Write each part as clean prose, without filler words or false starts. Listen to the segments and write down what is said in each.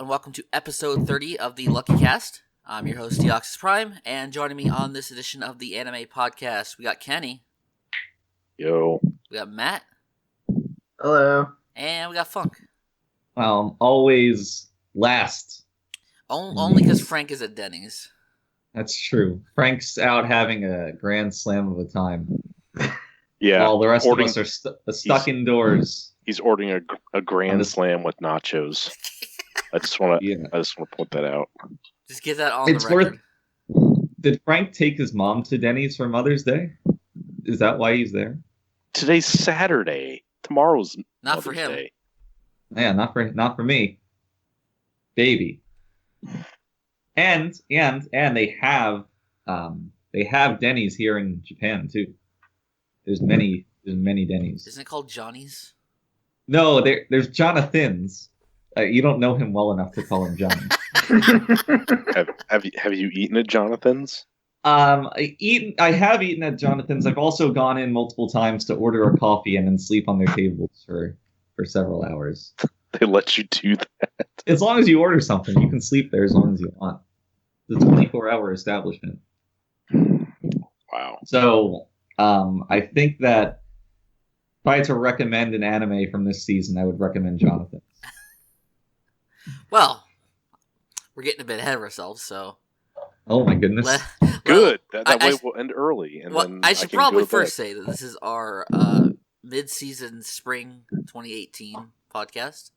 and welcome to episode 30 of the Luckycast. I'm your host, DeoxysPrime, and joining me on this edition of the anime podcast, we got Kenny. Yo. We got Matt. Hello. And we got Funk. Always last. Only because Frank is at Denny's. That's true. Frank's out having a grand slam of a time. Yeah. While the rest of us are stuck indoors. He's ordering a grand slam with nachos. I just want to point that out. Just get that on the record. Did Frank take his mom to Denny's for Mother's Day? Is that why he's there? Today's Saturday. Tomorrow's not Mother's for him. Day. Yeah, not for me. Baby. And they have Denny's here in Japan too. There's many Denny's. Isn't it called Johnny's? No, there's Jonathan's. You don't know him well enough to call him Johnny. Have you eaten at Jonathan's? I have eaten at Jonathan's. I've also gone in multiple times to order a coffee and then sleep on their tables for several hours. They let you do that. As long as you order something, you can sleep there as long as you want. It's a 24-hour establishment. Wow. So, I think that if I had to recommend an anime from this season, I would recommend Jonathan's. Well, we're getting a bit ahead of ourselves, so... Oh my goodness. Good. That way we'll end early. And then I should probably first say that this is our mid-season spring 2018 podcast.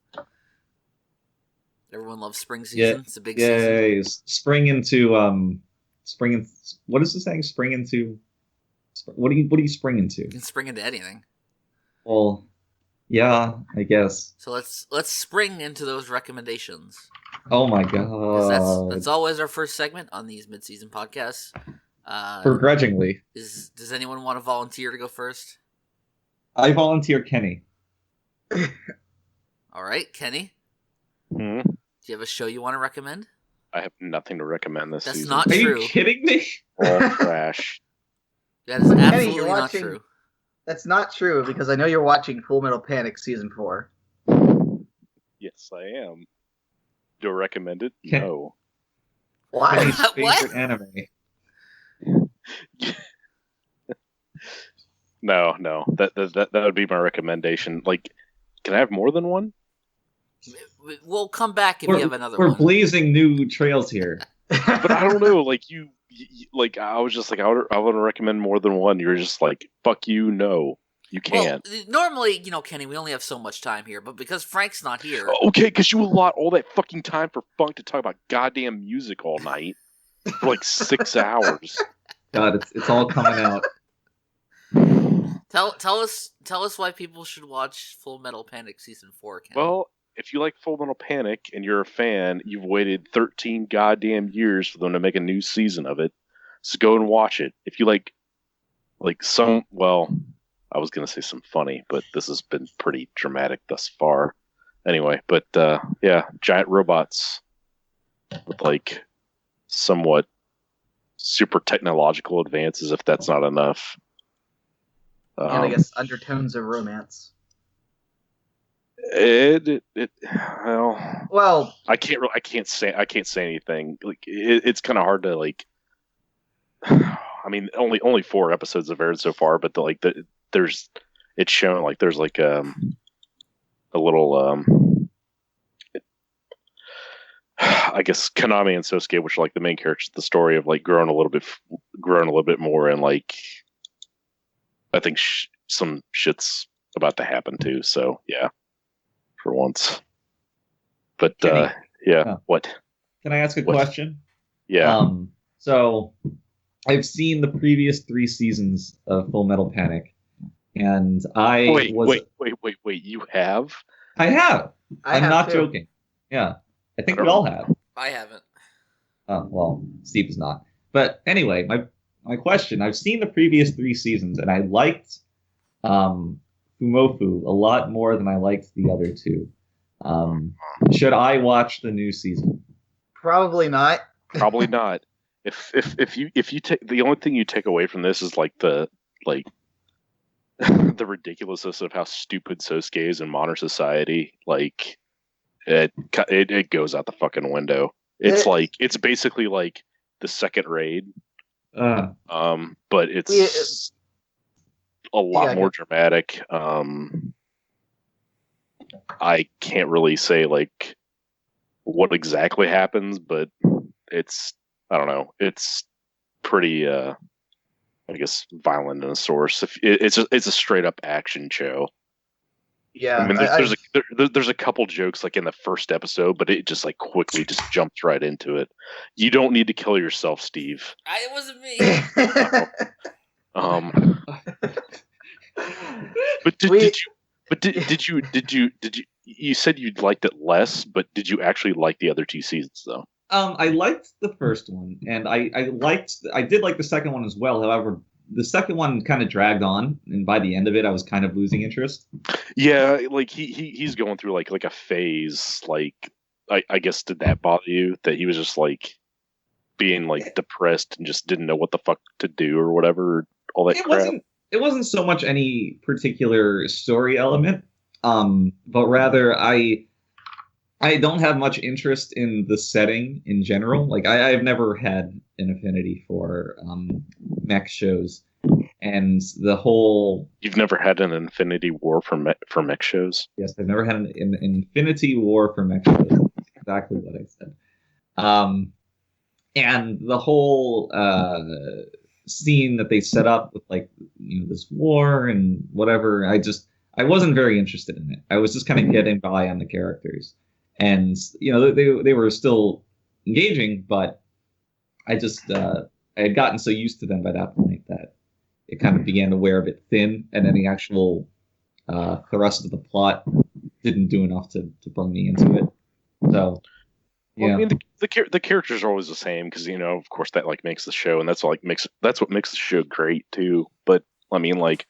Everyone loves spring season. Yeah, it's a big season. Yeah, spring into what is this saying? Spring into what do you spring into? You can spring into anything. Well, yeah, I guess. So let's spring into those recommendations. Oh my god. That's always our first segment on these mid-season podcasts. Begrudgingly. Does anyone want to volunteer to go first? I volunteer Kenny. All right, Kenny. Hmm? Do you have a show you want to recommend? I have nothing to recommend this season. That's not true. Are you kidding me? All trash. That is absolutely Kenny, not true. That's not true, because I know you're watching Full Metal Panic Season 4. Yes, I am. Do I recommend it? Ken- No. Why? Kenny's What? favorite anime. No. That would be my recommendation. Like, can I have more than one? We'll come back if you have another We're one. blazing new trails here. But I don't know. Like you like I was just like I want to recommend more than one. You're just like fuck you. No, you can't. Well, normally, Kenny, we only have so much time here, but because Frank's not here, Okay, because you allot all that fucking time for Funk to talk about goddamn music all night for like 6 hours. God, it's all coming out. tell us why people should watch Full Metal Panic Season 4, Kenny. Well, if you like Full Metal Panic and you're a fan, you've waited 13 goddamn years for them to make a new season of it. So go and watch it. If you like some, well, I was going to say some funny, but this has been pretty dramatic thus far. Anyway, but yeah, giant robots with like somewhat super technological advances, if that's not enough. And I guess undertones of romance. Well, I can't say anything. Like it's kind of hard to like. I mean, only 4 episodes have aired so far, but it's shown like there's like a little I guess Kaname and Sosuke, which are like the main characters, the story of like growing a little bit more, and like I think some shit's about to happen too. So yeah. For once, but Kenny, yeah. What? Can I ask a question? Yeah. So I've seen the previous 3 seasons of Full Metal Panic, and wait. You have? I have. I'm not too. joking. Yeah, I think we all have. I haven't. Well, Steve is not. But anyway, my question: I've seen the previous 3 seasons, and I liked Fumofu a lot more than I liked the other 2. Should I watch the new season? Probably not. Probably not. If you take the only thing you take away from this is like the ridiculousness of how stupid Sosuke is in modern society, like It goes out the fucking window. It's basically like the second raid, but it's a lot more dramatic. I can't really say like what exactly happens, but it's, I don't know, it's pretty I guess violent in a source. It's a straight up action show. Yeah, I mean, there's a couple jokes like in the first episode, but it just like quickly just jumps right into it. You don't need to kill yourself, Steve. It wasn't me. But did you you said you liked it less, but did you actually like the other two seasons though? I liked the first one, and I did like the second one as well. However, the second one kind of dragged on, and by the end of it, I was kind of losing interest. Yeah, like he's going through like a phase. Like I guess, did that bother you that he was just like being like depressed and just didn't know what the fuck to do or whatever, all that crap? It wasn't so much any particular story element, but rather I don't have much interest in the setting in general. Like I've never had an affinity for mech shows, and the whole. You've never had an infinity war for mech shows? Yes, I've never had an infinity war for mech shows. That's exactly what I said. And the whole scene that they set up with like this war and whatever, I wasn't very interested in it. I was just kind of getting by on the characters. And they were still engaging, but I had gotten so used to them by that point that it kind of began to wear a bit thin, and any actual thrust of the plot didn't do enough to bring me into it. So, yeah. Well, I mean, the characters are always the same because of course that like makes the show, and that's what makes the show great too. But I mean, like,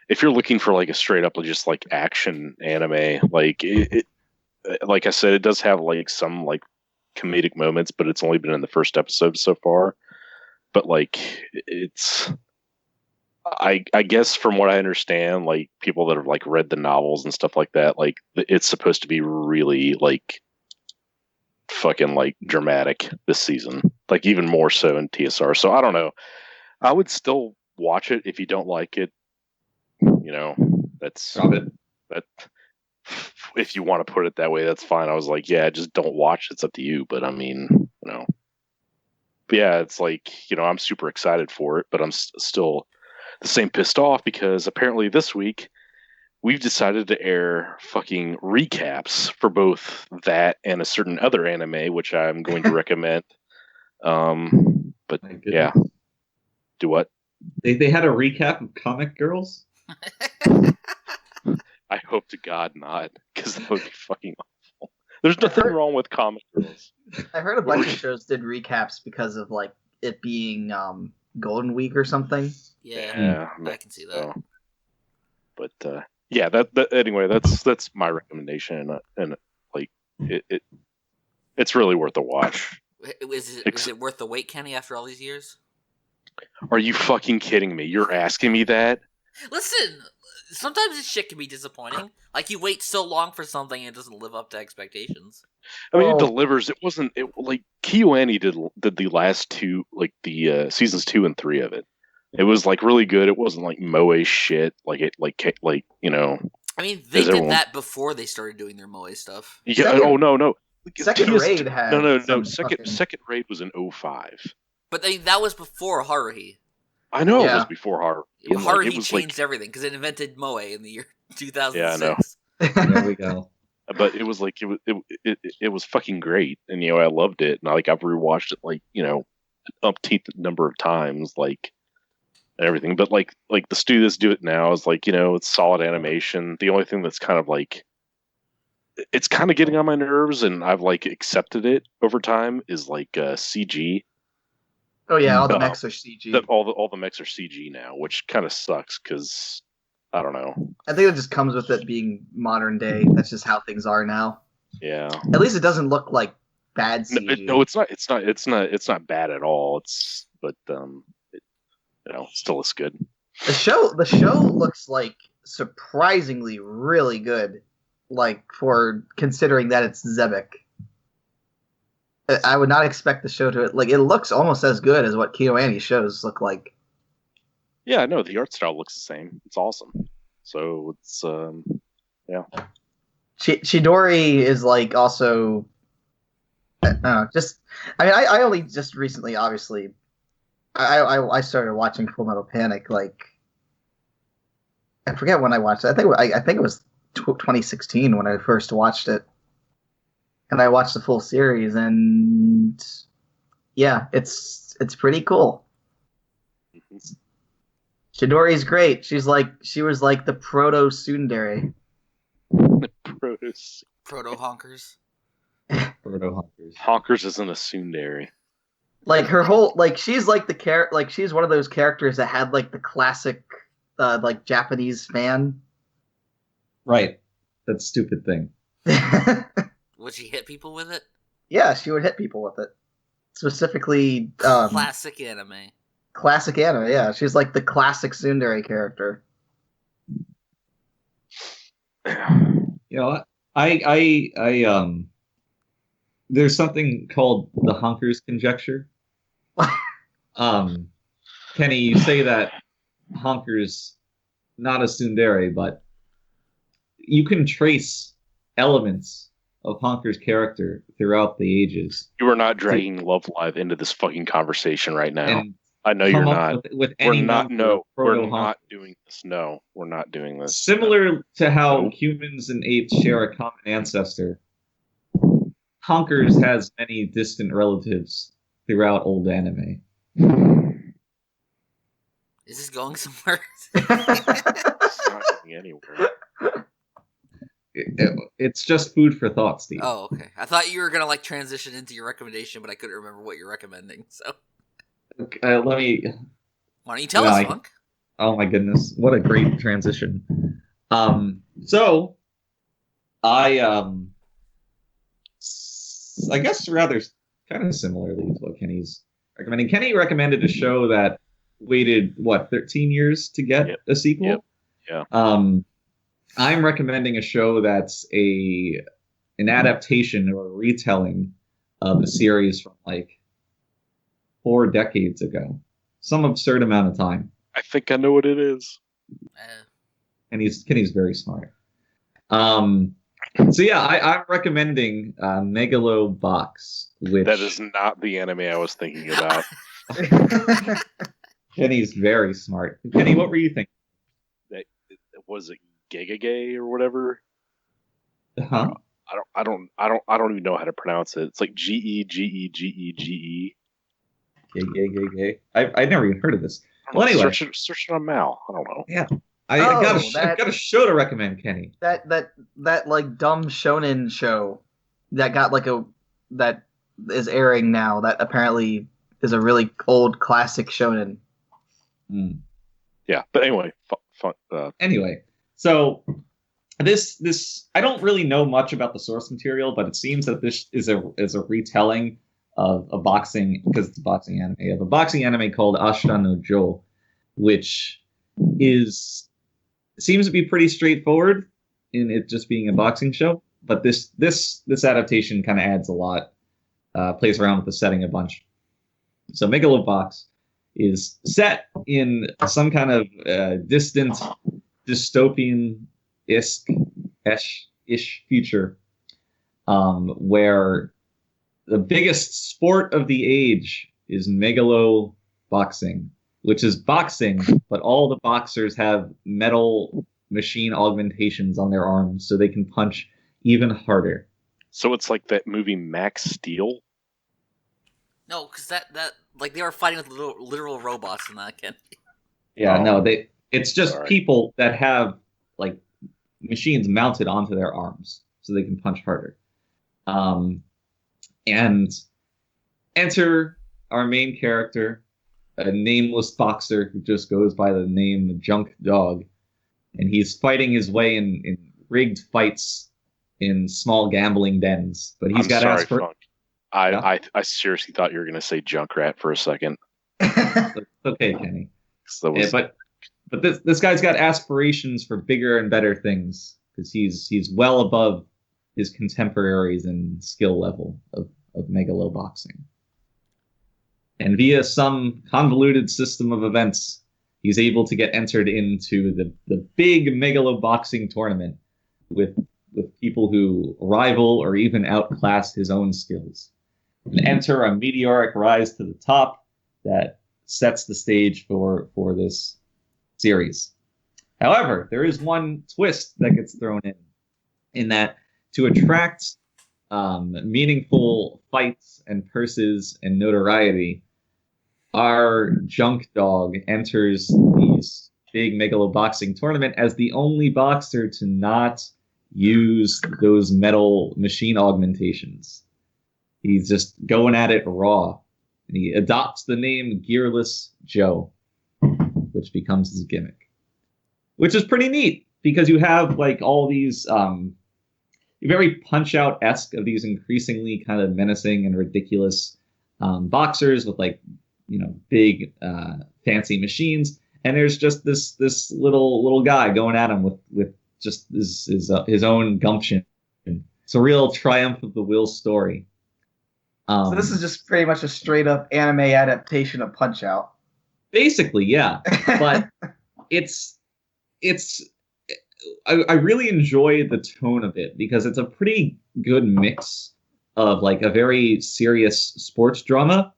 if you're looking for like a straight up just like action anime, like it like I said, it does have like some like comedic moments, but it's only been in the first episode so far. But like I guess from what I understand, like people that have like read the novels and stuff like that, like it's supposed to be really like fucking like dramatic this season, like even more so in TSR. So I don't know. I would still watch it if you don't like it. That's Drop it. That. If you want to put it that way, that's fine. I was like, yeah, just don't watch. It's up to you. But I mean, but yeah, it's like, I'm super excited for it, but I'm still the same pissed off because apparently this week we've decided to air fucking recaps for both that and a certain other anime, which I'm going to recommend. But yeah, do what? They had a recap of Comic Girls? I hope to God not, because that would be fucking awful. There's nothing wrong with Comic Girls. I heard a bunch of shows did recaps because of like it being Golden Week or something. Yeah, I can see that. So, but yeah, that anyway, that's my recommendation, and like it's really worth a watch. Is it worth the wait, Kenny? After all these years? Are you fucking kidding me? You're asking me that? Listen, sometimes this shit can be disappointing. Like you wait so long for something and it doesn't live up to expectations. I mean, it delivers. It wasn't like KyoAni did the last two, like the seasons 2 and 3 of it. It was like really good. It wasn't like moe shit. Like it, like I mean, they did that before they started doing their moe stuff. Yeah. No. Second raid had no. Second raid was in 05. But that was before Haruhi. I know it was before Haruhi. Haruhi changed everything because it invented moe in the year 2006. Yeah, I know. There we go. But it was like it was fucking great, and I loved it, and I've rewatched it like umpteenth number of times, like and everything. But like the studios do it now is like it's solid animation. The only thing that's kind of like it's kind of getting on my nerves, and I've like accepted it over time is like CG. Oh yeah, all the mechs are CG. All the mechs are CG now, which kind of sucks because I don't know. I think it just comes with it being modern day. That's just how things are now. Yeah. At least it doesn't look like bad CG. No, it's not. It's not bad at all. But it still looks good. The show looks like surprisingly really good. like for considering that it's Zebek. I would not expect the show to like. It looks almost as good as what KyoAni shows look like. Yeah, no, the art style looks the same. It's awesome. So it's yeah. Chidori is like also just. I mean, I only just recently, obviously, I started watching Full Metal Panic. Like, I forget when I watched it. I think it was 2016 when I first watched it, and I watched the full series, and yeah, it's pretty cool. Chidori's great. She was like the proto tsundere. Proto honkers. Proto hunters. Honkers isn't a tsundere. Like her whole she's like the like she's one of those characters that had like the classic like Japanese fan. Right. That stupid thing. Would she hit people with it? Yeah, she would hit people with it. Specifically classic anime. Classic anime, yeah. She's like the classic tsundere character. You know, I there's something called the Honkers conjecture. Kenny, you say that Honkers not a tsundere, but you can trace elements of Honker's character throughout the ages. You are not dragging Love Live into this fucking conversation right now. And I know you're not. With We're any not. No, we're proto-Honker. not doing this. No, we're not doing this. Similar to how Nope. humans and apes share a common ancestor, Honkers has many distant relatives throughout old anime. Is this going somewhere? It's not going anywhere. It's just food for thought, Steve. Oh, okay. I thought you were gonna like transition into your recommendation, but I couldn't remember what you're recommending. So Let me. why don't you tell us, Funk? Oh my goodness, what a great transition. So I guess rather kind of similarly to what Kenny's recommending. Kenny recommended a show that waited 13 years to get a sequel. Yep. Yeah. I'm recommending a show that's an adaptation or a retelling of a series from like 4 decades ago, some absurd amount of time. I think I know what it is. And Kenny's very smart. So yeah, I'm recommending Megalo Box, which That is not the anime I was thinking about. Kenny's very smart. Kenny, what were you thinking? Was it Gay or whatever? Huh? I don't even know how to pronounce it. It's like Gege. Gay. I've never even heard of this. Well, anyway, search it on Mal. I don't know. Yeah, I've got a show to recommend, Kenny. That like dumb shonen show that got like that is airing now. That apparently is a really old classic shonen. Yeah, but anyway, Anyway, so this I don't really know much about the source material, but it seems that this is a retelling of a boxing, because it's a boxing anime, of a boxing anime called Ashita no Jo, which seems to be pretty straightforward in it just being a boxing show, but this adaptation kind of adds a lot, plays around with the setting a bunch. So Megalo Box is set in some kind of distant dystopian-ish future, where the biggest sport of the age is Megalo boxing, which is boxing, but all the boxers have metal machine augmentations on their arms so they can punch even harder. So it's like that movie Max Steel? No, because that like they were fighting with literal robots in that, Ken. Yeah, no, it's just Sorry. people that have like machines mounted onto their arms so they can punch harder. And enter our main character, a nameless boxer who just goes by the name Junk Dog, and he's fighting his way in rigged fights in small gambling dens. But he's got Funk. I seriously thought you were going to say Junkrat for a second. It's okay, Kenny. So that was... But this guy's got aspirations for bigger and better things. because he's well above his contemporaries in skill level of Megalo boxing. And via some convoluted system of events, he's able to get entered into the big Megalo boxing tournament with people who rival or even outclass his own skills, and enter a meteoric rise to the top that sets the stage for this series. However, there is one twist that gets thrown in that to attract meaningful fights and purses and notoriety, our junk dog enters these big Megalo boxing tournament as the only boxer to not use those metal machine augmentations. He's just going at it raw. And he adopts the name Gearless Joe, which becomes his gimmick. Which is pretty neat, because you have like all these very Punch-Out-esque of these increasingly kind of menacing and ridiculous boxers with like, big fancy machines, and there's just this little guy going at him with just his own gumption. It's a real triumph of the will story. So this is just pretty much a straight up anime adaptation of Punch Out. Basically, yeah. But I really enjoy the tone of it, because it's a pretty good mix of like a very serious sports drama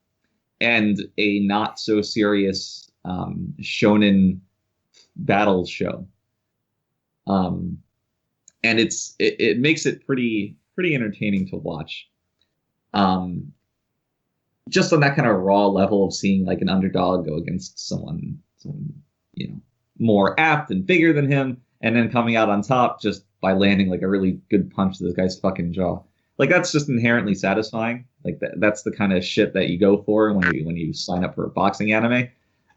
and a not so serious shonen battle show. And it makes it pretty entertaining to watch. Just on that kind of raw level of seeing like an underdog go against someone more apt and bigger than him, and then coming out on top just by landing like a really good punch to this guy's fucking jaw. Like, that's just inherently satisfying. Like that's the kind of shit that you go for when you sign up for a boxing anime.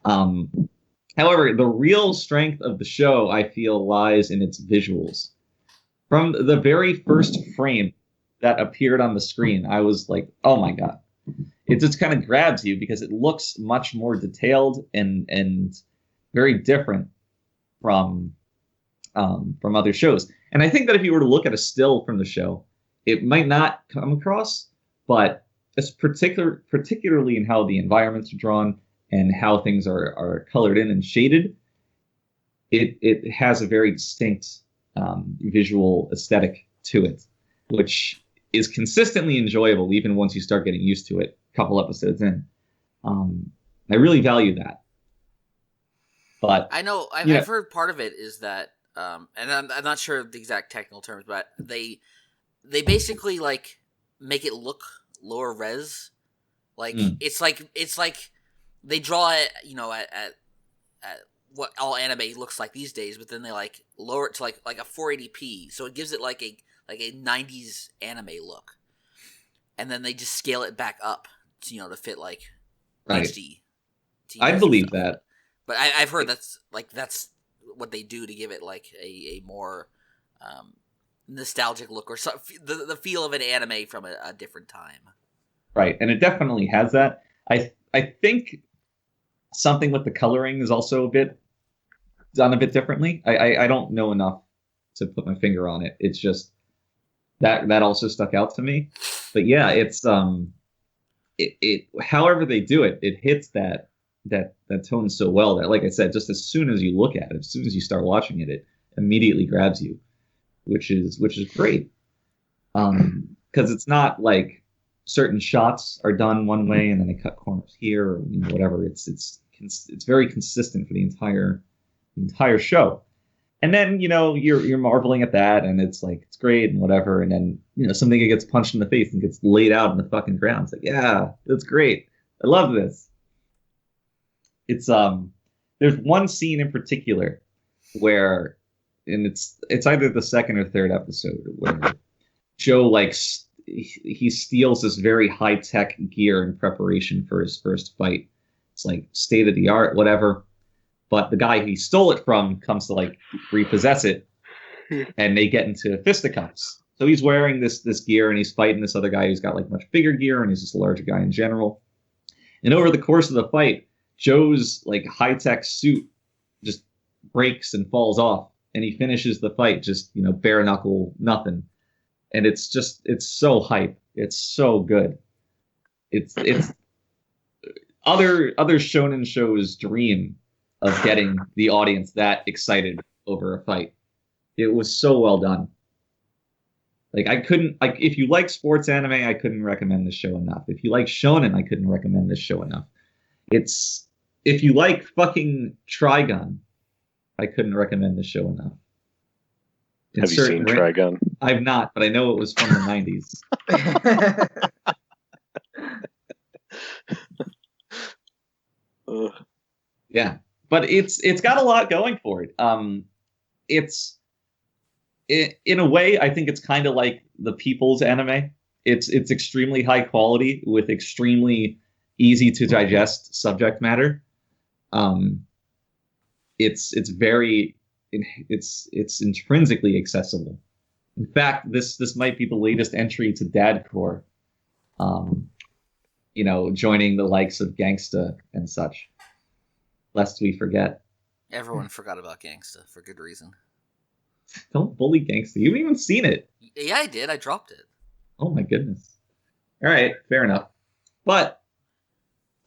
However, the real strength of the show, I feel, lies in its visuals. From the very first frame that appeared on the screen, I was like, oh my God. It just kind of grabs you because it looks much more detailed and very different from other shows. And I think that if you were to look at a still from the show, it might not come across, but it's particularly in how the environments are drawn and how things are colored in and shaded. It has a very distinct visual aesthetic to it, which is consistently enjoyable even once you start getting used to it a couple episodes in. I really value that. But I know I've heard part of it is that, and I'm not sure of the exact technical terms, but they basically like make it look lower res. Like it's like they draw it, at what all anime looks like these days, but then they like lower it to like a 480p, so it gives it like a 90s anime look, and then they just scale it back up, to fit like HD. I believe that. But I've heard that's what they do to give it like a more nostalgic look, or the feel of an anime from a different time. Right, and it definitely has that. I think something with the coloring is also done a bit differently. I don't know enough to put my finger on it. It's just that also stuck out to me. But yeah, it's it however they do it, it hits that tone so well that, like I said, just as soon as you look at it, as soon as you start watching it, it immediately grabs you, which is great. Because it's not like certain shots are done one way and then they cut corners here, or whatever. It's very consistent for the entire show. And then you're marveling at that, and it's like it's great and whatever. And then something gets punched in the face and gets laid out in the fucking ground. It's like, yeah, that's great. I love this. It's there's one scene in particular where, and it's either the second or third episode, where Joe he steals this very high-tech gear in preparation for his first fight. It's like state-of-the-art, whatever. But the guy he stole it from comes to repossess it, and they get into fisticuffs. So he's wearing this gear, and he's fighting this other guy who's got much bigger gear, and he's just a larger guy in general. And over the course of the fight, Joe's high-tech suit just breaks and falls off, and he finishes the fight just, bare knuckle nothing. And it's so hype. It's so good. It's other shonen shows dream of getting the audience that excited over a fight. It was so well done. If you like sports anime, I couldn't recommend this show enough. If you like shonen, I couldn't recommend this show enough. If you like fucking Trigun, I couldn't recommend this show enough. Have you seen Trigun? I've not, but I know it was from the 90s. Yeah, but it's got a lot going for it. In a way, I think it's kind of like the People's anime. It's extremely high quality with extremely easy to digest subject matter. It's intrinsically accessible. In fact, this might be the latest entry to Dadcore. Joining the likes of Gangsta and such. Lest we forget. Everyone forgot about Gangsta for good reason. Don't bully Gangsta. You haven't even seen it. Yeah, I did. I dropped it. Oh my goodness. All right, fair enough. But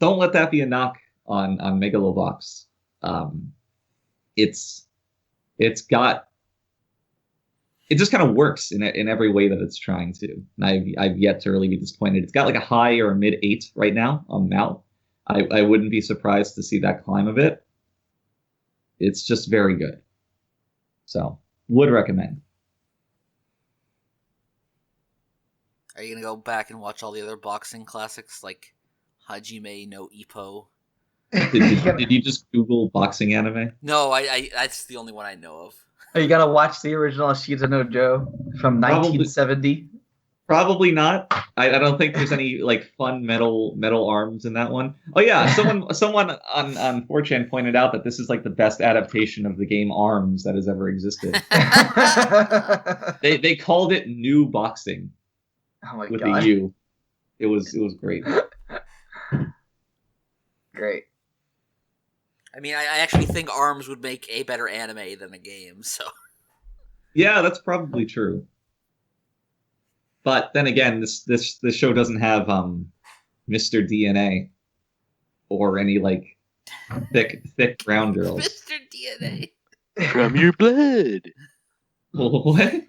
don't let that be a knock on Megalo Box. It just kind of works in every way that it's trying to. And I've yet to really be disappointed. It's got like a high or a mid 8 right now on Mal. I wouldn't be surprised to see that climb a bit. It's just very good. So, would recommend. Are you going to go back and watch all the other boxing classics like Hajime no Ippo? Did you just Google boxing anime? No, I that's the only one I know of. Are you gonna watch the original Shida no Joe from 1970? Probably not. I don't think there's any like fun metal arms in that one. Oh yeah, someone on 4chan pointed out that this is like the best adaptation of the game Arms that has ever existed. They called it New Boxing. Oh my with god. a U. It was great. Great. I mean, I actually think Arms would make a better anime than a game, so. Yeah, that's probably true. But then again, this show doesn't have Mr. DNA or any like thick brown girls. Mr. DNA. From your blood. What?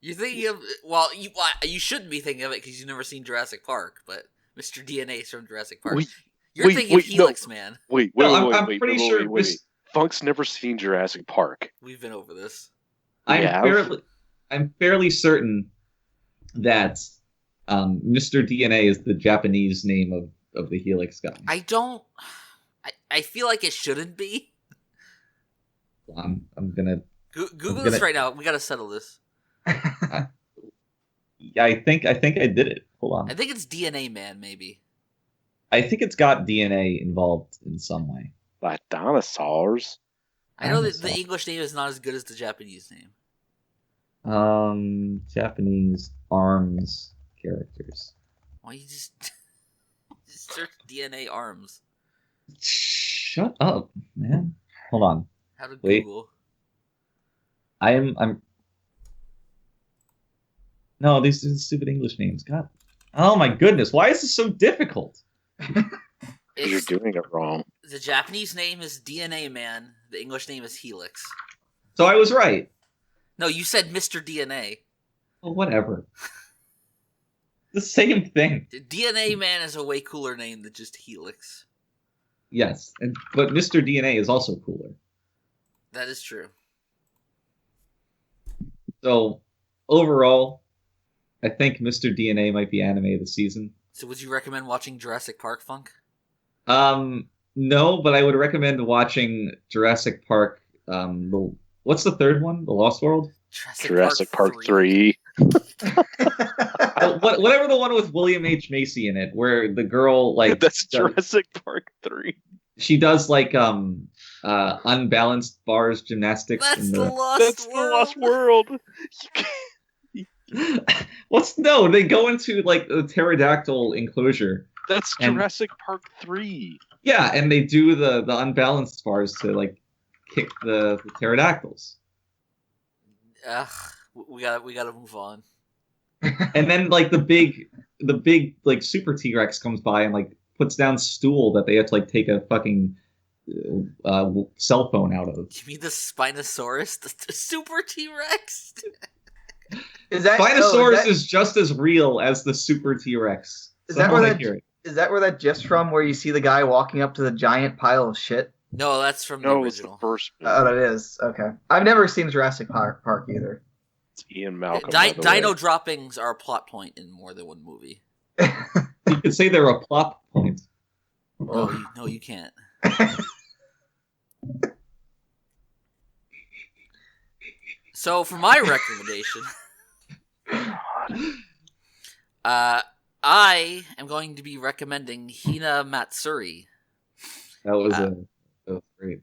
You're thinking of you shouldn't be thinking of it because you've never seen Jurassic Park, but Mr. DNA is from Jurassic Park. You're thinking of Helix, man. Wait, I'm pretty sure. Funk's never seen Jurassic Park. We've been over this. I'm fairly certain that Mr. DNA is the Japanese name of the Helix guy. I feel like it shouldn't be. I'm gonna Google this right now. We gotta settle this. I think I did it. Hold on. I think it's DNA Man, maybe. I think it's got DNA involved in some way. Like dinosaurs. I know that the English name is not as good as the Japanese name. Japanese Arms characters. Why you just search DNA Arms? Shut up, man. Hold on. How to Wait. Google? I'm. No, these are stupid English names. God. Oh my goodness! Why is this so difficult? You're doing it wrong. The Japanese name is DNA Man. The English name is Helix. So I was right. No, you said Mr. DNA. Well, whatever. The same thing. DNA Man is a way cooler name than just Helix. Yes, but Mr. DNA is also cooler. That is true. So, overall, I think Mr. DNA might be anime of the season. So would you recommend watching Jurassic Park, Funk? No, but I would recommend watching Jurassic Park. What's the third one? The Lost World? Jurassic Park 3. Whatever the one with William H. Macy in it, where the girl like that's Jurassic Park 3. She does like unbalanced bars gymnastics. That's the Lost World. No, they go into like the pterodactyl enclosure. That's Jurassic Park 3. Yeah, and they do the unbalanced bars to like kick the pterodactyls. we gotta move on. And then like the big like super T-Rex comes by and like puts down stool that they have to like take a fucking cell phone out of. You mean the Spinosaurus, the super T-Rex? Spinosaurus is just as real as the super T-Rex. Is that where that gif's from? Where you see the guy walking up to the giant pile of shit? No, that's from the original. It's the first. Oh, that is okay. I've never seen Jurassic Park either. It's Ian Malcolm. Dino droppings are a plot point in more than one movie. You could say they're a plot point. No, you can't. So for my recommendation, I am going to be recommending Hinamatsuri. That was great.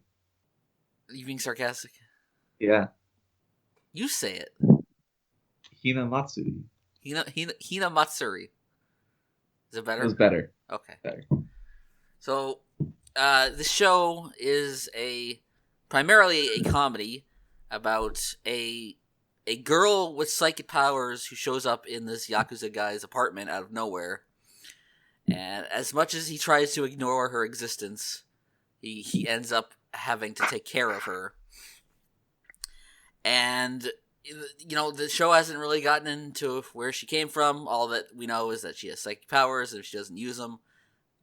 You being sarcastic? Yeah. You say it. Hinamatsuri. Hinamatsuri. Is it better? It was better. Okay. Better. So, the show is primarily a comedy about a girl with psychic powers who shows up in this Yakuza guy's apartment out of nowhere. And as much as he tries to ignore her existence, he ends up having to take care of her. And, you know, the show hasn't really gotten into where she came from. All that we know is that she has psychic powers, and if she doesn't use them,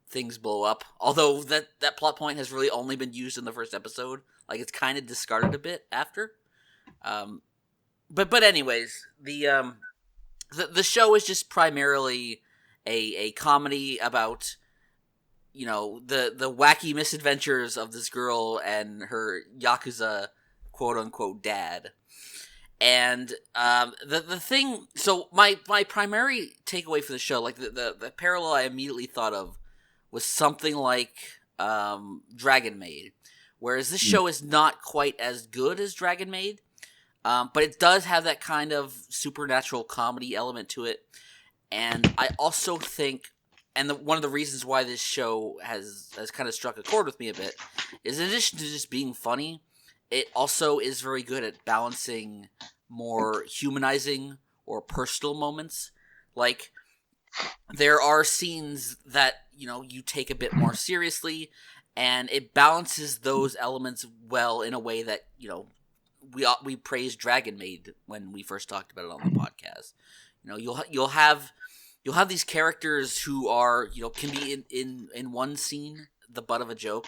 things blow up. Although that plot point has really only been used in the first episode. Like, it's kind of discarded a bit after. But anyways, the show is just primarily a comedy about, you know, the wacky misadventures of this girl and her Yakuza quote-unquote dad. And the thing, so my primary takeaway for the show, like the parallel I immediately thought of was something like Dragon Maid, whereas this show is not quite as good as Dragon Maid, but it does have that kind of supernatural comedy element to it. And I also think, and one of the reasons why this show has kind of struck a chord with me a bit, is in addition to just being funny, it also is very good at balancing more humanizing or personal moments. Like, there are scenes that, you know, you take a bit more seriously, and it balances those elements well in a way that, you know, we praised Dragon Maid when we first talked about it on the podcast. You know, you'll have these characters who are, you know, can be in one scene the butt of a joke,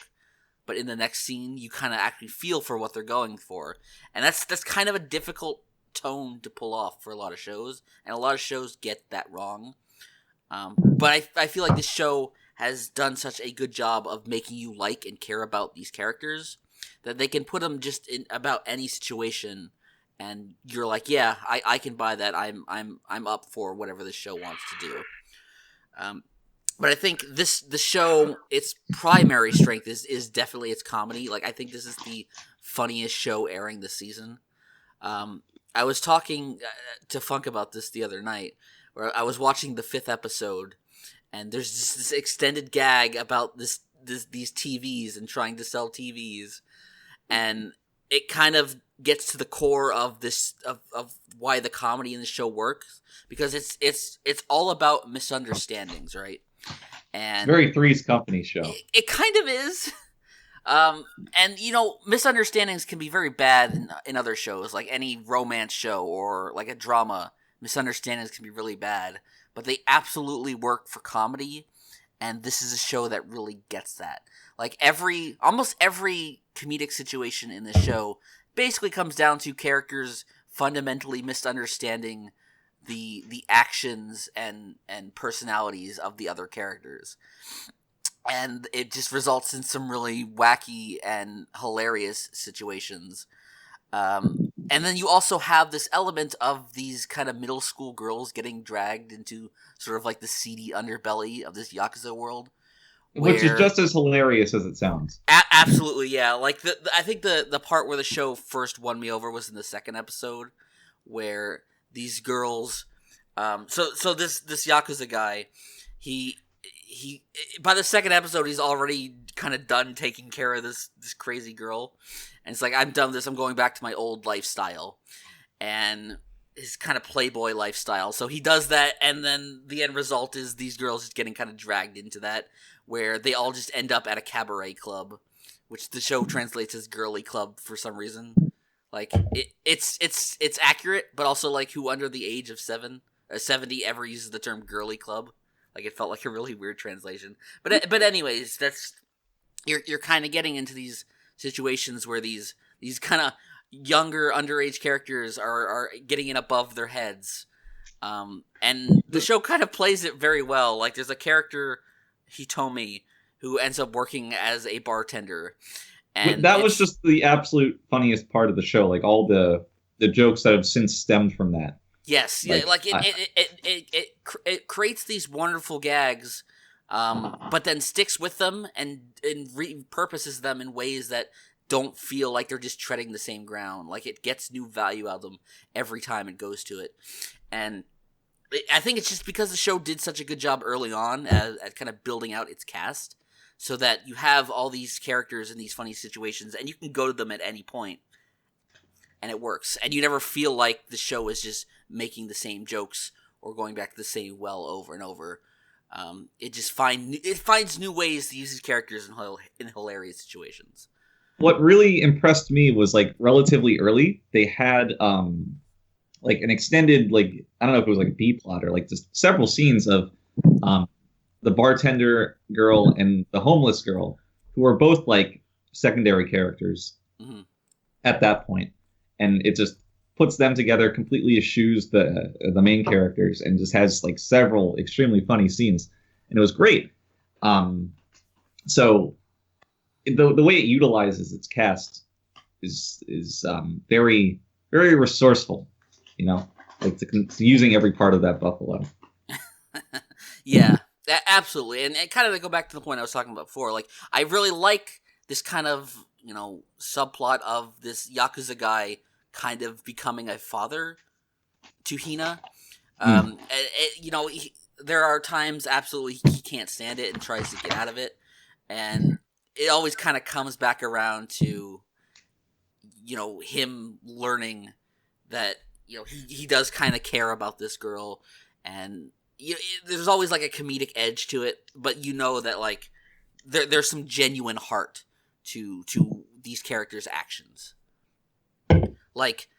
but in the next scene you kind of actually feel for what they're going for, and that's kind of a difficult tone to pull off for a lot of shows, and a lot of shows get that wrong. But I feel like this show has done such a good job of making you like and care about these characters that they can put them just in about any situation, and you're like, yeah, I can buy that. I'm up for whatever this show wants to do. But I think the show, its primary strength is definitely its comedy. Like, I think this is the funniest show airing this season. I was talking to Funk about this the other night, where I was watching the 5th episode, and there's just this extended gag about these TVs and trying to sell TVs, and it kind of gets to the core of this of why the comedy in the show works, because it's all about misunderstandings, right? And it's very Three's Company show. It kind of is. And, you know, misunderstandings can be very bad in other shows, like any romance show or like a drama. Misunderstandings can be really bad, but they absolutely work for comedy, and this is a show that really gets that. Like, almost every comedic situation in the show basically comes down to characters fundamentally misunderstanding the actions and personalities of the other characters. And it just results in some really wacky and hilarious situations. And then you also have this element of these kind of middle school girls getting dragged into sort of like the seedy underbelly of this Yakuza world. Which is just as hilarious as it sounds. Absolutely, yeah. Like, I think the part where the show first won me over was in the 2nd episode, where these girls... So this Yakuza guy, he by the 2nd episode, he's already kind of done taking care of this crazy girl, and it's like, I'm done with this. I'm going back to my old lifestyle. and his kind of playboy lifestyle. So he does that, and then the end result is these girls just getting kind of dragged into that, where they all just end up at a cabaret club, which the show translates as girly club for some reason. Like it's accurate, but also like who under the age of 70 ever uses the term girly club? Like it felt like a really weird translation. But anyways, that's you're kind of getting into these situations where these kind of younger underage characters are getting in above their heads, and the show kind of plays it very well. Like there's a character Hitomi who ends up working as a bartender. And that was just the absolute funniest part of the show. Like all the jokes that have since stemmed from that. Yes, yeah, like it creates these wonderful gags, but then sticks with them and repurposes them in ways that don't feel like they're just treading the same ground. Like it gets new value out of them every time it goes to it, and I think it's just because the show did such a good job early on at kind of building out its cast. So that you have all these characters in these funny situations, and you can go to them at any point, and it works. And you never feel like the show is just making the same jokes or going back to the same well over and over. It finds new ways to use these characters in hilarious situations. What really impressed me was like relatively early, they had like an extended, like I don't know if it was like a B plot or like just several scenes of the bartender girl and the homeless girl, who are both like secondary characters at that point, and it just puts them together, completely eschews the main characters, and just has like several extremely funny scenes, and it was great. So the way it utilizes its cast is very, very resourceful, you know, like to using every part of that buffalo. Yeah. Absolutely, and kind of to go back to the point I was talking about before, like I really like this kind of subplot of this Yakuza guy kind of becoming a father to Hina. There are times absolutely he can't stand it and tries to get out of it, and it always kind of comes back around to him learning that he does kind of care about this girl, and there's always like a comedic edge to it, but that like there's some genuine heart to these characters' actions. Like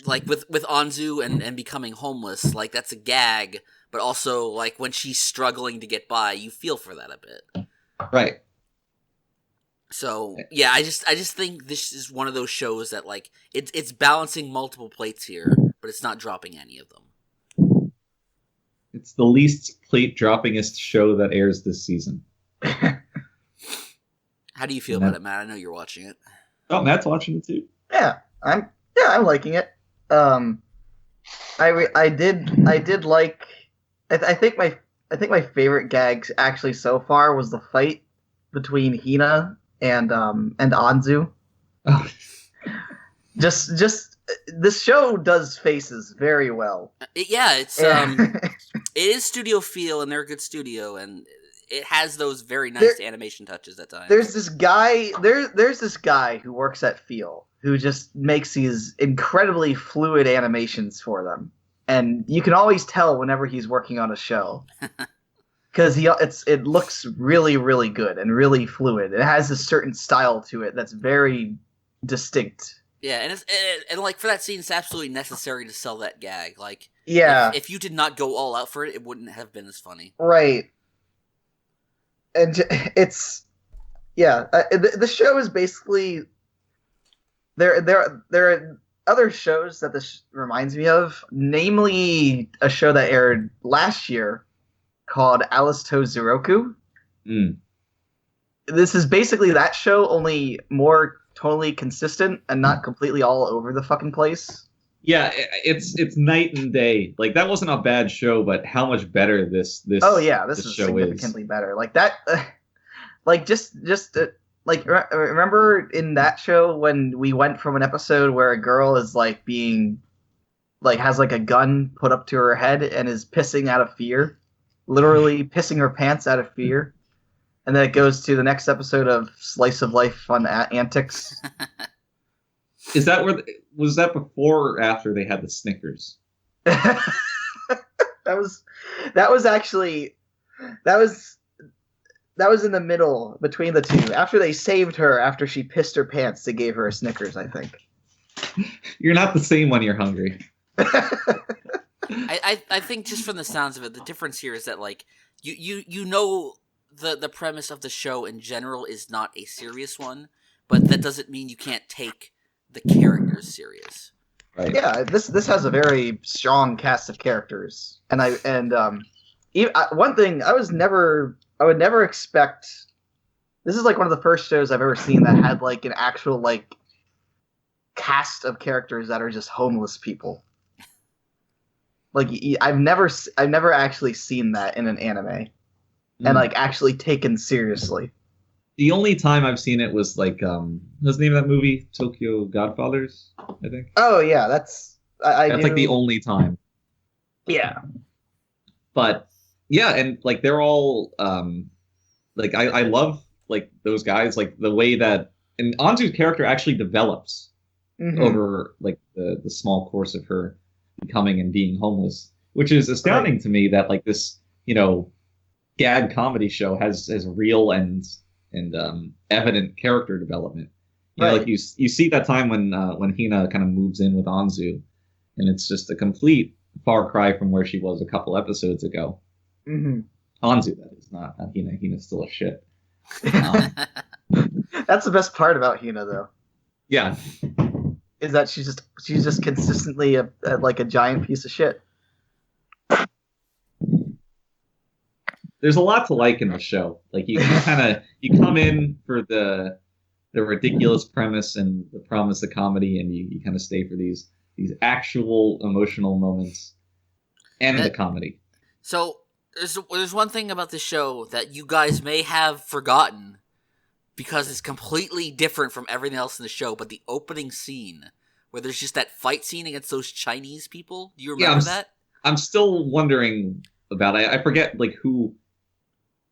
with Anzu and becoming homeless, like that's a gag, but also like when she's struggling to get by, you feel for that a bit. Right. So yeah, I just think this is one of those shows that like it's balancing multiple plates here, but it's not dropping any of them. It's the least plate-droppingest show that airs this season. How do you feel about it, Matt? I know you're watching it. Oh, Matt's watching it too. Yeah, I'm liking it. I did like. I think my favorite gags actually so far was the fight between Hina and Anzu. Oh. Just this show does faces very well. It's it is studio feel, and they're a good studio, and it has those very nice animation touches at times. There's this guy. There's this guy who works at Feel who just makes these incredibly fluid animations for them, and you can always tell whenever he's working on a show because it looks really, really good and really fluid. It has a certain style to it that's very distinct. Yeah, and like for that scene, it's absolutely necessary to sell that gag. Like, yeah, if you did not go all out for it, it wouldn't have been as funny. Right. And it's the show is basically there are other shows that this reminds me of, namely a show that aired last year called Alice To Zuroku. This is basically that show, only more totally consistent and not completely all over the fucking place. Yeah, it's night and day. Like that wasn't a bad show, but how much better this oh yeah, this is show significantly better. Like that, like just like remember in that show when we went from an episode where a girl is like being like has like a gun put up to her head and is pissing out of fear, literally pissing her pants out of fear. And then it goes to the next episode of Slice of Life Fun Antics. Is that was that before or after they had the Snickers? that was actually that was in the middle between the two. After they saved her, after she pissed her pants, they gave her a Snickers, I think. You're not the same when you're hungry. I think just from the sounds of it, the difference here is that like you know the premise of the show in general is not a serious one, but that doesn't mean you can't take the characters serious. Right. Yeah, this has a very strong cast of characters, one thing I would never expect. This is like one of the first shows I've ever seen that had like an actual like cast of characters that are just homeless people. Like I've never actually seen that in an anime, and like actually taken seriously. The only time I've seen it was like what's the name of that movie? Tokyo Godfathers, I think. Oh yeah, that's like the only time. Yeah. But yeah, and like they're all like I love like those guys, like the way that and Anzu's character actually develops over like the small course of her becoming and being homeless, which is astounding to me that like this, gag comedy show has real and evident character development. Like you see that time when Hina kind of moves in with Anzu, and it's just a complete far cry from where she was a couple episodes ago. Anzu, that is, not Hina. Hina's still a shit. That's the best part about Hina, though. Yeah, is that she's just consistently like a giant piece of shit. There's a lot to like in the show. Like you come in for the ridiculous premise and the promise of comedy, and you kind of stay for these actual emotional moments and the comedy. So there's one thing about this show that you guys may have forgotten because it's completely different from everything else in the show, but the opening scene where there's just that fight scene against those Chinese people. Do you remember that? I'm still wondering about it. I forget like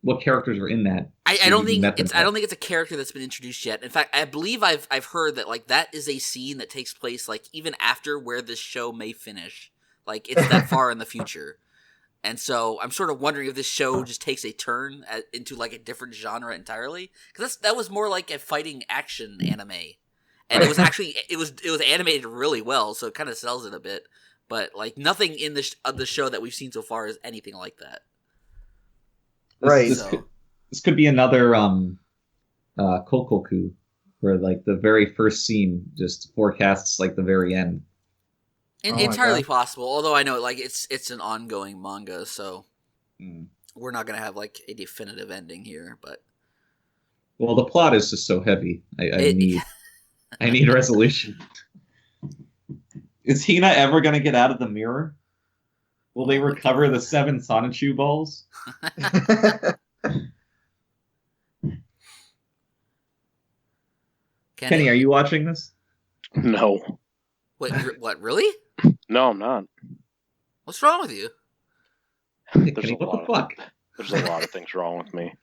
what characters are in that. I don't think it's a character that's been introduced yet. In fact, I believe I've heard that like that is a scene that takes place like even after where this show may finish. Like it's that far in the future. And so I'm sort of wondering if this show just takes a turn into like a different genre entirely, because that was more like a fighting action anime, and it was actually it was animated really well, so it kind of sells it a bit. But like nothing in the show that we've seen so far is anything like that. This could be another Kokoku, where like the very first scene just forecasts like the very end. Entirely possible, although I know like it's an ongoing manga, so we're not gonna have like a definitive ending here. But well, the plot is just so heavy. I need resolution. Is Hina ever gonna get out of the mirror? Will they recover the 7 Sonichu balls? Kenny, are you watching this? No. Wait, what? Really? No, I'm not. What's wrong with you? Kenny, what the fuck? There's a lot of things wrong with me.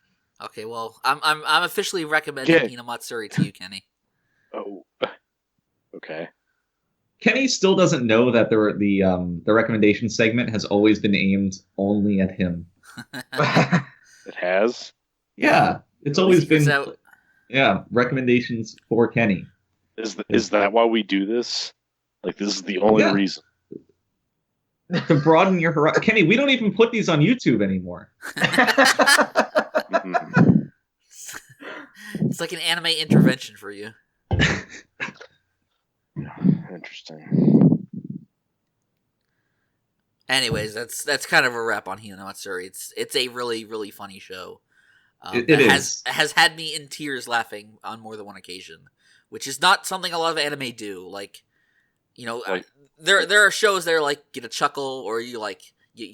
Okay, well, I'm officially recommending Hinamatsuri to you, Kenny. Oh, okay. Kenny still doesn't know that the recommendation segment has always been aimed only at him. It has? Yeah, it's always been recommendations for Kenny. Is that why we do this? Like, this is the only reason. To broaden your horizon. Kenny, we don't even put these on YouTube anymore. It's like an anime intervention for you. Interesting. Anyways, that's kind of a wrap on Hinamatsuri. It's a really, really funny show. It has had me in tears laughing on more than one occasion, which is not something a lot of anime do. Like, there are shows that are like get a chuckle or you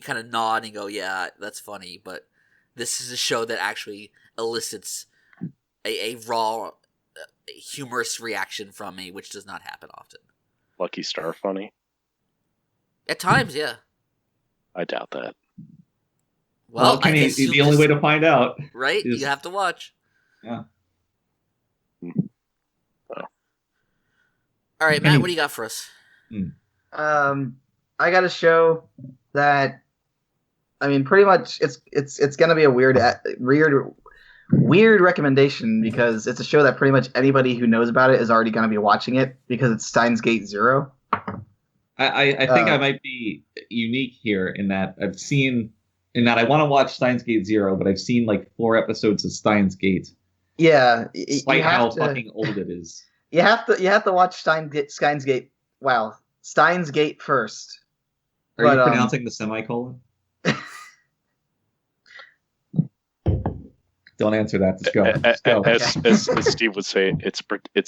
kind of nod and go, yeah, that's funny. But this is a show that actually elicits a raw, humorous reaction from me, which does not happen often. Lucky Star funny? At times, yeah. I doubt that. Well, Kenny, I guess the only way to find out. Right? You have to watch. Yeah. Oh. All right, Matt, what do you got for us? I got a show that, I mean, pretty much it's gonna be a weird recommendation because it's a show that pretty much anybody who knows about it is already gonna be watching it because it's Steins Gate Zero. I think I might be unique here in that I want to watch Steins Gate Zero, but I've seen like 4 episodes of Steins Gate. Yeah, despite how fucking old it is. You have to watch Steins Gate. Wow, Steins Gate first. Are you pronouncing the semicolon? Don't answer that. Just go. As Steve would say, it's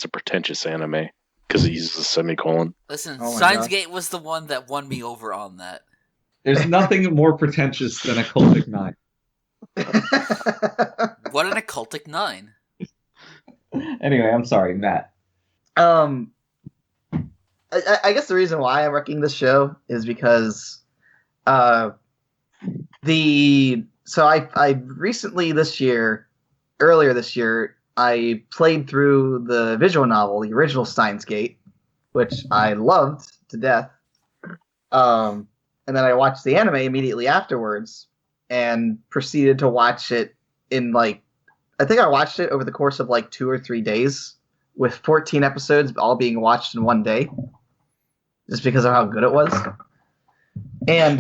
a pretentious anime because he uses a semicolon. Listen, Steins Gate was the one that won me over on that. There's nothing more pretentious than a cultic 9. What an occultic 9. Anyway, I'm sorry, Matt. I guess the reason why I'm wrecking this show is because I recently earlier this year, I played through the visual novel, the original Steins Gate, which I loved to death. And then I watched the anime immediately afterwards and proceeded to watch it in I think I watched it over the course of 2 or 3 days with 14 episodes all being watched in one day just because of how good it was. And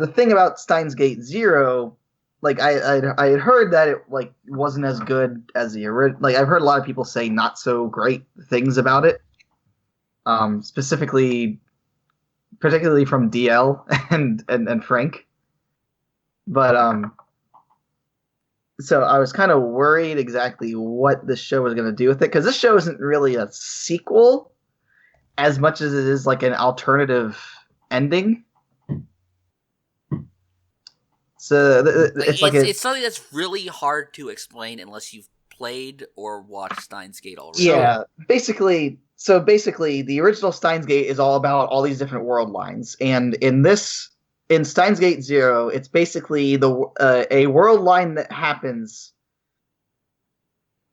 the thing about Steins Gate Zero, I had heard that it wasn't as good as the original. I've heard a lot of people say not so great things about it. Particularly from DL and Frank. But so I was kind of worried exactly what this show was going to do with it, because this show isn't really a sequel as much as it is an alternative ending. So it's something that's really hard to explain unless you've played or watched Steins Gate already. Yeah, basically, the original Steins Gate is all about all these different world lines, and in Steins Gate Zero, it's basically a world line that happens.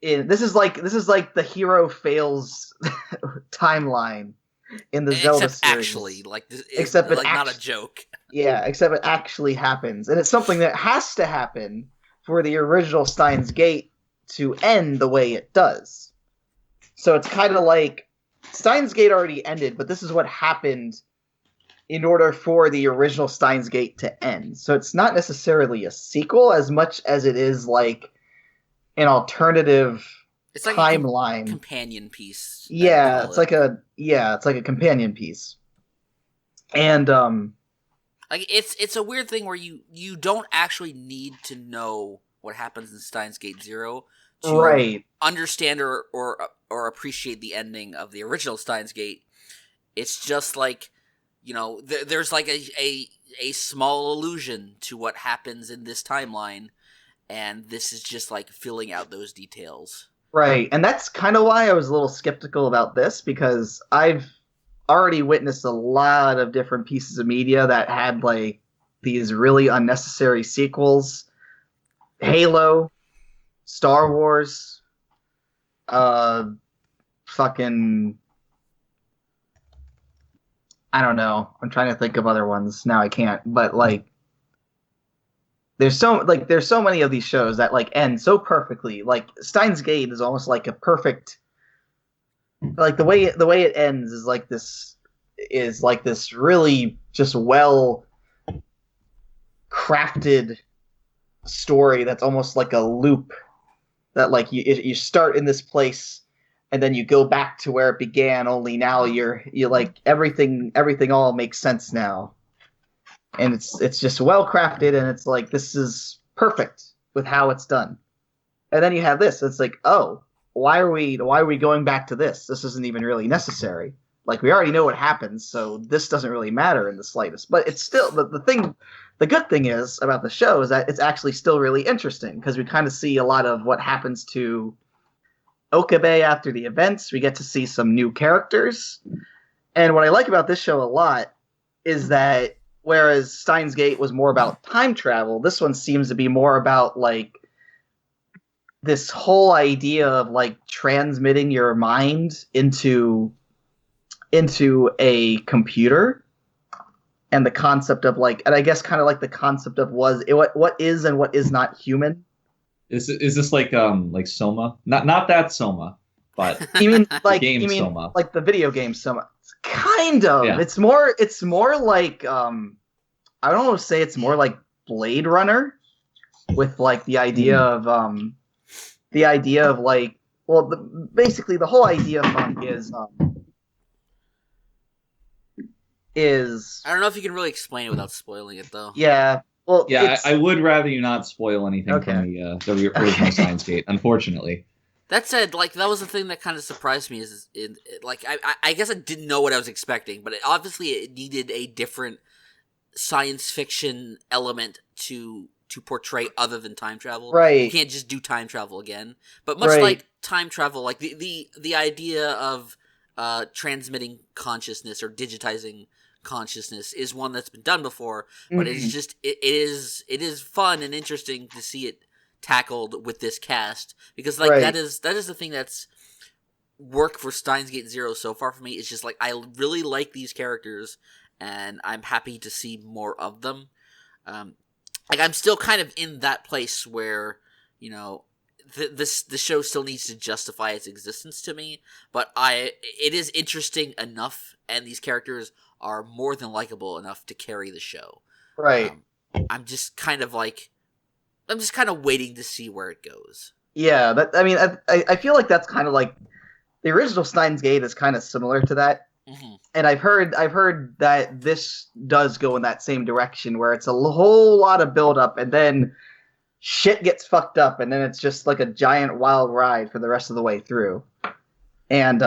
This is like the hero fails timeline in the Zelda series. Actually, except not a joke. Yeah, except it actually happens, and it's something that has to happen for the original Steins Gate to end the way it does. So it's kind of like Steins Gate already ended, but this is what happened in order for the original Steins Gate to end. So it's not necessarily a sequel as much as it is an alternative timeline. A companion piece. Yeah, it's like a companion piece. And it's a weird thing where you don't actually need to know what happens in Steins Gate Zero to understand or appreciate the ending of the original Steins Gate. It's just there's a small allusion to what happens in this timeline, and this is just filling out those details. Right, and that's kind of why I was a little skeptical about this, because I've already witnessed a lot of different pieces of media that had these really unnecessary sequels. Halo, Star Wars, fucking, I don't know. I'm trying to think of other ones. Now I can't. But there's so many of these shows that end so perfectly. Steins Gate is almost like a perfect. The way it ends is this really just well crafted story that's almost like a loop. That you start in this place, and then you go back to where it began, only now you everything all makes sense now. And it's just well crafted, and it's this is perfect with how it's done. And then you have this, it's why are we going back to this? This isn't even really necessary. We already know what happens, so this doesn't really matter in the slightest. But it's still the good thing is about the show is that it's actually still really interesting, because we kind of see a lot of what happens to Okabe after the events. We get to see some new characters. And what I like about this show a lot is that whereas Steins Gate was more about time travel, this one seems to be more about this whole idea of like transmitting your mind into a computer, and the concept of like, and I guess kind of like the concept of what is and what is not human. Is this like Soma? Not that Soma, but You mean Soma. like the video game Soma? Kind of. Yeah. It's more like I don't want to say it's more like Blade Runner, with like the idea of like, well, basically the whole idea of funk is I don't know if you can really explain it without spoiling it, though. yeah. Well, yeah, I would rather you not spoil anything Okay. from the original Steins Gate, unfortunately. That said, like, that was the thing that kind of surprised me. I guess I didn't know what I was expecting, but obviously it needed a different science fiction element to portray other than time travel. Right. You can't just do time travel again. But much Right. like time travel, like the idea of transmitting consciousness or digitizing consciousness is one that's been done before, but it's just it is fun and interesting to see it tackled with this cast, because like Right. that is the thing that's worked for Steins Gate Zero so far for me. It's just like I really like these characters and I'm happy to see more of them. Like I'm still kind of in that place where, you know, the show still needs to justify its existence to me, but it is interesting enough, and these characters are more than likable enough to carry the show. right. I'm just kind of waiting to see where it goes. Yeah, I feel like that's kind of like the original Steins Gate is kind of similar to that. Mm-hmm. And I've heard that this does go in that same direction, where it's a whole lot of build up and then shit gets fucked up, and then it's just like a giant wild ride for the rest of the way through. And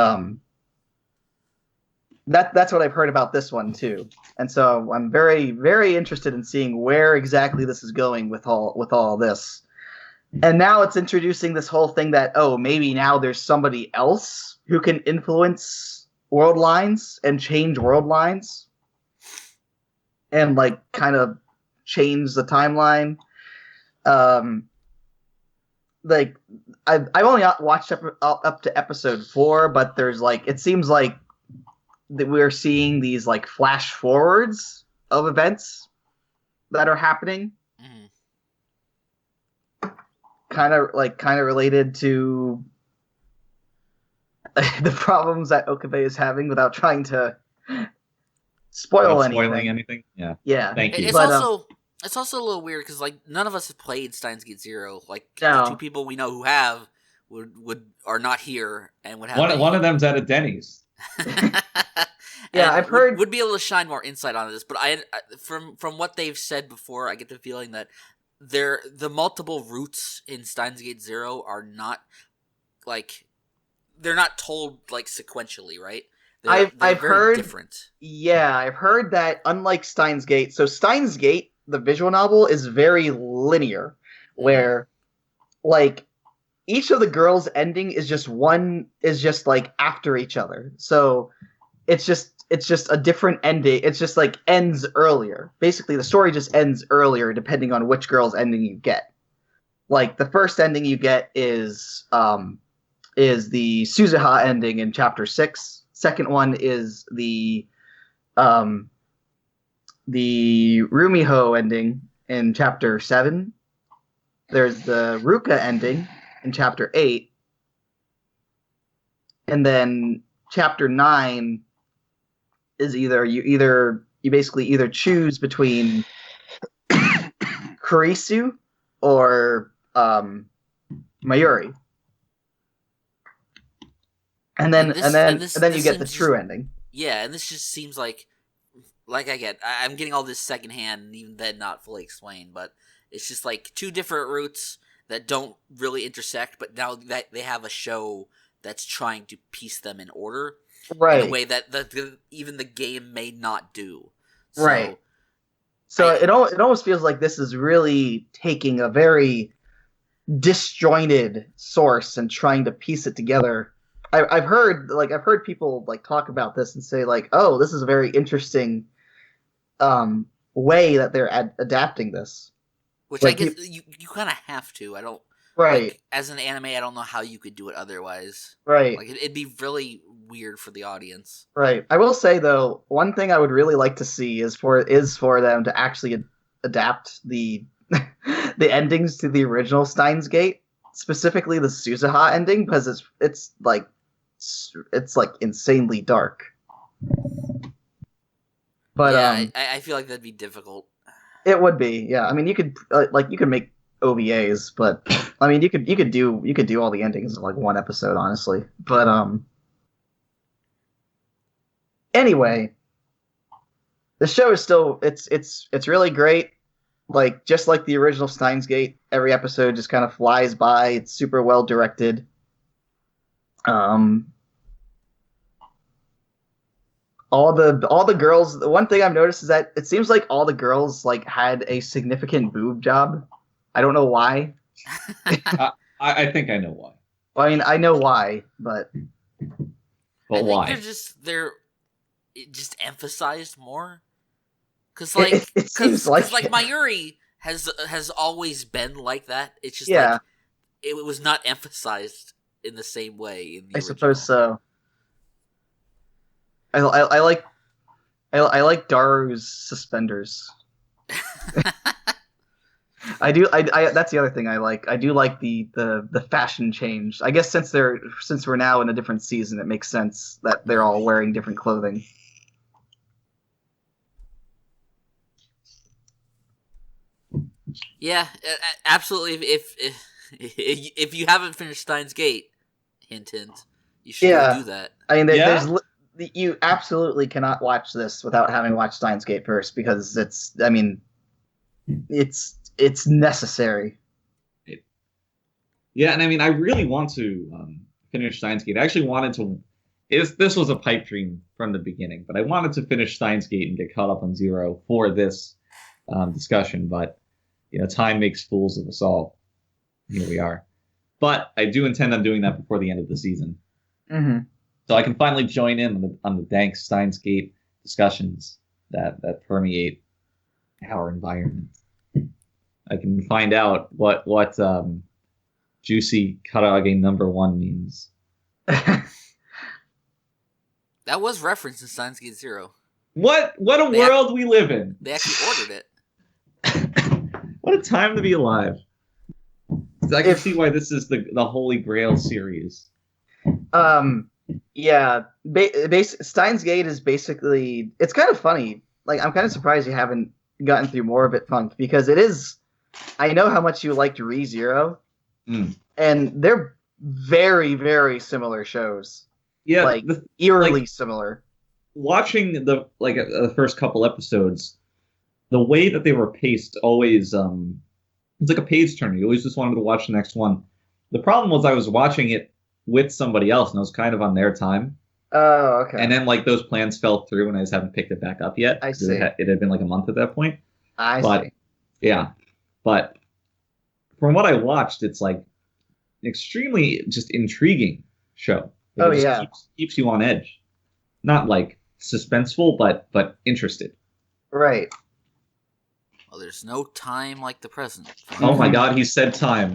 that's what I've heard about this one too. And so I'm very, very interested in seeing where exactly this is going with all this. And now it's introducing this whole thing that, oh, maybe now there's somebody else who can influence world lines and change world lines and like kind of change the timeline. Like I've only watched up to episode 4, but there's like, it seems like that we're seeing these like flash forwards of events that are happening. Kind of related to the problems that Okabe is having, without trying to spoil anything. Spoiling anything? Yeah. Yeah. Thank you. It's also a little weird because like none of us have played Steins Gate Zero. Like No. the two people we know who have are not here and would have One of them's at a Denny's. Yeah, I've heard would be able to shine more insight on this, but from what they've said before, I get the feeling that the multiple routes in Steins Gate Zero are not like they're not told like sequentially, right? They're I've very heard different. Yeah, I've heard that unlike Steins Gate, so Steins Gate, the visual novel, is very linear, where like each of the girls' ending is just like after each other. So it's just a different ending. It's just like ends earlier. Basically, the story just ends earlier depending on which girl's ending you get. Like the first ending you get is the Suzuha ending in chapter 6. Second one is the Rumiho ending in chapter 7. There's the Ruka ending in chapter 8. And then chapter 9 is you basically either choose between Kurisu or Mayuri. And then you get the true ending. Yeah, and this just seems like I'm getting all this secondhand, and even then not fully explained, but it's just like two different routes that don't really intersect, but now that they have a show that's trying to piece them in order, right, in a way that even the game may not do. So, right. So it almost feels like this is really taking a very disjointed source and trying to piece it together. I've heard people like talk about this and say like, oh, this is a very interesting way that they're adapting this. Which like I guess you kind of have to. I don't Right. Like, as an anime, I don't know how you could do it otherwise. Right. Like, it'd be really weird for the audience. Right. I will say though, one thing I would really like to see is for them to actually adapt the the endings to the original Steins Gate, specifically the Suzuha ending, because it's like insanely dark. But yeah, I feel like that'd be difficult. It would be. Yeah. I mean, you could make OVAs, but I mean, you could do all the endings in like one episode, honestly. But anyway, the show is still it's really great. Like just like the original Steins Gate, every episode just kind of flies by. It's super well directed. All the girls. The one thing I've noticed is that it seems like all the girls like had a significant boob job. I don't know why. I think I know why. Well, I mean, I know why, but why? They're just emphasized more. Because like, it seems like Mayuri has always been like that. It's just yeah. like it was not emphasized in the same way in the I original. suppose so. I like Daru's suspenders. I do. I that's the other thing I like. I do like the fashion change. I guess since we're now in a different season, it makes sense that they're all wearing different clothing. Yeah, absolutely. If you haven't finished Steins Gate, hint, you should go do that. I mean, there's you absolutely cannot watch this without having watched Steins Gate first, because it's necessary. Yeah, and I mean, I really want to finish Steins Gate. I actually wanted to. This was a pipe dream from the beginning, but I wanted to finish Steins Gate and get caught up on Zero for this discussion. But time makes fools of us all. Here we are. But I do intend on doing that before the end of the season. Mm-hmm. So I can finally join in on the dank Steins Gate discussions that permeate our environment. I can find out what juicy Karage #1 means. That was referenced in Steins Gate 0. What a world we live in. They actually ordered it. What a time to be alive. I can see why this is the Holy Grail series. Yeah. Steins Gate is basically... It's kind of funny. Like, I'm kind of surprised you haven't gotten through more of it, Funk, because it is... I know how much you liked ReZero, and they're very, very similar shows. Yeah, like eerily similar. Watching the first couple episodes, the way that they were paced always it's like a page turner. You always just wanted to watch the next one. The problem was I was watching it with somebody else, and I was kind of on their time. Oh, okay. And then those plans fell through, and I just haven't picked it back up yet. I see. It had been like a month at that point. I see. Yeah, but from what I watched, it's like extremely just intriguing show. It keeps you on edge. Not like suspenseful, but interested. Right. Well, there's no time like the present. Oh my God, he said time.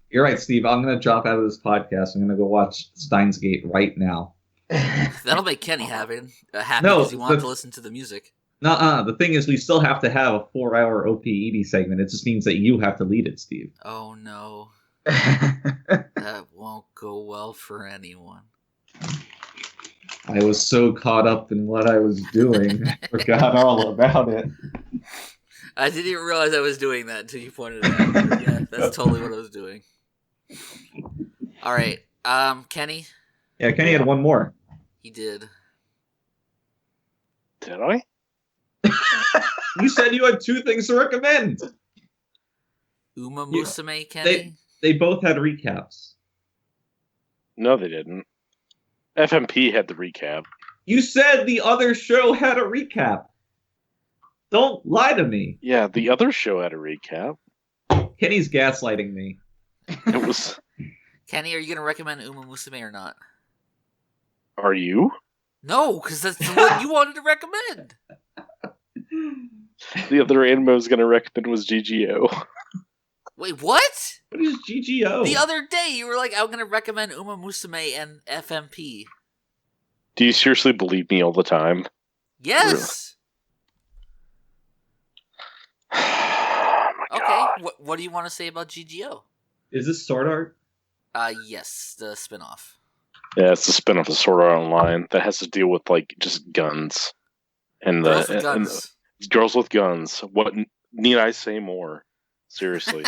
You're right, Steve. I'm going to drop out of this podcast. I'm going to go watch Steins Gate right now. That'll make Kenny happy because he wants to listen to the music. The thing is, we still have to have a 4-hour OPED segment. It just means that you have to lead it, Steve. Oh, no. That won't go well for anyone. I was so caught up in what I was doing, I forgot all about it. I didn't even realize I was doing that until you pointed it out. Yeah, that's totally what I was doing. All right, Kenny? Yeah, Kenny had one more. He did. Did I? You said you had 2 things to recommend. Uma Musume, Kenny? They both had recaps. No, they didn't. FMP had the recap. You said the other show had a recap. Don't lie to me. Yeah, the other show had a recap. Kenny's gaslighting me. It was... Kenny, are you going to recommend Uma Musume or not? Are you? No, because that's what you wanted to recommend. The other anime I was going to recommend was GGO. Wait, what? What is GGO? The other day you were like, I'm going to recommend Uma Musume and FMP. Do you seriously believe me all the time? Yes. Oh my Okay. God. What do you want to say about GGO? Is this Sword Art? Yes, the spinoff. Yeah, it's the spin-off of Sword Art Online that has to deal with like just guns and Girls with and guns. girls with guns. What need I say more? Seriously.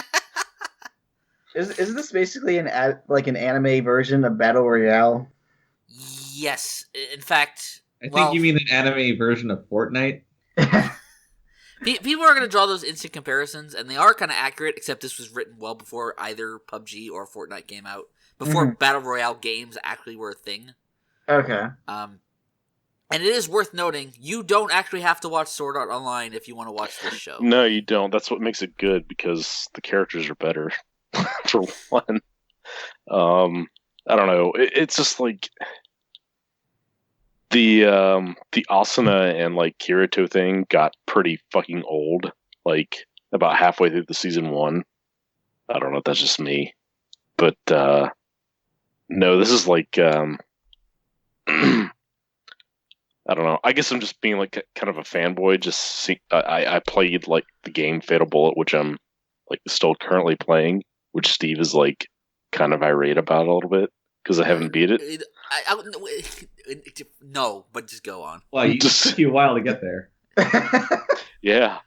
Is this basically an anime version of Battle Royale? Yes. In fact, I think you mean an anime version of Fortnite. People are going to draw those instant comparisons, and they are kind of accurate, except this was written well before either PUBG or Fortnite came out. Before Battle Royale games actually were a thing. Okay. And it is worth noting, you don't actually have to watch Sword Art Online if you want to watch this show. No, you don't. That's what makes it good, because the characters are better, for one. I don't know. It's just like the Asuna and like Kirito thing got pretty fucking old. Like about halfway through the season 1. I don't know if that's just me, but no, this is like I don't know. I guess I'm just being like kind of a fanboy. I played like the game Fatal Bullet, which I'm like still currently playing, which Steve is like kind of irate about a little bit because I haven't beat it. No, but just go on. Well, it took you a while to get there. Yeah.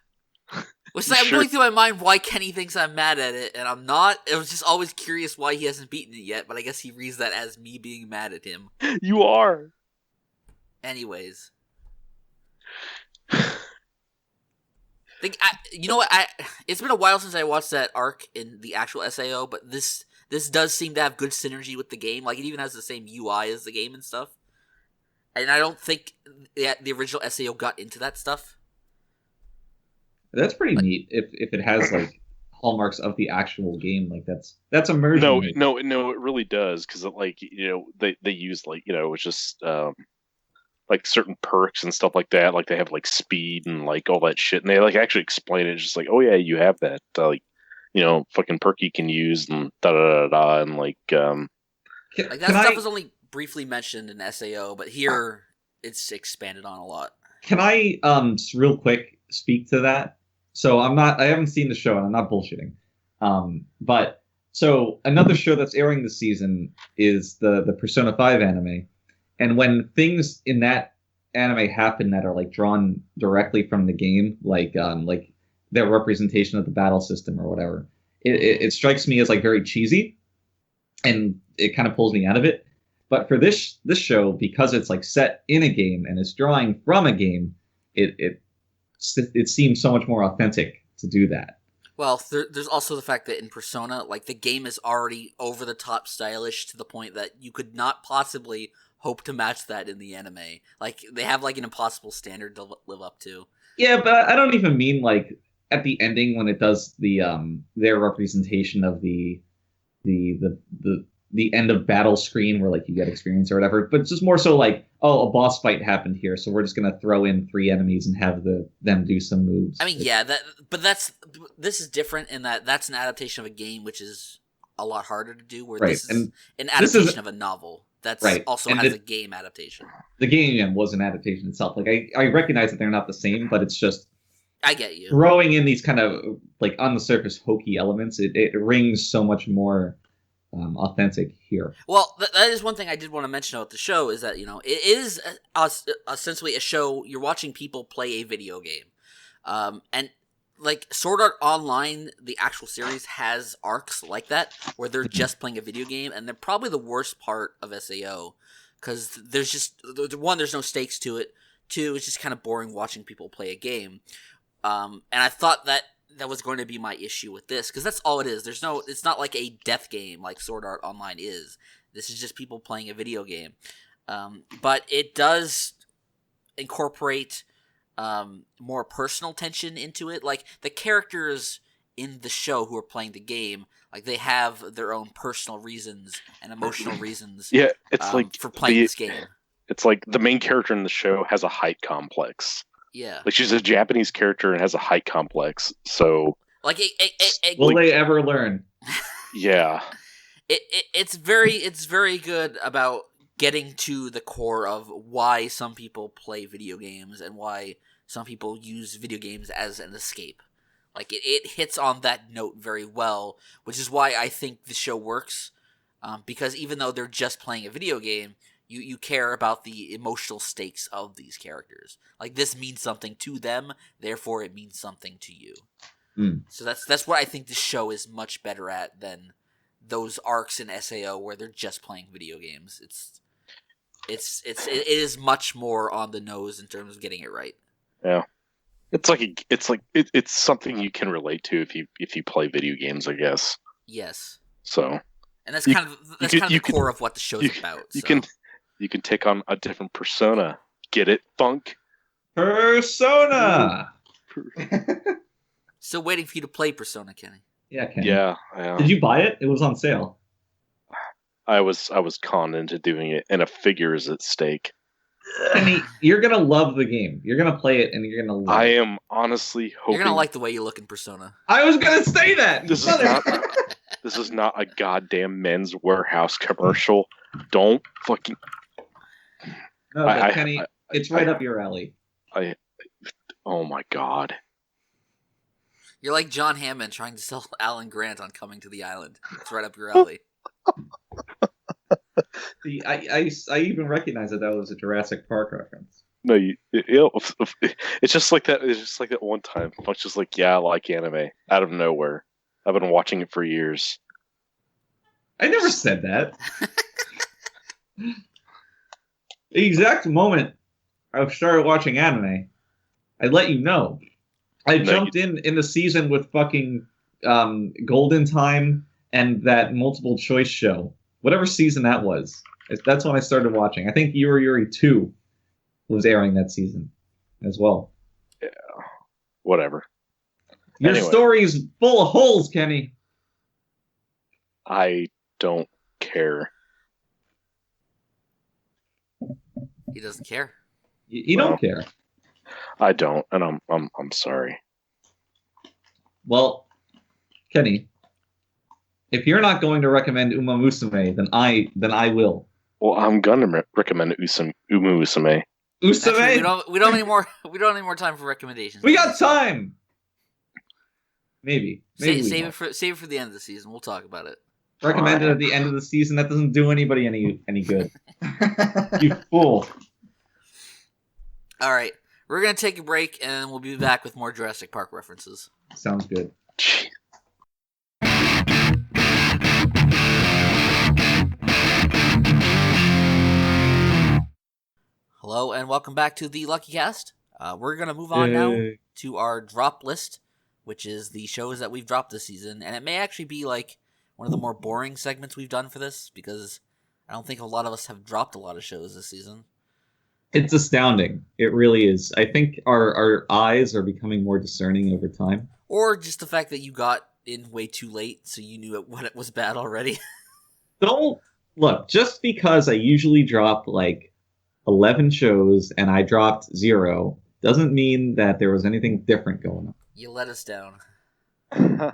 I'm going through my mind why Kenny thinks I'm mad at it, and I'm not. I was just always curious why he hasn't beaten it yet, but I guess he reads that as me being mad at him. You are. Anyways. You know what? It's been a while since I watched that arc in the actual SAO, but this does seem to have good synergy with the game. Like, it even has the same UI as the game and stuff. And I don't think the original SAO got into that stuff. That's pretty neat. If it has like hallmarks of the actual game, like that's immersion. No, it really does, because like they use like it's just like certain perks and stuff like that. Like they have like speed and like all that shit, and they like actually explain it. Just like, oh yeah, you have that like fucking perk you can use and da da da da, and like that stuff was only briefly mentioned in SAO, but here it's expanded on a lot. Can I just real quick speak to that? So I haven't seen the show, and I'm not bullshitting. But so another show that's airing this season is the Persona 5 anime. And when things in that anime happen that are like drawn directly from the game, like their representation of the battle system or whatever, it strikes me as like very cheesy, and it kind of pulls me out of it. But for this show, because it's like set in a game and it's drawing from a game, it seems so much more authentic to do that. Well, there's also the fact that in Persona, like, the game is already over the top stylish to the point that you could not possibly hope to match that in the anime. Like, they have like an impossible standard to live up to. Yeah, but I don't even mean like at the ending when it does the their representation of the end of battle screen where like you get experience or whatever, but it's just more so like, oh, a boss fight happened here, so we're just gonna throw in 3 enemies and have them do some moves. I mean, yeah, this is different in that that's an adaptation of a game, which is a lot harder to do. Where right. This is an adaptation of a novel that's also and has a game adaptation. The game was an adaptation itself. Like I recognize that they're not the same, but it's just I get you throwing in these kind of like on the surface hokey elements. It rings so much more authentic here. Well, that is one thing I did want to mention about the show is that it is essentially a show you're watching people play a video game, and like Sword Art Online, the actual series has arcs like that where they're just playing a video game, and they're probably the worst part of SAO because there's just one, there's no stakes to it. 2, it's just kind of boring watching people play a game, and I thought that was going to be my issue with this, because that's all it is. It's not like a death game like Sword Art Online is. This is just people playing a video game. But it does incorporate more personal tension into it. Like, the characters in the show who are playing the game, like, they have their own personal reasons and emotional reasons yeah, it's like for playing this game. It's like the main character in the show has a height complex. Yeah. Like she's a Japanese character and has a height complex. So Like Will they ever learn? yeah. It's very good about getting to the core of why some people play video games and why some people use video games as an escape. Like it hits on that note very well, which is why I think the show works. Because even though they're just playing a video game, you care about the emotional stakes of these characters. Like this means something to them, therefore it means something to you. So that's what I think the show is much better at than those arcs in SAO where they're just playing video games. It is much more on the nose in terms of getting it right. Yeah. It's something you can relate to if you play video games, I guess. Yes. So. And that's kind of the core of what the show's about. You can take on a different persona. Get it, Funk? Persona. Still waiting for you to play Persona, Kenny. Yeah, Kenny. Yeah. Did you buy it? It was on sale. I was conned into doing it, and a figure is at stake. Kenny, you're gonna love the game. You're gonna play it, and you're gonna love I it. am honestly hoping. You're gonna like the way you look in Persona. I was gonna say that. This is not a goddamn Men's Warehouse commercial. Don't fucking. No, but Kenny, it's right up your alley. Oh my god. You're like John Hammond trying to sell Alan Grant on Coming to the Island. It's right up your alley. See, I even recognize that was a Jurassic Park reference. No, it's just like that. It's just like that one time. Funk's just like, yeah, I like anime out of nowhere. I've been watching it for years. I never said that. The exact moment I started watching anime, I let you know. I jumped in the season with fucking Golden Time and that multiple choice show. Whatever season that was. That's when I started watching. I think Yuri Yuri 2 was airing that season as well. Yeah. Whatever. Your story's full of holes, Kenny. I don't care. He doesn't care. You don't care. I don't, and I'm sorry. Well, Kenny, if you're not going to recommend Uma Musume, then I will. Well, I'm gonna recommend Uma Musume. Usume? Actually, we don't need more time for recommendations. We got time. Maybe. Save it for the end of the season. We'll talk about it. Recommended at the end of the season. That doesn't do anybody any good. You fool. All right, we're gonna take a break and we'll be back with more Jurassic Park references. Sounds good. Hello and welcome back to the Luckycast. We're gonna move on now to our drop list, which is the shows that we've dropped this season, and it may actually be like one of the more boring segments we've done for this because I don't think a lot of us have dropped a lot of shows this season. It's astounding. It really is. I think our eyes are becoming more discerning over time. Or just the fact that you got in way too late, so you knew it was bad already. Don't look, just because I usually drop like 11 shows and I dropped 0 doesn't mean that there was anything different going on. You let us down. I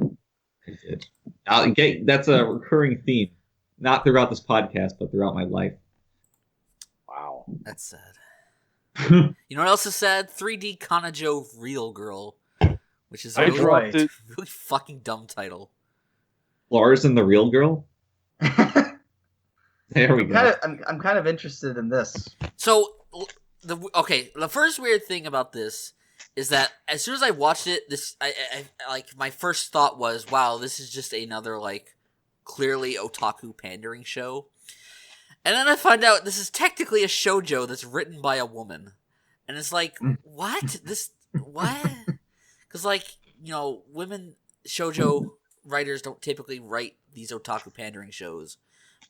did. That's a recurring theme. Not throughout this podcast, but throughout my life. Wow. That's sad. You know what else is sad? 3D Kanajo Real Girl, which is a really fucking dumb title. Lars and the Real Girl? There we go. I'm kind of interested in this. So, the first weird thing about this is that as soon as I watched it, I like my first thought was, wow, this is just another like clearly otaku pandering show. And then I find out this is technically a shoujo that's written by a woman. And it's like, what? What? Because, like, you know, women shoujo writers don't typically write these otaku pandering shows.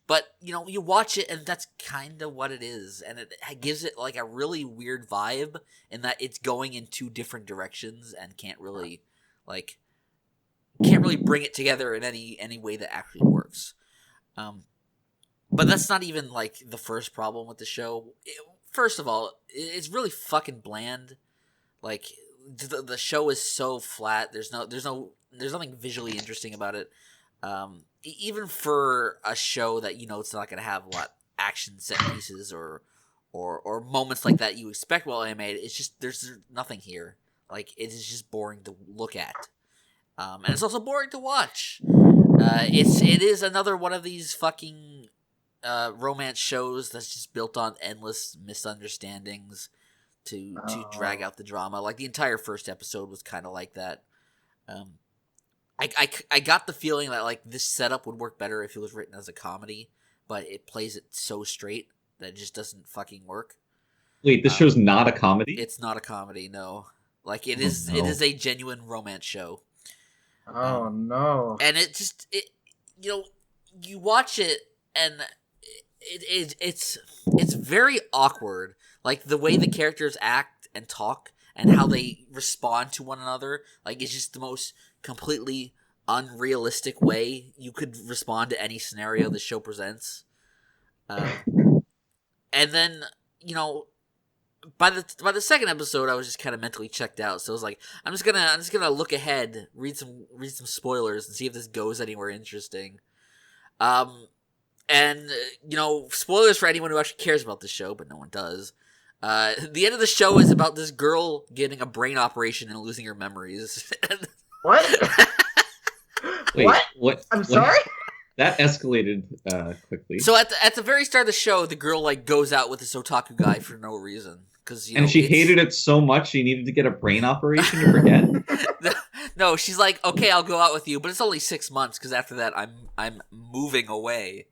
But, you know, you watch it and that's kind of what it is. And it gives it, like, a really weird vibe in that it's going in two different directions and can't really bring it together in any way that actually works. But that's not even, like, the first problem with the show. First of all, it's really fucking bland. Like the show is so flat. There's nothing visually interesting about it. Even for a show that it's not going to have a lot action set pieces or moments like that you expect well animated. It's just there's nothing here. Like it is just boring to look at, and it's also boring to watch. It is another one of these fucking romance shows that's just built on endless misunderstandings to drag out the drama. Like the entire first episode was kind of like that. I got the feeling that like this setup would work better if it was written as a comedy, but it plays it so straight that it just doesn't fucking work. Wait, this show's not a comedy? It's not a comedy, no. Like it is. It is a genuine romance show. Oh no! And you watch it and it's very awkward. Like the way the characters act and talk and how they respond to one another. Like it's just the most completely unrealistic way you could respond to any scenario the show presents. And then by the second episode, I was just kind of mentally checked out. So I was like, I'm just gonna look ahead, read some spoilers, and see if this goes anywhere interesting. And spoilers for anyone who actually cares about the show, but no one does. The end of the show is about this girl getting a brain operation and losing her memories. What? Wait, what? I'm sorry? That escalated quickly. So at the very start of the show, the girl like goes out with this otaku guy for no reason and she hated it so much she needed to get a brain operation to forget. No, she's like, okay, I'll go out with you, but it's only 6 months because after that I'm moving away,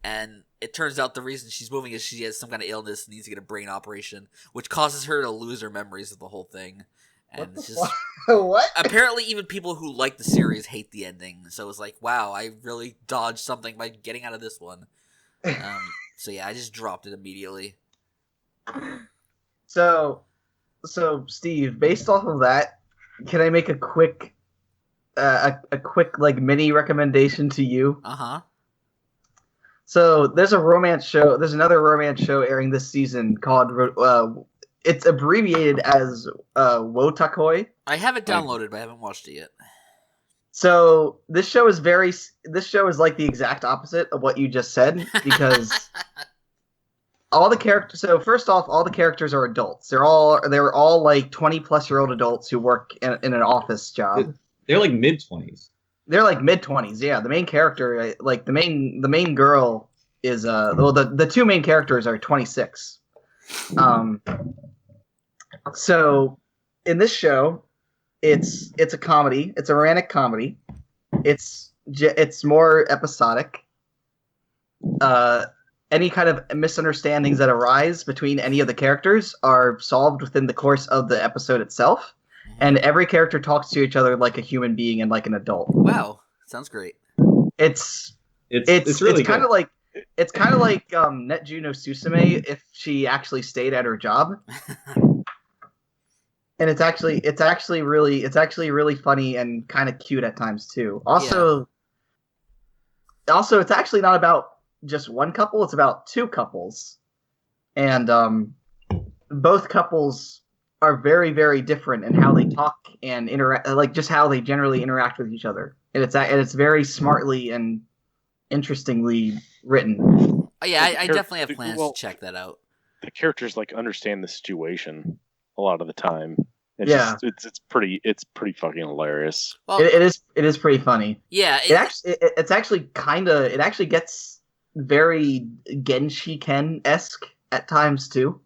and it turns out the reason she's moving is she has some kind of illness and needs to get a brain operation, which causes her to lose her memories of the whole thing. And it's just what? Apparently, even people who like the series hate the ending. So it's like, wow, I really dodged something by getting out of this one. So yeah, I just dropped it immediately. So Steve, based off of that, can I make a quick like mini recommendation to you? Uh-huh. So there's another romance show airing this season called it's abbreviated as Wotakoi. I have it downloaded, but I haven't watched it yet. So this show is like the exact opposite of what you just said, because all the characters. So first off, all the characters are adults. They're all like 20-plus-year-old adults who work in an office job. They're like mid-20s. They're like mid-20s. Yeah, the main character, like the main girl is the two main characters are 26. So in this show, it's a comedy. It's a romantic comedy. It's more episodic. Any kind of misunderstandings that arise between any of the characters are solved within the course of the episode itself, and every character talks to each other like a human being and like an adult. Wow, sounds great. It's kind of like Netju no Susume if she actually stayed at her job. And it's actually really funny and kind of cute at times too. Also, it's actually not about just one couple; it's about two couples, and both couples are very, very different in how they talk and interact, like just how they generally interact with each other. And it's very smartly and interestingly written. Oh, yeah, I definitely have plans to check that out. The characters like understand the situation a lot of the time. It's pretty fucking hilarious. Well, it is pretty funny. Yeah, it actually gets very Genshi Ken-esque at times too.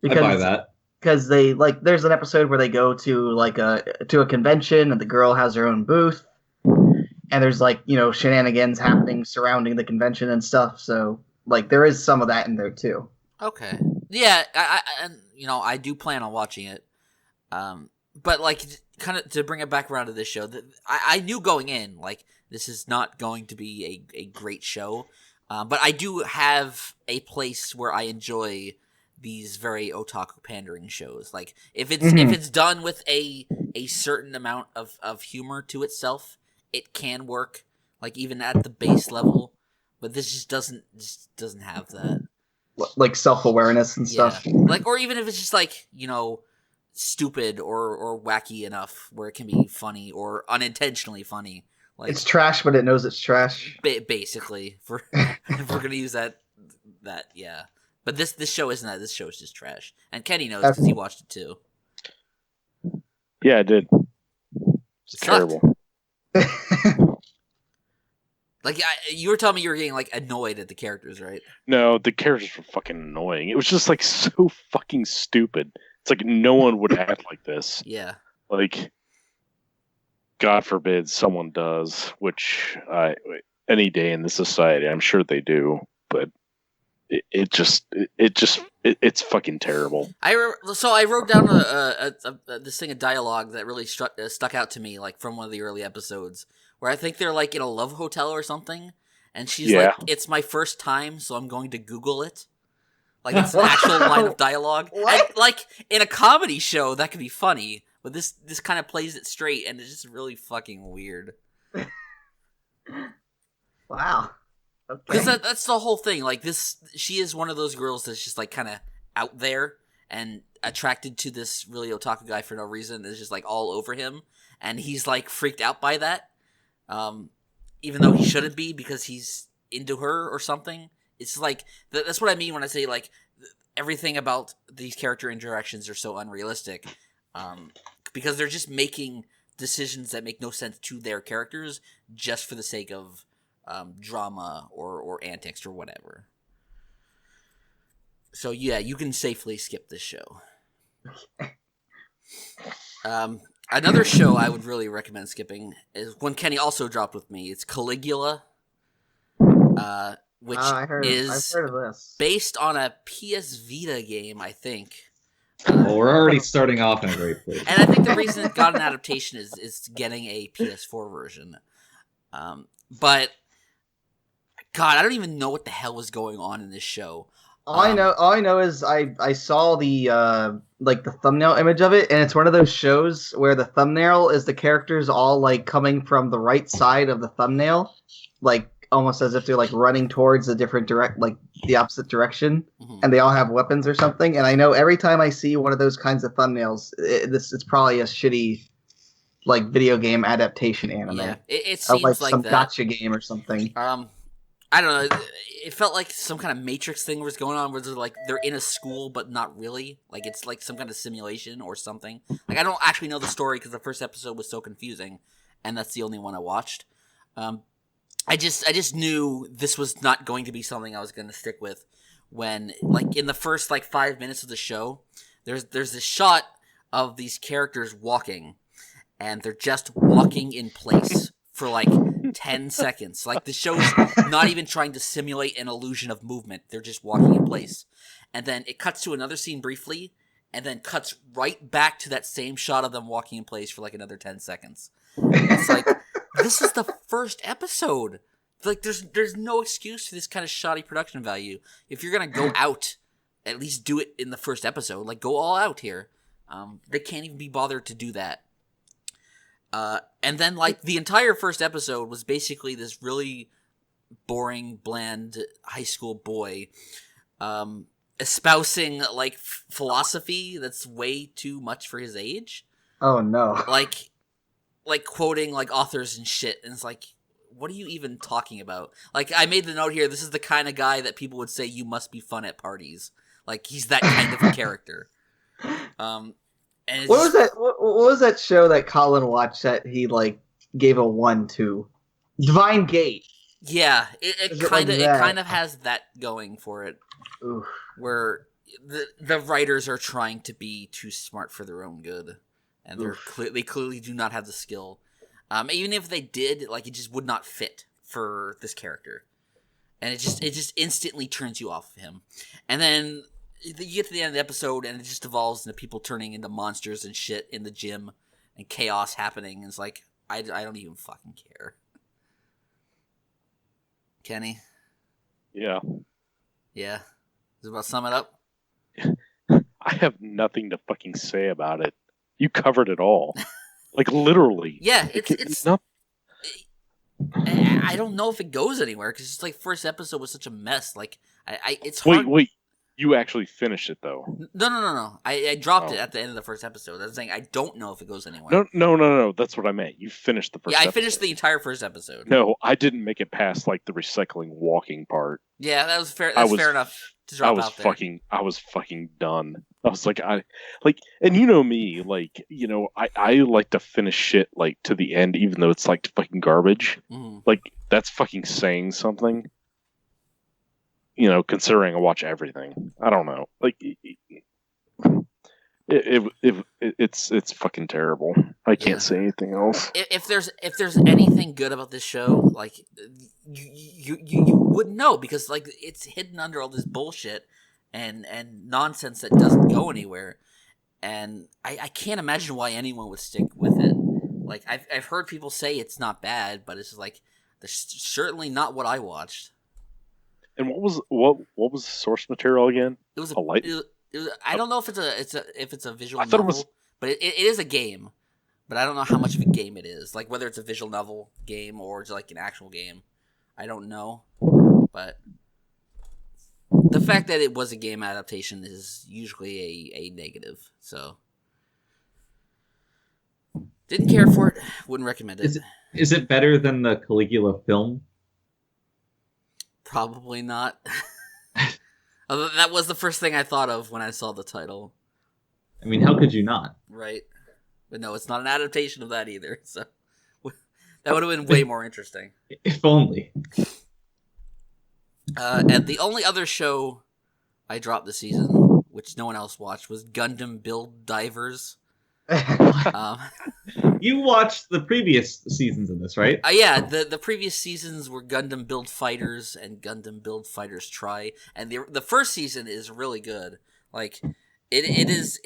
I buy that. Because they there's an episode where they go to a convention and the girl has her own booth, and there's shenanigans happening surrounding the convention and stuff. So there is some of that in there too. Okay. Yeah, I do plan on watching it. But kind of to bring it back around to this show, I knew going in this is not going to be a great show, but I do have a place where I enjoy these very otaku pandering shows. Like if it's done with a certain amount of humor to itself, it can work. Even at the base level, but this just doesn't have that. Self-awareness and stuff. Or even if it's just stupid or wacky enough where it can be funny or unintentionally funny. Like, it's trash, but it knows it's trash. Basically, if we're gonna use that, yeah. But this show isn't that. This show is just trash, and Kenny knows because he watched it too. Yeah, I did. It's terrible. Like, you were telling me you were getting like annoyed at the characters, right? No, the characters were fucking annoying. It was just like so fucking stupid. It's like no one would act like this. Yeah. Like, God forbid someone does, which any day in this society, I'm sure they do. But it's fucking terrible. So I wrote down this thing of dialogue that really stuck out to me, like from one of the early episodes, where I think they're like in a love hotel or something, and she's like, "It's my first time, so I'm going to Google it." Like, it's an actual line of dialogue. And, like, in a comedy show, that could be funny, but this kind of plays it straight, and it's just really fucking weird. Wow. Because that's the whole thing. Like, she is one of those girls that's just, like, kind of out there and attracted to this really otaku guy for no reason. It's just, like, all over him. And he's, like, freaked out by that. Even though he shouldn't be because he's into her or something. It's like, that's what I mean when I say, like, everything about these character interactions are so unrealistic. Because they're just making decisions that make no sense to their characters just for the sake of drama or antics or whatever. So, yeah, you can safely skip this show. Another show I would really recommend skipping is one Kenny also dropped with me. It's Caligula. Which I've heard of this. Based on a PS Vita game, I think. Well, we're already starting off in a great place. And I think the reason it got an adaptation is getting a PS4 version. But, God, I don't even know what the hell was going on in this show. All I know is I saw the like the thumbnail image of it, and it's one of those shows where the thumbnail is the characters all like coming from the right side of the thumbnail, like almost as if they're like running towards the opposite direction, and they all have weapons or something. And I know every time I see one of those kinds of thumbnails, it's probably a shitty like video game adaptation anime. Yeah, it seems like some that. gacha game or something. I don't know. It felt like some kind of Matrix thing was going on, where they're in a school, but not really. Like, it's like some kind of simulation or something. Like, I don't actually know the story because the first episode was so confusing, and that's the only one I watched. I just knew this was not going to be something I was going to stick with. When, like, in the first 5 minutes of the show, there's this shot of these characters walking, and they're just walking in place for 10 seconds. Like, the show's not even trying to simulate an illusion of movement. They're just walking in place. And then it cuts to another scene briefly, and then cuts right back to that same shot of them walking in place for another 10 seconds. It's like, this is the first episode. Like, there's no excuse for this kind of shoddy production value. If you're gonna go out, at least do it in the first episode. Like, go all out here. They can't even be bothered to do that. And then, the entire first episode was basically this really boring, bland high school boy espousing, philosophy that's way too much for his age. Oh, no. Like quoting, authors and shit, and it's like, what are you even talking about? I made the note here, this is the kind of guy that people would say you must be fun at parties. He's that kind of a character. And what was that show that Colin watched that he gave a 1 to? Divine Gate. Yeah, it kind of has that going for it. Oof. Where the writers are trying to be too smart for their own good, and they clearly do not have the skill. Even if they did, it just would not fit for this character, and it just instantly turns you off of him. And then you get to the end of the episode, and it just evolves into people turning into monsters and shit in the gym, and chaos happening. And it's like, I don't even fucking care. Kenny? Yeah. Yeah? Is it about to sum it up? I have nothing to fucking say about it. You covered it all. Literally. Yeah, it's not... I don't know if it goes anywhere, because first episode was such a mess. It's hard. Wait. You actually finished it though. No. I dropped it at the end of the first episode. I was saying I don't know if it goes anywhere. No. That's what I meant. You finished the first. Yeah, I finished the entire first episode. No, I didn't make it past like the recycling walking part. Yeah, that was fair. That's fair enough to drop out there. I was fucking done. I was like, and you know me, like, you know, I like to finish shit like to the end, even though it's like fucking garbage. Like that's fucking saying something. You know, considering I watch everything, I don't know. Like, it's fucking terrible. I can't say anything else. If there's anything good about this show, like you wouldn't know because like it's hidden under all this bullshit and nonsense that doesn't go anywhere. And I can't imagine why anyone would stick with it. Like I've heard people say it's not bad, but it's just like certainly not what I watched. And what was the source material again? It was a light. I don't know if it's a visual novel, but it is a game. But I don't know how much of a game it is. Like whether it's a visual novel game or it's like an actual game, I don't know. But the fact that it was a game adaptation is usually a negative. So didn't care for it. Wouldn't recommend it. Is it better than the Caligula film? Probably not. That was the first thing I thought of when I saw the title. I mean, how could you not? Right. But no, it's not an adaptation of that either. So that would have been way more interesting. If only. And the only other show I dropped this season, which no one else watched, was Gundam Build Divers. You watched the previous seasons of this, right? Yeah, the previous seasons were Gundam Build Fighters and Gundam Build Fighters Try, and the first season is really good. Like it is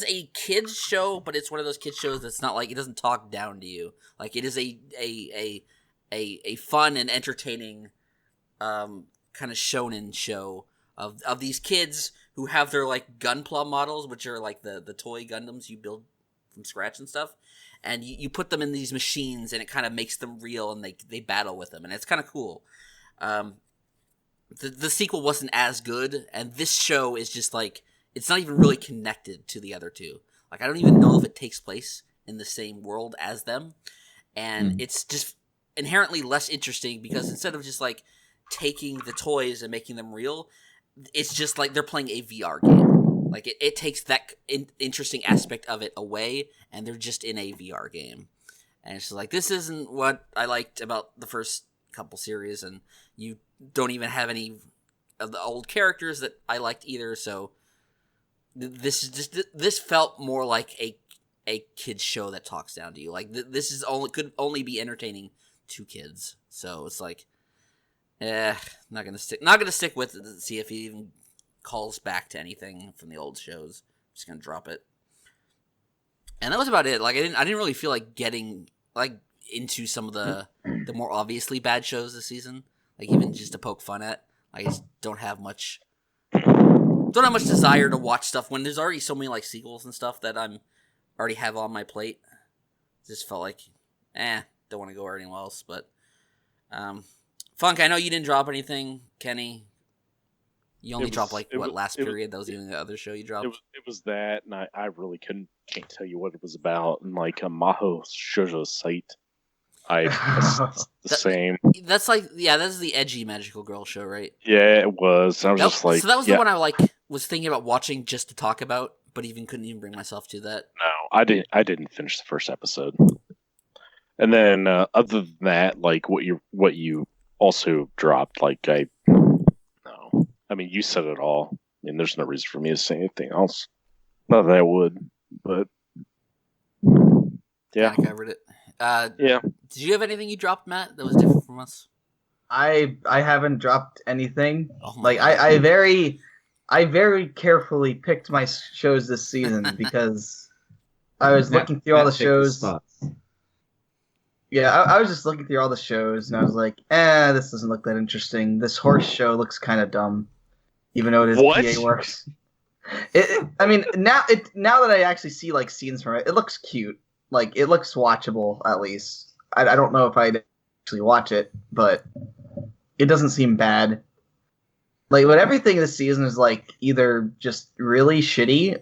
a kids show, but it's one of those kids shows that's not like it doesn't talk down to you. Like it is a fun and entertaining kind of shonen show of these kids who have their like Gunpla models, which are like the toy Gundams you build from scratch and stuff, and you put them in these machines and it kind of makes them real and they battle with them, and it's kind of cool. The sequel wasn't as good, and this show is just like it's not even really connected to the other two. Like I don't even know if it takes place in the same world as them, and it's just inherently less interesting because instead of just like taking the toys and making them real, it's just like they're playing a VR game. Like it takes that interesting aspect of it away, and they're just in a VR game. And it's just like this isn't what I liked about the first couple series, and you don't even have any of the old characters that I liked either. So this felt more like a kid's show that talks down to you. Like this is could only be entertaining to kids. So it's like, not gonna stick with it to see if he even calls back to anything from the old shows. I'm just gonna drop it. And that was about it. Like I didn't really feel like getting like into some of the more obviously bad shows this season. Like even just to poke fun at. I just don't have much desire to watch stuff when there's already so many like sequels and stuff that I'm already have on my plate. Just felt like, don't want to go anywhere else. But Funk, I know you didn't drop anything. Kenny, you only dropped last period? That was even the other show you dropped. It was that, and I really can't tell you what it was about. And like a Maho Shoujo site, the same. That's that's the edgy magical girl show, right? Yeah, it was. I was just like, so that was the one I was thinking about watching just to talk about, but couldn't even bring myself to that. No, I didn't finish the first episode. And then other than that, like what you also dropped, like I mean, you said it all. I mean, there's no reason for me to say anything else. Not that I would, but yeah, I covered it. Yeah. Did you have anything you dropped, Matt, that was different from us? I haven't dropped anything. Oh like I very carefully picked my shows this season because I was looking through all the shows. Yeah, I was just looking through all the shows, and I was like, this doesn't look that interesting. This horse show looks kind of dumb, even though it is PA Works. I mean, now that I actually see like scenes from it, it looks cute. Like, it looks watchable, at least. I don't know if I'd actually watch it, but it doesn't seem bad. Like, when everything this season is like either just really shitty,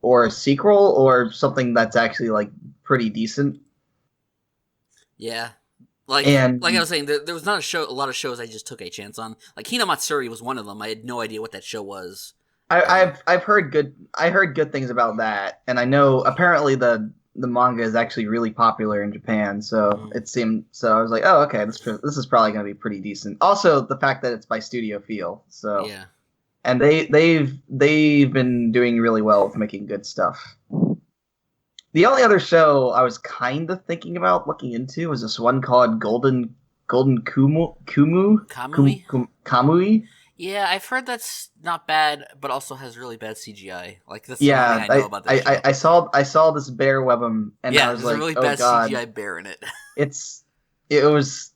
or a sequel, or something that's actually like pretty decent. Yeah. Like I was saying, there was not a lot of shows I just took a chance on. Like Hinamatsuri was one of them. I had no idea what that show was. I've heard good things about that, and I know apparently the manga is actually really popular in Japan. So it seemed I was like, oh, okay, this is probably going to be pretty decent. Also, the fact that it's by Studio Feel, so yeah, and they've been doing really well with making good stuff. The only other show I was kind of thinking about looking into was this one called Golden Kamui. Yeah, I've heard that's not bad, but also has really bad CGI. Like that's the only thing I know about that show. I saw this bear webm, and I was like, there's a really oh bad god, CGI bear in it. it was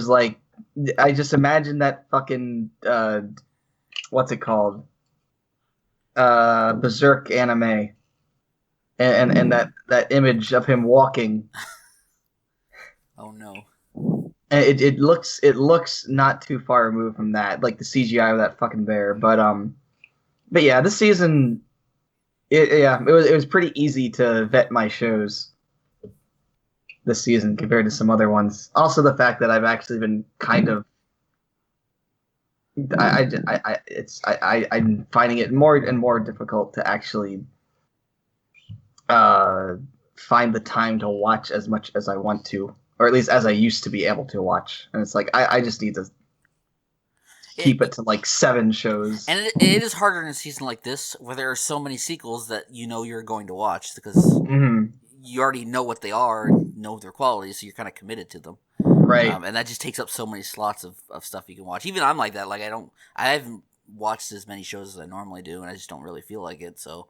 like, I just imagined that fucking what's it called, Berserk anime, and that image of him walking. Oh no. And it looks not too far removed from that, like the CGI of that fucking bear. But yeah, this season, it was pretty easy to vet my shows this season compared to some other ones. Also, the fact that I've actually been kind of, I'm finding it more and more difficult to actually find the time to watch as much as I want to. Or at least as I used to be able to watch. And it's like, I just need to keep it to like 7 shows. And it is harder in a season like this, where there are so many sequels that you know you're going to watch, because you already know what they are, and know their quality, so you're kind of committed to them. Right. And that just takes up so many slots of stuff you can watch. Even I'm like that. Like I haven't watched as many shows as I normally do, and I just don't really feel like it, so...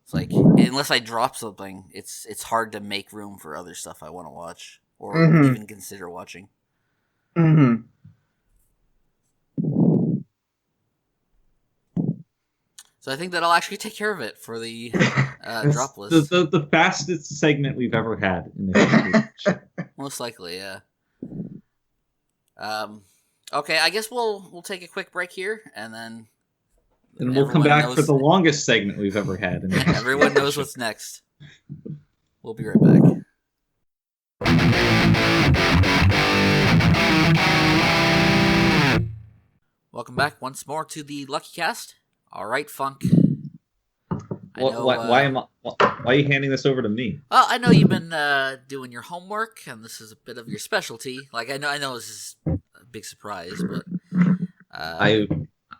It's like, unless I drop something, it's hard to make room for other stuff I want to watch or even consider watching. Mm-hmm. So I think that'll actually take care of it for the drop list. The fastest segment we've ever had in the history. Most likely, yeah. Okay, I guess we'll take a quick break here, and then... And we'll come back for the longest segment we've ever had. Everyone knows what's next. We'll be right back. Welcome back once more to the Luckycast. All right, Funk. Why are you handing this over to me? Well, I know you've been doing your homework, and this is a bit of your specialty. Like I know this is a big surprise, but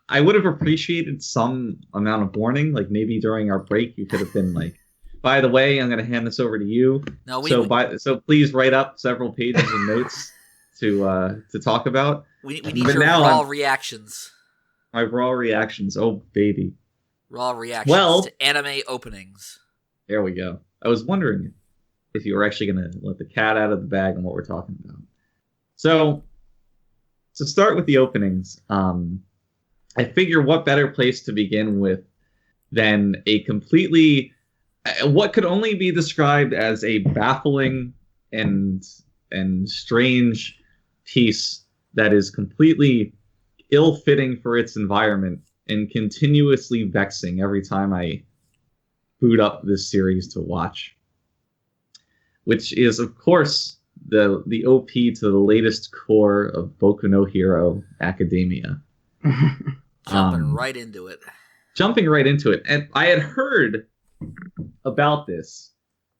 I would have appreciated some amount of warning. Like maybe during our break, you could have been like, "By the way, I'm going to hand this over to you." No, so please write up several pages of notes to talk about. We need your raw reactions. My raw reactions. Oh baby. Raw reactions to anime openings. There we go. I was wondering if you were actually going to let the cat out of the bag on what we're talking about. So to start with the openings. I figure what better place to begin with than a completely, what could only be described as a baffling and strange piece that is completely ill-fitting for its environment and continuously vexing every time I boot up this series to watch. Which is, of course, the OP to the latest core of Boku no Hero Academia. Jumping right into it. And I had heard about this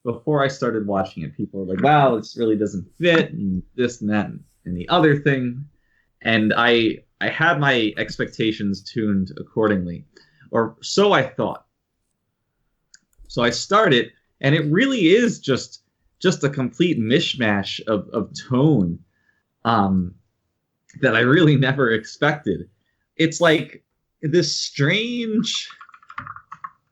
before I started watching it. People were like, wow, this really doesn't fit, and this and that and the other thing. And I had my expectations tuned accordingly. Or so I thought. So I started, and it really is just a complete mishmash of tone that I really never expected. It's like this strange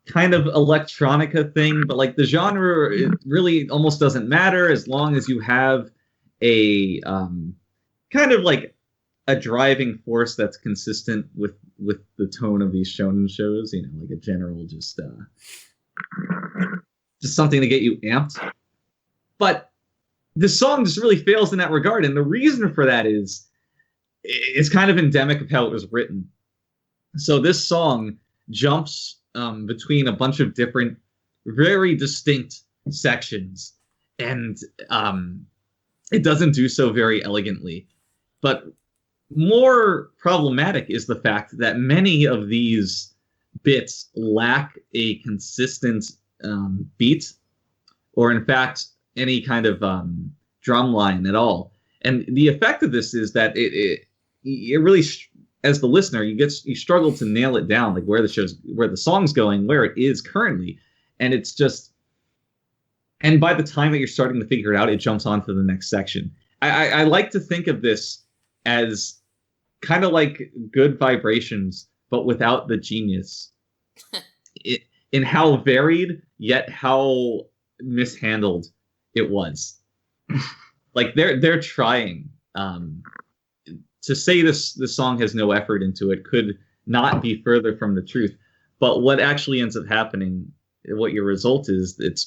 kind of electronica thing, but like the genre, it really almost doesn't matter as long as you have a kind of like a driving force that's consistent with the tone of these shonen shows, you know, like a general just something to get you amped. But the song just really fails in that regard, and the reason for that is it's kind of endemic of how it was written. So this song jumps between a bunch of different, very distinct sections, and it doesn't do so very elegantly. But more problematic is the fact that many of these bits lack a consistent beat, or in fact, any kind of drum line at all. And the effect of this is that it really, as the listener, you struggle to nail it down, like where the song's going, where it is currently, and it's just. And by the time that you're starting to figure it out, it jumps on to the next section. I like to think of this as kind of like Good Vibrations, but without the genius. In how varied, yet how mishandled it was. Like they're trying. To say this song has no effort into it could not be further from the truth. But what actually ends up happening, what your result is, this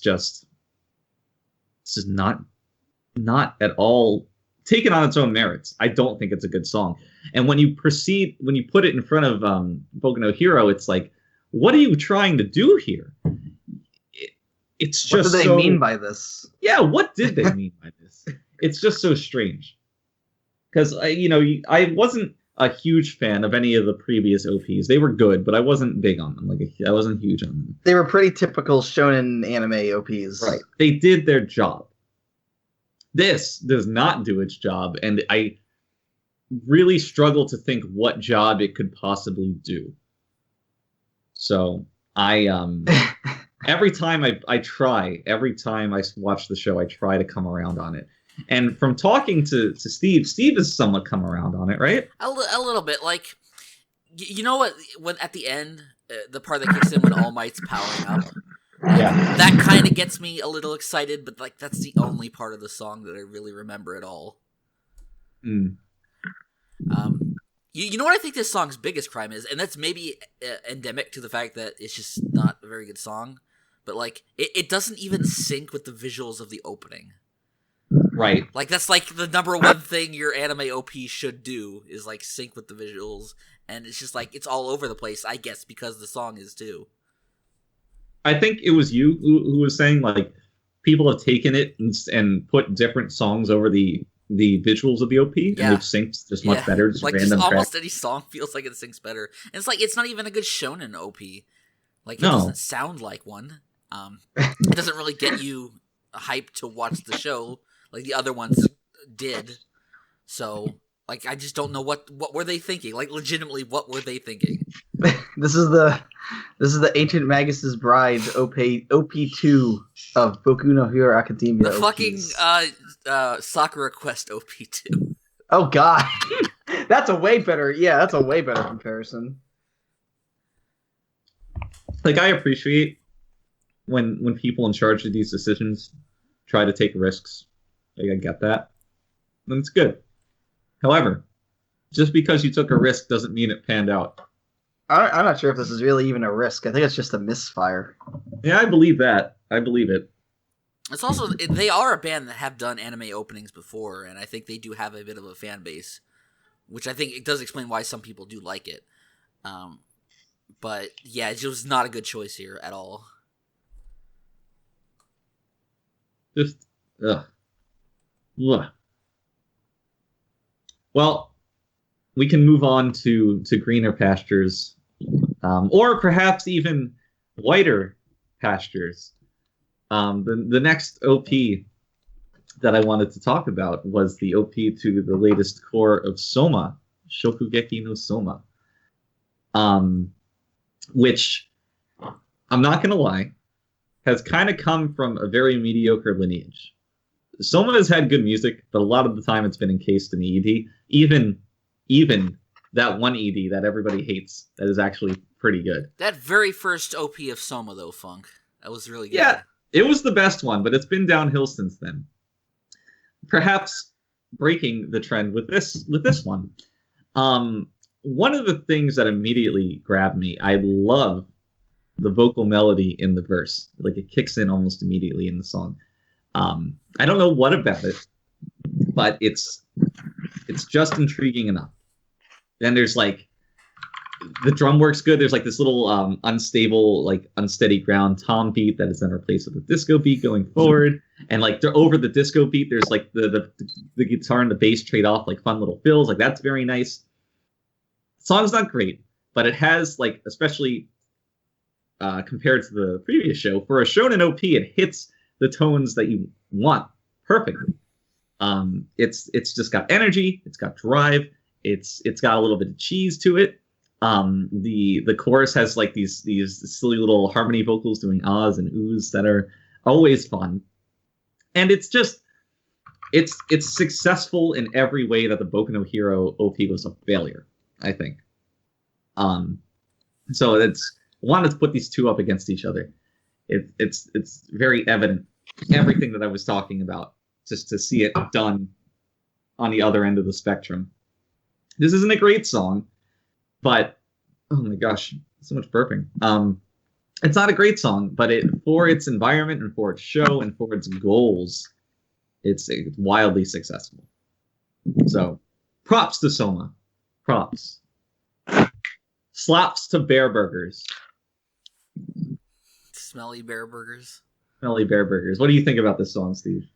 is not at all taken on its own merits. I don't think it's a good song. And when you put it in front of Boku no Hero, it's like, what are you trying to do here? It's just what do they mean by this? Yeah, what did they mean by this? It's just so strange. Because I wasn't a huge fan of any of the previous OPs. They were good, but I wasn't big on them. I wasn't huge on them. They were pretty typical shonen anime OPs. Right. They did their job. This does not do its job, and I really struggle to think what job it could possibly do. So I every time I watch the show, I try to come around on it. And from talking to Steve has somewhat come around on it, right? A little bit. Like, you know what? When at the end, the part that kicks in when All Might's powering up, yeah, that kind of gets me a little excited. But like, that's the only part of the song that I really remember at all. Mm. You know what I think this song's biggest crime is, and that's maybe endemic to the fact that it's just not a very good song. But like, it doesn't even sync with the visuals of the opening. Right. Like, that's like the number one thing your anime OP should do is like sync with the visuals, and it's just like it's all over the place, I guess, because the song is too. I think it was you who was saying like people have taken it and put different songs over the visuals of the OP, and they've synced just much better. Just like random just almost track. any song feels like it syncs better, and it's like it's not even a good shonen OP. Like it No. doesn't sound like one. It doesn't really get you hyped to watch the show like the other ones did. So, like, I just don't know what were they thinking? Like, legitimately, what were they thinking? This is the Ancient Magus's Bride OP2 of Boku no Hero Academia. The OPs. fucking Sakura Quest OP2. Oh god, that's a way better. Yeah, that's a way better comparison. Like, I appreciate when people in charge of these decisions try to take risks. Like, I get that. And it's good. However, just because you took a risk doesn't mean it panned out. I'm not sure if this is really even a risk. I think it's just a misfire. Yeah, I believe that. I believe it. It's also, they are a band that have done anime openings before, and I think they do have a bit of a fan base, which I think it does explain why some people do like it. But yeah, it was not a good choice here at all. Just, ugh. Ugh. Well, we can move on to greener pastures, or perhaps even whiter pastures. The next OP that I wanted to talk about was the OP to the latest core of Soma, Shokugeki no Soma, which, I'm not going to lie, has kind of come from a very mediocre lineage. Soma has had good music, but a lot of the time it's been encased in ED. Even that one ED that everybody hates, that is actually pretty good. That very first OP of Soma, though, Funk, that was really good. Yeah, it was the best one, but it's been downhill since then. Perhaps breaking the trend with this one. One of the things that immediately grabbed me, I love the vocal melody in the verse. Like, it kicks in almost immediately in the song. I don't know what about it, but it's just intriguing enough. Then there's like the drum works good. There's like this little unstable, like unsteady ground tom beat that is then replaced with a disco beat going forward. And like over the disco beat, there's like the guitar and the bass trade off like fun little fills. Like that's very nice. The song's not great, but it has like, especially compared to the previous show, for a shonen OP, it hits the tones that you want perfectly. It's just got energy, it's got drive, it's got a little bit of cheese to it. The chorus has like these silly little harmony vocals doing ahs and oohs that are always fun. And it's successful in every way that the Boku no Hero OP was a failure, I think. So it's wanted to put these two up against each other. It's very evident, everything that I was talking about, just to see it done on the other end of the spectrum. This isn't a great song, but oh my gosh, so much burping. It's not a great song, but for its environment and for its show and for its goals, it's wildly successful. So, props to Soma. Props. Slaps to Bear Burgers. Smelly Bear Burgers. Smelly Bear Burgers. What do you think about this song, Steve?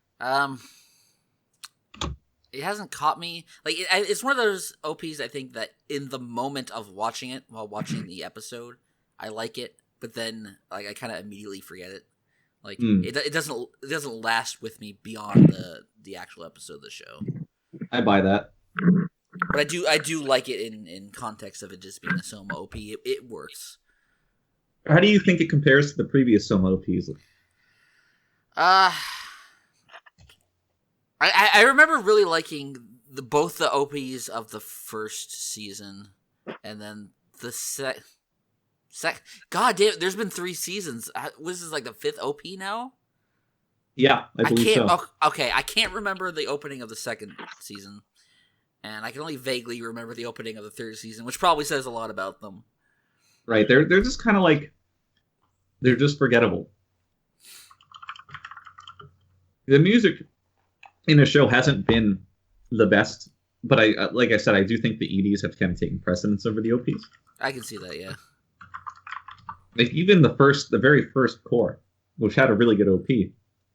It hasn't caught me. Like it's one of those OPs I think that in the moment of watching it, while watching the episode, I like it, but then like I kind of immediately forget it. Like it doesn't last with me beyond the actual episode of the show. I buy that. But I do like it in context of it just being a Soma OP. It works. How do you think it compares to the previous Soma OPs? I remember really liking both the OPs of the first season, and then the God damn, there's been 3 seasons. Was this like the 5th OP now? Yeah, I believe so. Okay, I can't remember the opening of the 2nd season, and I can only vaguely remember the opening of the 3rd season, which probably says a lot about them. Right, they're just kind of like, they're just forgettable. The music in the show hasn't been the best, but like I said, I do think the EDs have kind of taken precedence over the OPs. I can see that, yeah. Like even the very first core, which had a really good OP,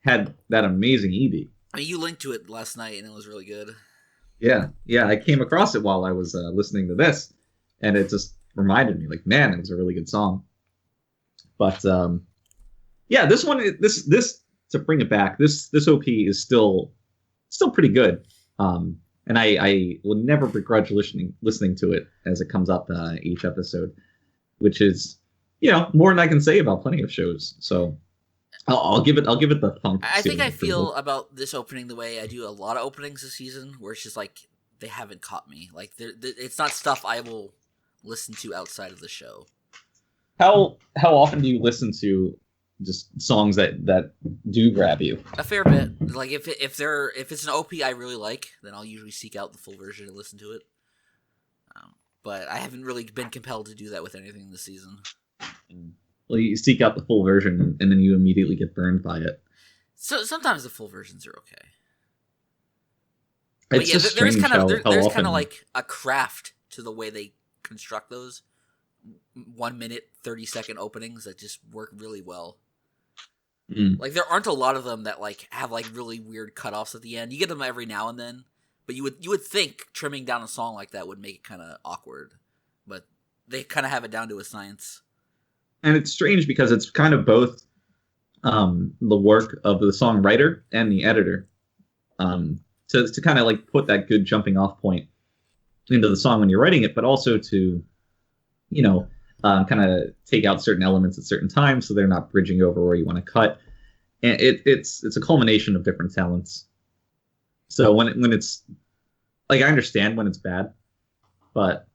had that amazing ED. I mean, you linked to it last night, and it was really good. Yeah, I came across it while I was listening to this, and it just reminded me, like, man, it was a really good song. But yeah, this one, this to bring it back, this OP is still pretty good, and I will never begrudge listening to it as it comes up each episode, which is, you know, more than I can say about plenty of shows. So I'll give it the thunk. I think I feel about this opening the way I do a lot of openings this season, where it's just like they haven't caught me. Like it's not stuff I will listen to outside of the show. How often do you listen to just songs that do grab you? A fair bit. Like if it's an OP I really like, then I'll usually seek out the full version and listen to it. But I haven't really been compelled to do that with anything this season. Well, you seek out the full version and then you immediately get burned by it. So sometimes the full versions are okay. It's yeah, just there's kind of like a craft to the way they construct those 1 minute 30-second openings that just work really well. Like there aren't a lot of them that like have like really weird cutoffs at the end. You get them every now and then, but you would think trimming down a song like that would make it kind of awkward, but they kind of have it down to a science. And it's strange because it's kind of both the work of the songwriter and the editor to kind of like put that good jumping off point into the song when you're writing it, but also to, you know, kind of take out certain elements at certain times so they're not bridging over where you want to cut. And it's a culmination of different talents. So when it's like, I understand when it's bad, but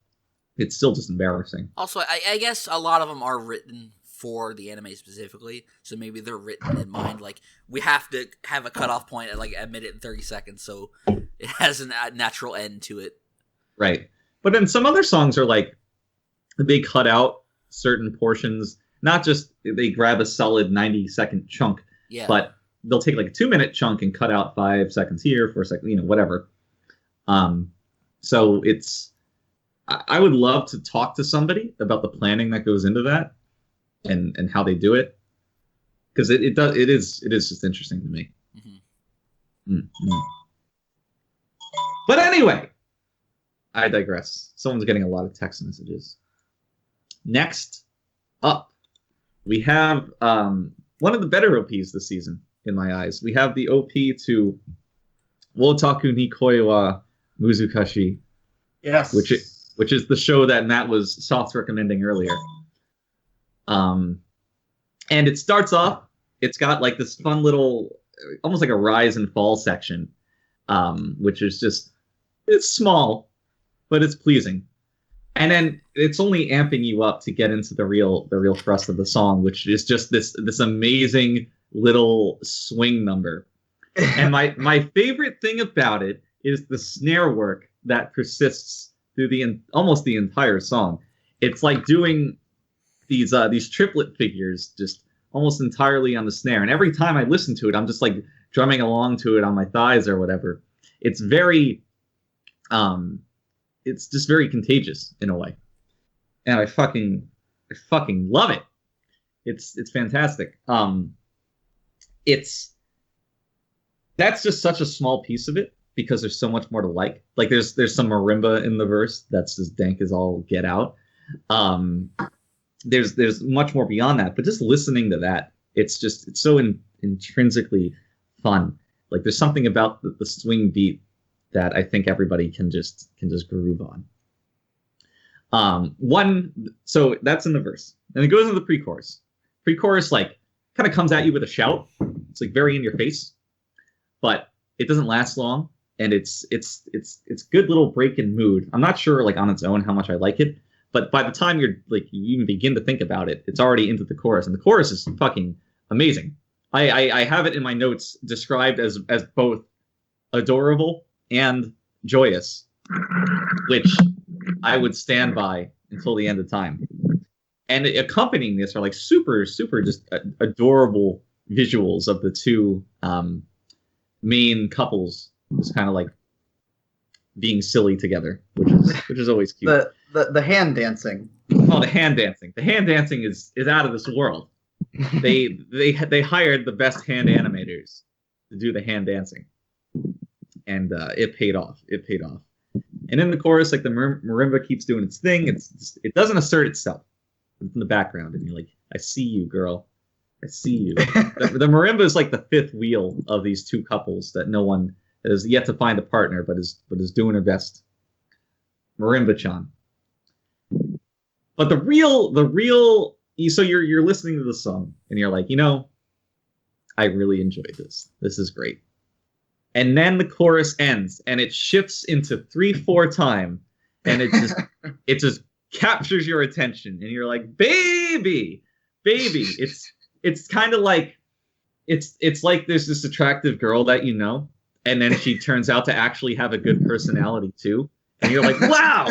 it's still just embarrassing. Also, I guess a lot of them are written for the anime specifically, so maybe they're written in mind. Like, we have to have a cutoff point at like a minute and 30 seconds, so it has a natural end to it. Right. But then some other songs are like, they cut out certain portions, not just they grab a solid 90-second chunk, but they'll take like a 2-minute chunk and cut out 5 seconds here, 4 seconds, you know, whatever. So I would love to talk to somebody about the planning that goes into that and how they do it, because it is just interesting to me. Mm-hmm. Mm-hmm. But anyway, I digress. Someone's getting a lot of text messages. Next up, we have one of the better OPs this season, in my eyes. We have the OP to Wotaku ni Koi wa Muzukashi. Yes. Which is the show that Matt was soft recommending earlier. And it starts off, it's got like this fun little, almost like a rise and fall section, which is just, it's small, but it's pleasing. And then it's only amping you up to get into the real thrust of the song, which is just this amazing little swing number. And my favorite thing about it is the snare work that persists through almost the entire song. It's like doing these triplet figures just almost entirely on the snare. And every time I listen to it, I'm just like drumming along to it on my thighs or whatever. It's very, it's just very contagious in a way. And I fucking love it. It's fantastic. That's just such a small piece of it, because there's so much more to like. Like there's some marimba in the verse that's as dank as all get out. There's much more beyond that, but just listening to that, it's so intrinsically fun. Like there's something about the swing beat that I think everybody can just groove on. So that's in the verse, and it goes into the pre-chorus. Pre-chorus like kind of comes at you with a shout. It's like very in your face, but it doesn't last long. And it's good little break in mood. I'm not sure like on its own how much I like it, but by the time you even begin to think about it, it's already into the chorus, and the chorus is fucking amazing. I have it in my notes described as both adorable and joyous, which I would stand by until the end of time. And accompanying this are like super just adorable visuals of the two main couples just kind of like being silly together, which is always cute. The hand dancing. Oh, the hand dancing. The hand dancing is out of this world. They hired the best hand animators to do the hand dancing, and it paid off. And in the chorus, like the marimba keeps doing its thing. It doesn't assert itself. It's in the background, and you're like, I see you, girl. I see you. The marimba is like the fifth wheel of these two couples that no one has yet to find a partner, but is doing her best. Marimba-chan. But the real, so you're listening to the song, and you're like, I really enjoyed this. This is great. And then the chorus ends, and it shifts into 3/4 time, and it just captures your attention, and you're like, baby. It's kind of like it's like there's this attractive girl that you know, and then she turns out to actually have a good personality too, and you're like, wow.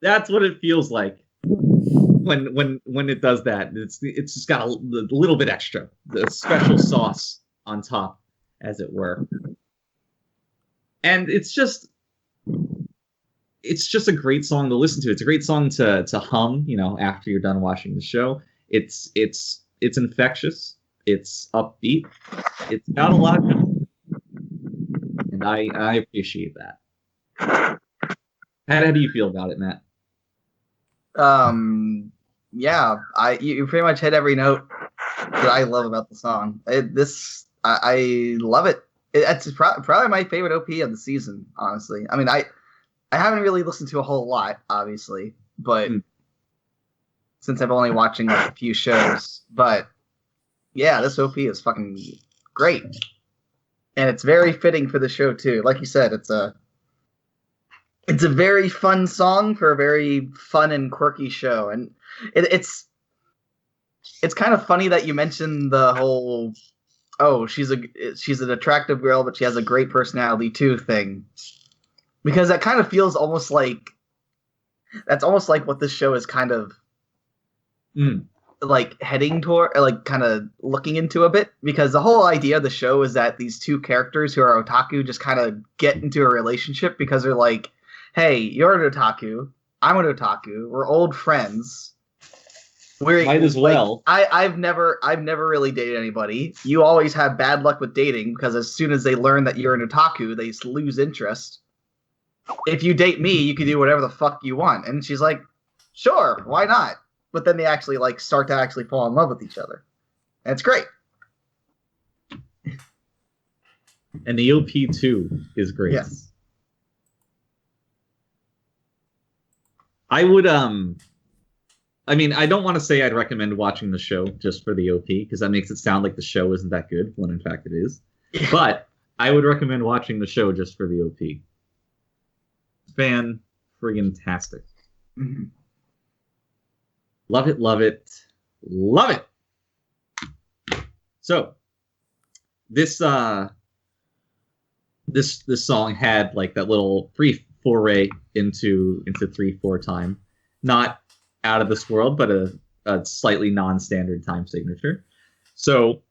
That's what it feels like when it does that. It's just got a little bit extra, the special sauce on top, as it were. And it's just a great song to listen to. It's a great song to hum, after you're done watching the show. It's infectious. It's upbeat. It's got a lot of it. And I appreciate that. How do you feel about it, Matt? Yeah, you pretty much hit every note that I love about the song. I love it. It's probably my favorite OP of the season, honestly. I mean, I haven't really listened to a whole lot, obviously, but since I'm only watching like a few shows, but yeah, this OP is fucking great, and it's very fitting for the show too. Like you said, it's a very fun song for a very fun and quirky show, and it's kind of funny that you mentioned the whole she's an attractive girl, but she has a great personality too thing, because that kind of feels almost like what this show is kind of like heading toward, like kind of looking into a bit, because the whole idea of the show is that these two characters who are otaku just kind of get into a relationship because they're like, hey, you're an otaku, I'm an otaku, we're old friends. Might as well. I've never really dated anybody. You always have bad luck with dating because as soon as they learn that you're an otaku, they lose interest. If you date me, you can do whatever the fuck you want. And she's like, sure, why not? But then they actually like start to actually fall in love with each other. And it's great. And the OP too is great. Yes. I would I mean, I don't want to say I'd recommend watching the show just for the OP, because that makes it sound like the show isn't that good, when in fact it is. Yeah. But I would recommend watching the show just for the OP. Fan-friggin-tastic. Mm-hmm. Love it, love it, love it! So, this song had like that little brief foray into 3/4 time. Not out of this world, but a slightly non-standard time signature. So,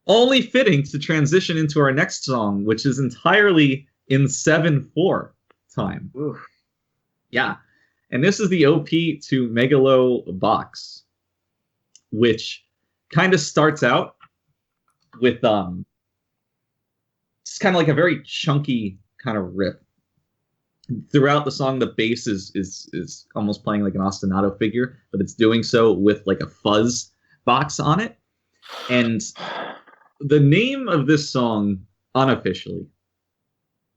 only fitting to transition into our next song, which is entirely in 7/4 time. Oof. Yeah. And this is the OP to Megalo Box, which kind of starts out with it's kind of like a very chunky kind of riff. Throughout the song, the bass is almost playing like an ostinato figure, but it's doing so with like a fuzz box on it. And the name of this song, unofficially,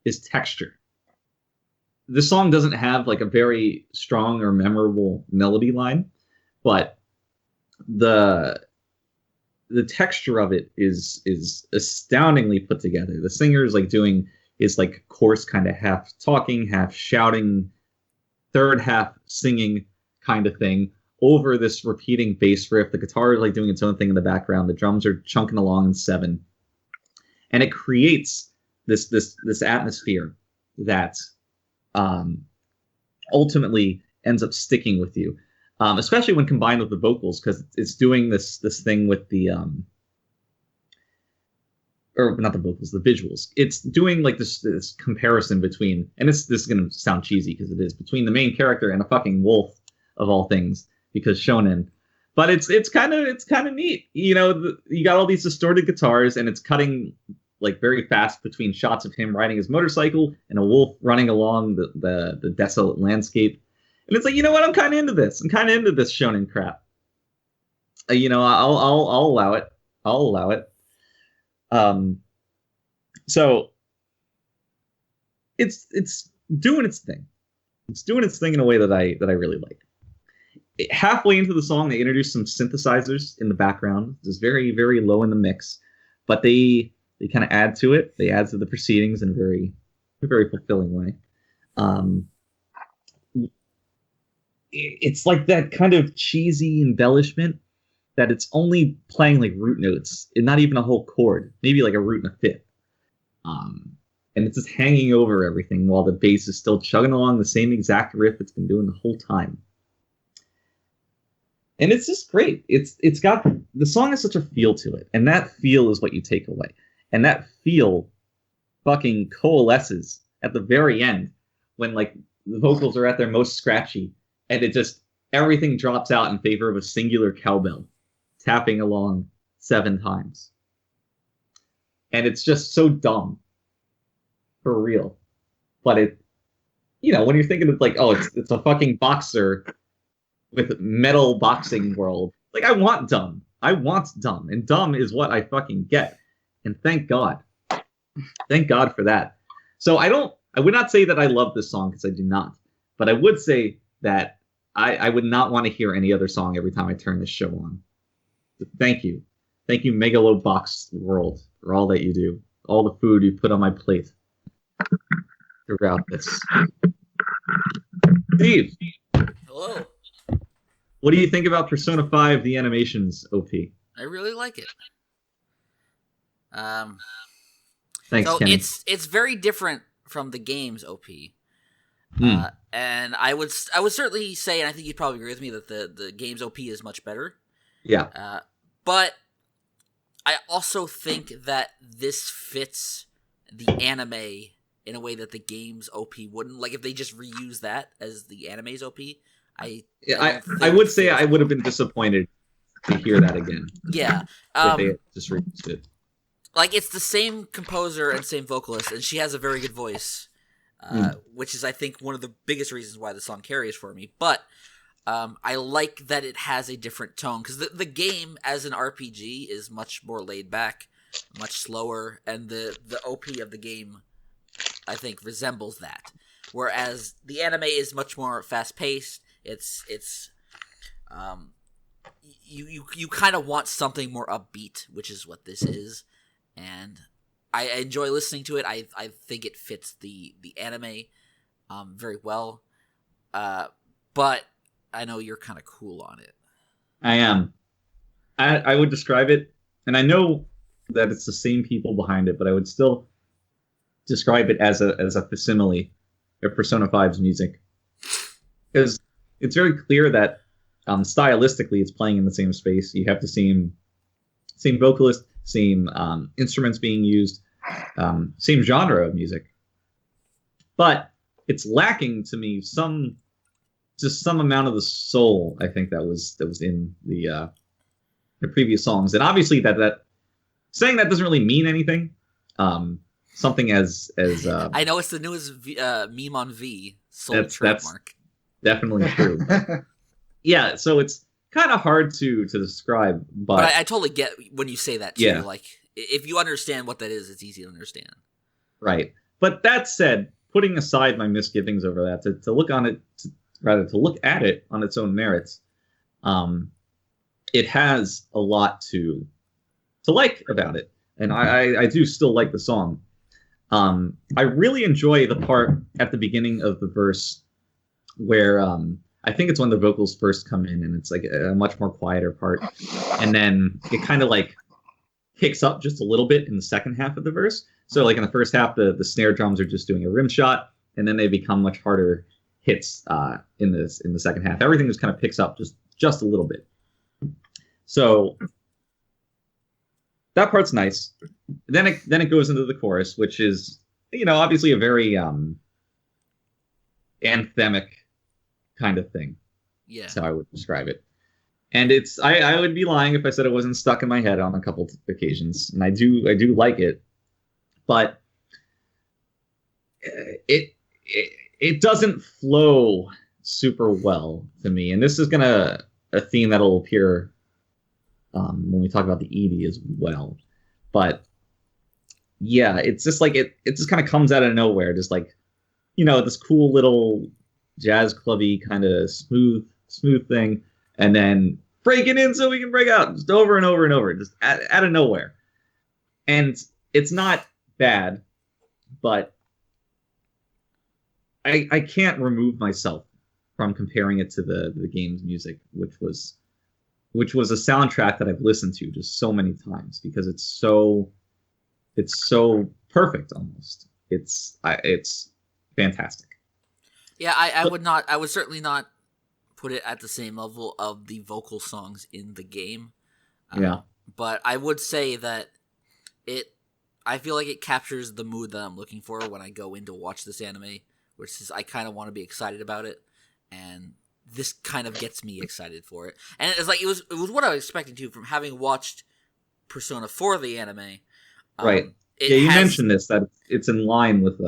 is Texture. This song doesn't have like a very strong or memorable melody line, but the texture of it is astoundingly put together. The singer is like doing is like coarse, kind of half talking, half shouting, third half singing kind of thing over this repeating bass riff. The guitar is like doing its own thing in the background. The drums are chunking along in 7, and it creates this atmosphere that ultimately ends up sticking with you, especially when combined with the vocals, because it's doing this thing with the or not the vocals, the visuals. It's doing like this comparison between, and this is going to sound cheesy because it is, between the main character and a fucking wolf of all things, because shonen. But it's kind of neat. You know, you got all these distorted guitars, and it's cutting like very fast between shots of him riding his motorcycle and a wolf running along the desolate landscape. And it's like, you know what? I'm kind of into this. I'm kind of into this shonen crap. You know, I'll allow it. I'll allow it. So it's doing its thing. It's doing its thing in a way that I really like. Halfway into the song, they introduce some synthesizers in the background. It's very, very low in the mix, but they kind of add to it. They add to the proceedings in a very, very fulfilling way. It's like that kind of cheesy embellishment that it's only playing like root notes and not even a whole chord, maybe like a root and a fifth. And it's just hanging over everything while the bass is still chugging along the same exact riff it's been doing the whole time. And it's just great. It's got, the song has such a feel to it, and that feel is what you take away. And that feel fucking coalesces at the very end when like the vocals are at their most scratchy, and it just, everything drops out in favor of a singular cowbell tapping along 7 times. And it's just so dumb. For real. But it, you know, when you're thinking of like, oh, it's a fucking boxer with metal boxing world. Like, I want dumb. I want dumb. And dumb is what I fucking get. And thank God. Thank God for that. So I would not say that I love this song, because I do not. But I would say that I would not want to hear any other song every time I turn this show on. So thank you. Thank you, Megalo Box World, for all that you do. All the food you put on my plate throughout this. Steve. Hello. What do you think about Persona 5, the animations, OP? I really like it. Thanks, so Kenny. it's very different from the game's OP. And I would certainly say, and I think you'd probably agree with me, that the game's OP is much better. Yeah. But I also think that this fits the anime in a way that the game's OP wouldn't. Like, if they just reuse that as the anime's OP, I would say I would have been disappointed to hear that again. Yeah. If they had just reused it. Like, it's the same composer and same vocalist, and she has a very good voice, which is, I think, one of the biggest reasons why the song carries for me. But I like that it has a different tone, because the game as an RPG is much more laid back, much slower, and the OP of the game, I think, resembles that. Whereas the anime is much more fast paced. It's you kind of want something more upbeat, which is what this is, and I enjoy listening to it. I think it fits the anime very well, but I know you're kind of cool on it. I am. I would describe it, and I know that it's the same people behind it, but I would still describe it as a facsimile of Persona 5's music, because it's very clear that stylistically it's playing in the same space. You have the same vocalist, same instruments being used, same genre of music, but it's lacking to me some amount of the soul, I think, that was in the previous songs. And obviously that saying that doesn't really mean anything. Something as I know it's the newest meme on V, soul trademark. That's definitely true. Yeah, so it's kind of hard to describe, but I totally get when you say that too. Yeah. Like, if you understand what that is, it's easy to understand. Right. But that said, putting aside my misgivings over that, to look on it, to look at it on its own merits, it has a lot to like about it, and I do still like the song. I really enjoy the part at the beginning of the verse where I think it's when the vocals first come in, and it's like a much more quieter part, and then it kind of like picks up just a little bit in the second half of the verse. So like in the first half, the snare drums are just doing a rim shot, and then they become much harder hits in the second half. Everything just kind of picks up just a little bit. So that part's nice. Then it goes into the chorus, which is, obviously a very anthemic kind of thing. Yeah, that's how I would describe it. And it's I would be lying if I said it wasn't stuck in my head on a couple occasions, and I do like it, but it doesn't flow super well to me. And this is a theme that'll appear when we talk about the ED as well. But yeah, it's just like it just kind of comes out of nowhere, just like, this cool little jazz clubby kind of smooth thing, and then break it in so we can break out, just over and over and over, just out of nowhere. And it's not bad, but I can't remove myself from comparing it to the game's music, which was a soundtrack that I've listened to just so many times because it's so perfect almost. It's fantastic. Yeah, I would certainly not put it at the same level of the vocal songs in the game. Yeah. But I would say that I feel like it captures the mood that I'm looking for when I go in to watch this anime, which is I kind of want to be excited about it, and this kind of gets me excited for it. And it's like it was what I was expecting to from having watched Persona 4 the anime. Right. You mentioned this, that it's in line with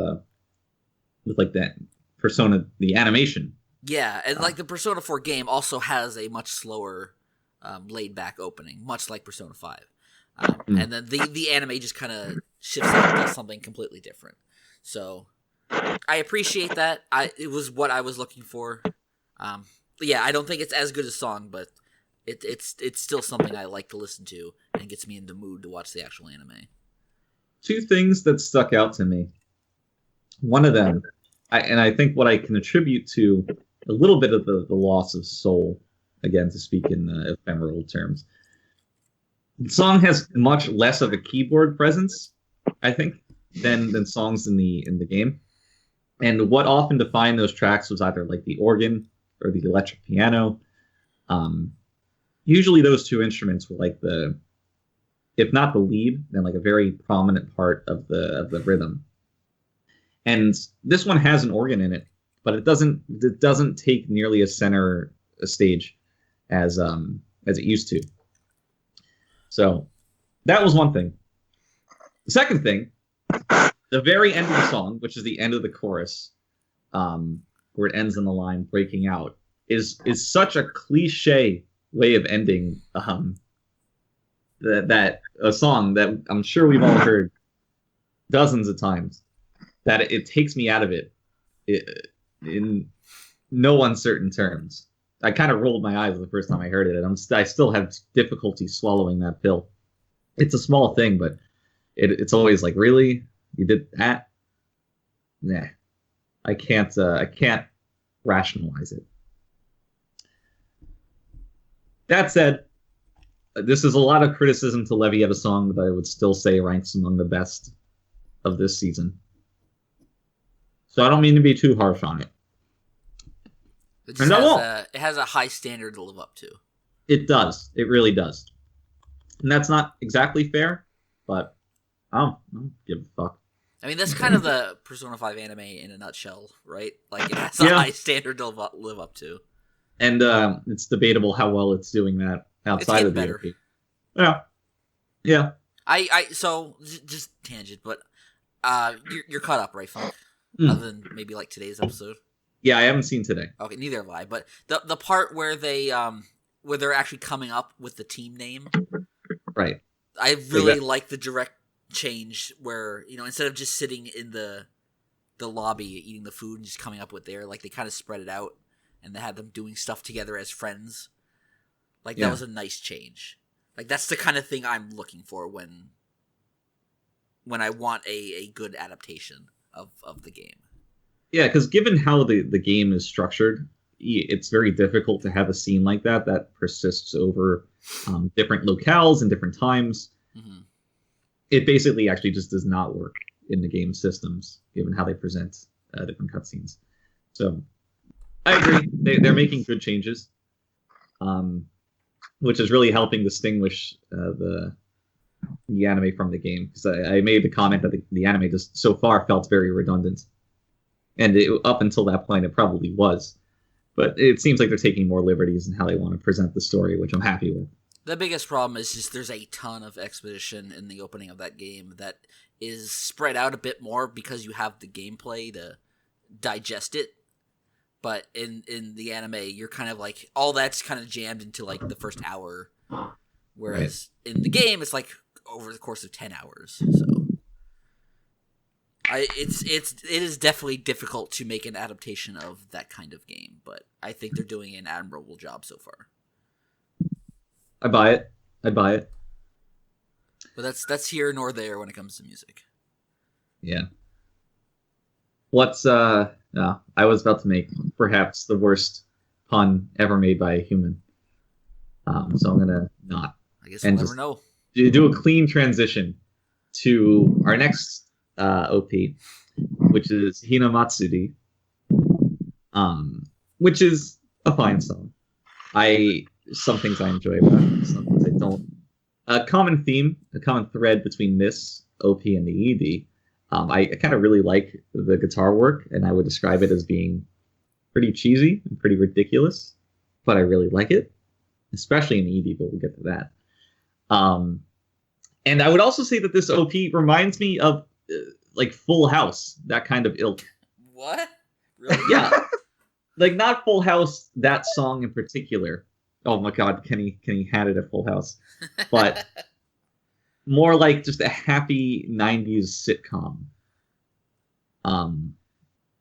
like that Persona, the animation. Yeah, and like the Persona 4 game also has a much slower, laid back opening, much like Persona 5. And then the anime just kind of shifts out to something completely different. So I appreciate that. It was what I was looking for. Yeah, I don't think it's as good a song, but it's still something I like to listen to and gets me in the mood to watch the actual anime. Two things that stuck out to me. One of them, I think what I can attribute to a little bit of the loss of soul, again, to speak in ephemeral terms. The song has much less of a keyboard presence, I think, than songs in the game. And what often defined those tracks was either like the organ or the electric piano. usually those two instruments were like if not the lead, then like a very prominent part of the rhythm. And this one has an organ in it, but it doesn't take nearly as center a stage as it used to. So that was one thing. The second thing, the very end of the song, which is the end of the chorus, where it ends on the line "breaking out," is such a cliche way of ending that a song that I'm sure we've all heard dozens of times. That it takes me out of it in no uncertain terms. I kind of rolled my eyes the first time I heard it, and I still have difficulty swallowing that pill. It's a small thing, but it's always like, really? You did that? Nah. I can't rationalize it. That said, this is a lot of criticism to levy at a song that I would still say ranks among the best of this season. So I don't mean to be too harsh on it. It has a high standard to live up to. It does. It really does. And that's not exactly fair, but I don't give a fuck. I mean, that's kind of the Persona 5 anime in a nutshell, right? Like, it has a high standard to live up to. And it's debatable how well it's doing that outside of the better. OP. Yeah. So, just tangent, but you're caught up, right, Funk? Other than maybe like today's episode. Yeah, I haven't seen today. Okay, neither have I. But the part where they're actually coming up with the team name, right? I really like the direct change where, you know, instead of just sitting in the lobby eating the food and just coming up with they kind of spread it out and they had them doing stuff together as friends. Like that was a nice change. Like that's the kind of thing I'm looking for when I want a good adaptation of the game. Yeah, because given how the game is structured, it's very difficult to have a scene like that persists over different locales and different times. Mm-hmm. It basically actually just does not work in the game systems, given how they present different cutscenes. So I agree. They're making good changes, which is really helping distinguish the anime from the game. Because I made the comment that the anime just so far felt very redundant. And up until that point, it probably was. But it seems like they're taking more liberties in how they want to present the story, which I'm happy with. The biggest problem is just there's a ton of exposition in the opening of that game that is spread out a bit more because you have the gameplay to digest it. But in the anime, you're kind of like, all that's kind of jammed into like the first hour. Whereas in the game, it's like over the course of 10 hours. So it is definitely difficult to make an adaptation of that kind of game, but I think they're doing an admirable job so far. I buy it. But that's here nor there when it comes to music. Yeah. I was about to make perhaps the worst pun ever made by a human. So I'm gonna not. I guess we'll never know. Do a clean transition to our next OP, which is Hinamatsuri, which is a fine song. Some things I enjoy about it, some things I don't. A common theme, a common thread between this OP and the ED. I kind of really like the guitar work, and I would describe it as being pretty cheesy and pretty ridiculous, but I really like it, especially in the ED, but we'll get to that. And I would also say that this OP reminds me of like Full House, that kind of ilk. What? Really? Yeah. Like not Full House, that song in particular. Oh my God, Kenny had it at Full House. But more like just a happy 90s sitcom.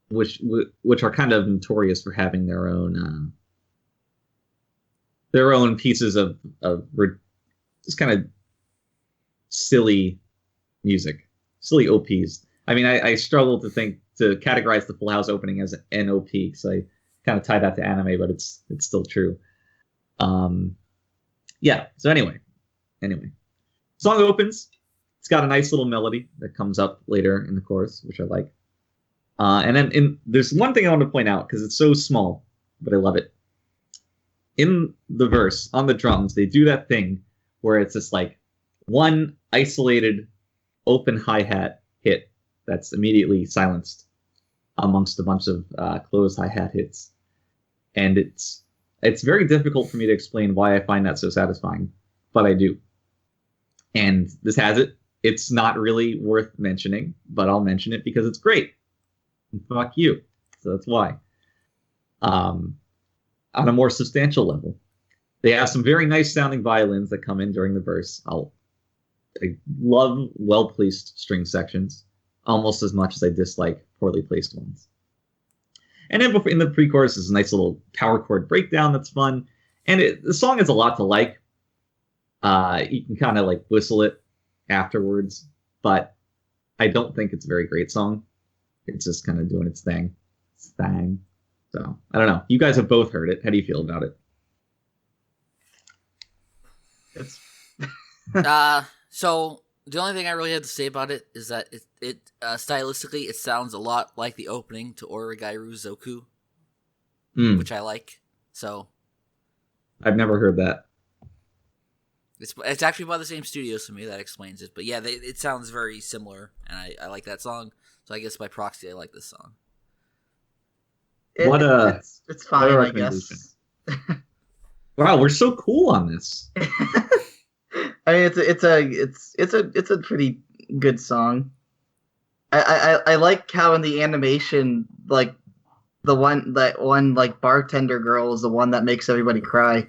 Which are kind of notorious for having their own pieces of just kind of silly music, silly OPs. I mean, I struggle to categorize the Full House opening as an OP, so I kind of tie that to anime, but it's still true. Yeah. So anyway, song opens. It's got a nice little melody that comes up later in the chorus, which I like. And then there's one thing I want to point out because it's so small, but I love it. in the verse on the drums, they do that thing where it's just like one isolated open hi-hat hit that's immediately silenced amongst a bunch of closed hi-hat hits. And it's very difficult for me to explain why I find that so satisfying, but I do. And this has it. It's not really worth mentioning, but I'll mention it because it's great. And fuck you. So that's why. On a more substantial level, they have some very nice sounding violins that come in during the verse. I love well-placed string sections almost as much as I dislike poorly placed ones. And then in the pre-chorus is a nice little power chord breakdown that's fun. And the song has a lot to like. You can kind of like whistle it afterwards, but I don't think it's a very great song. It's just kind of doing its thing. So, I don't know. You guys have both heard it. How do you feel about it? So the only thing I really have to say about it is that it stylistically it sounds a lot like the opening to Origairu Zoku, which I like. So I've never heard that. It's actually by the same studio, so maybe that explains it. But yeah, it sounds very similar, and I like that song. So I guess by proxy, I like this song. It's fine, I guess. Wow, we're so cool on this. I mean, it's a pretty good song. I like how in the animation, like that one like bartender girl is the one that makes everybody cry.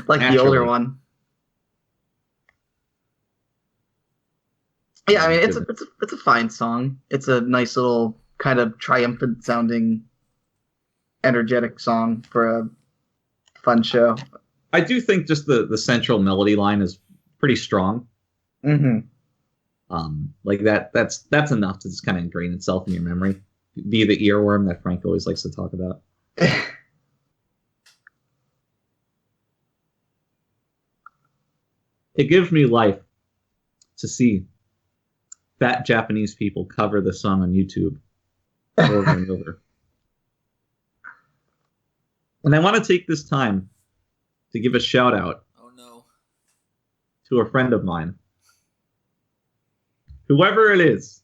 Like naturally. The older one. Yeah, I mean it's a fine song. It's a nice little kind of triumphant sounding, energetic song for a fun show. I do think just the central melody line is pretty strong. Mm-hmm. Like that's enough to just kind of ingrain itself in your memory. Be the earworm that Frank always likes to talk about. It gives me life to see fat Japanese people cover the song on YouTube over and over. And I want to take this time to give a shout out to a friend of mine. Whoever it is,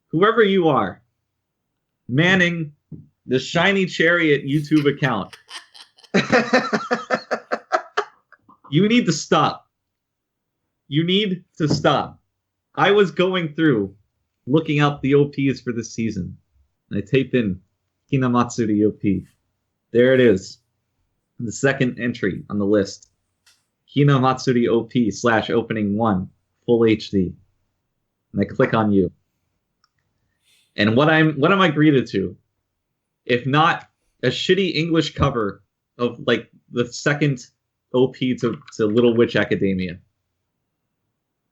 whoever you are, manning the Shiny Chariot YouTube account, you need to stop. You need to stop. I was going through looking up the OPs for this season, and I typed in Hinamatsuri OP. There it is. The second entry on the list. Hinamatsuri OP / opening 1 full HD. And I click on you. And what am I greeted to? If not a shitty English cover of like the second OP to Little Witch Academia.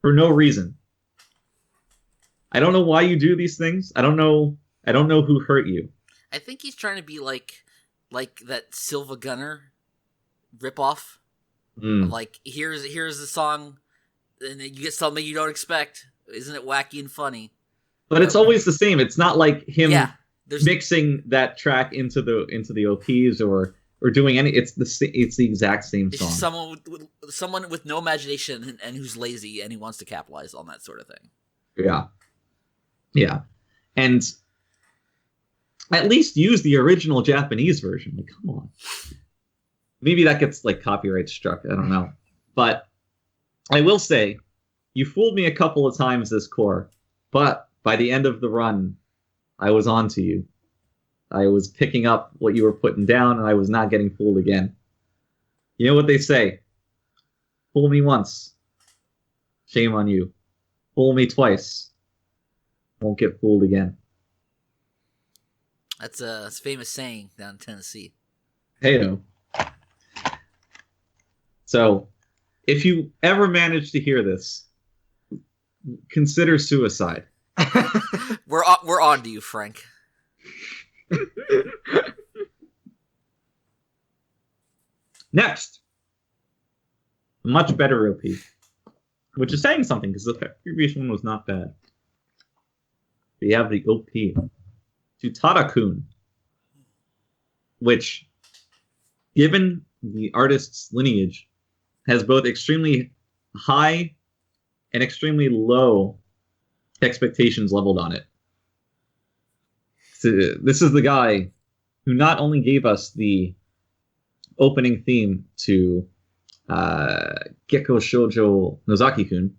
For no reason. I don't know why you do these things. I don't know who hurt you. I think he's trying to be like that Silva Gunner ripoff. Like here's the song, and then you get something you don't expect. Isn't it wacky and funny? But it's always the same. It's not like him mixing that track into the OPs or doing any. It's the exact same song. It's someone with no imagination and who's lazy and he wants to capitalize on that sort of thing. Yeah, and at least use the original Japanese version. Like, come on. Maybe that gets like copyright struck. I don't know, but I will say, you fooled me a couple of times this core, but by the end of the run, I was on to you. I was picking up what you were putting down, and I was not getting fooled again. You know what they say? Fool me once. Shame on you. Fool me twice. Won't get fooled again. That's a famous saying down in Tennessee. Hey-o. So, if you ever manage to hear this, consider suicide. We're on to you, Frank. Next, a much better OP, which is saying something because the previous one was not bad. We have the OP to Tadakun which, given the artist's lineage, has both extremely high and extremely low expectations leveled on it. So this is the guy who not only gave us the opening theme to Gekko Shoujo Nozaki-kun,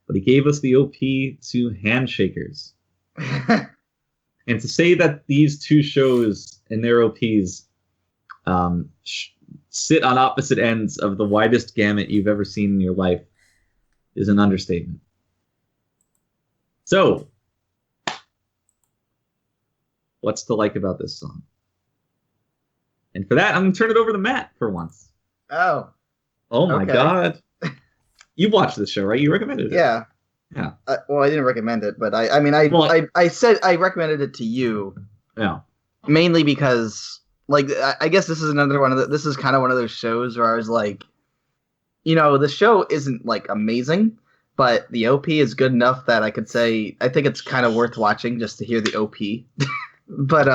but he gave us the OP to Handshakers. And to say that these two shows and their OPs sit on opposite ends of the widest gamut you've ever seen in your life is an understatement. So, what's to like about this song? And for that, I'm going to turn it over to Matt for once. Oh. Oh my okay. God. You watched this show, right? You recommended it. Yeah. Yeah. Well, I didn't recommend it, but I said I recommended it to you. Yeah. Mainly because, like, I guess this is another one of this is kind of one of those shows where I was like, you know, the show isn't like amazing, but the OP is good enough that I could say I think it's kind of worth watching just to hear the OP. But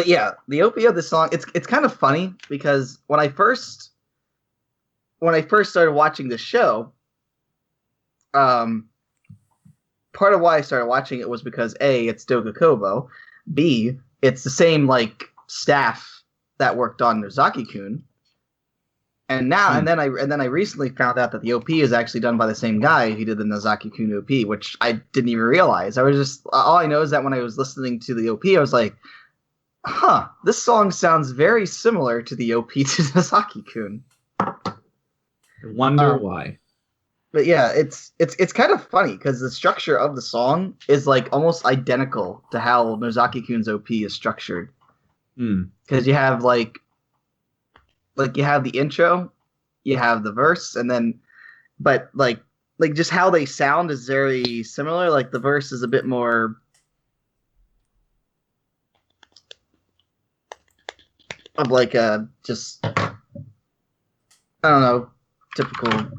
yeah, the OP of the song, it's kind of funny because when I first started watching the show, part of why I started watching it was because A, it's Doga Kobo, B, it's the same like staff that worked on Nozaki-kun, and then I recently found out that the OP is actually done by the same guy who did the Nozaki-kun OP, which I didn't even realize. I was just all I know is that when I was listening to the OP, I was like, huh, this song sounds very similar to the OP to Nozaki-kun. I wonder why. But yeah, it's kind of funny because the structure of the song is like almost identical to how Nozaki-kun's OP is structured. Because you have like you have the intro, you have the verse, and then, but like just how they sound is very similar. Like the verse is a bit more of like a just I don't know, typical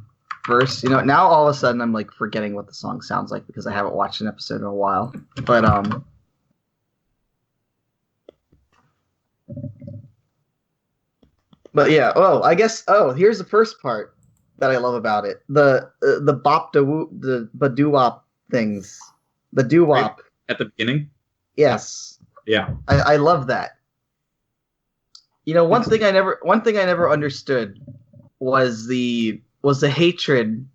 verse. You know, now all of a sudden I'm like forgetting what the song sounds like because I haven't watched an episode in a while. But yeah, I guess here's the first part that I love about it. The bop the doo-wop things. The doo-wop. Right at the beginning? Yes. Yeah. I love that. You know, one thing I never understood was the hatred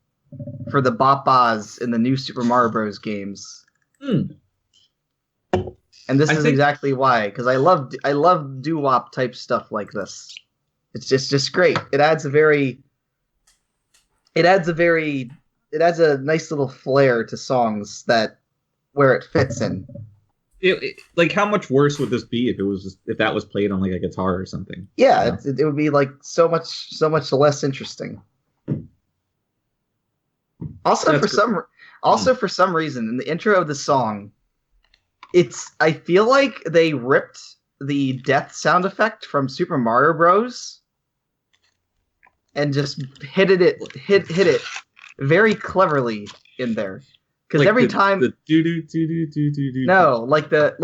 for the bop-bahs in the new Super Mario Bros. Games. And this is exactly why, because I love doo-wop type stuff like this. It's just great. It adds a nice little flair to songs where it fits in. Like, how much worse would this be if that was played on like a guitar or something? Yeah, you know? It would be like so much less interesting. Also, for some reason, in the intro of the song, I feel like they ripped the death sound effect from Super Mario Bros. And just hit it very cleverly in there. Because like every time the do. No, like the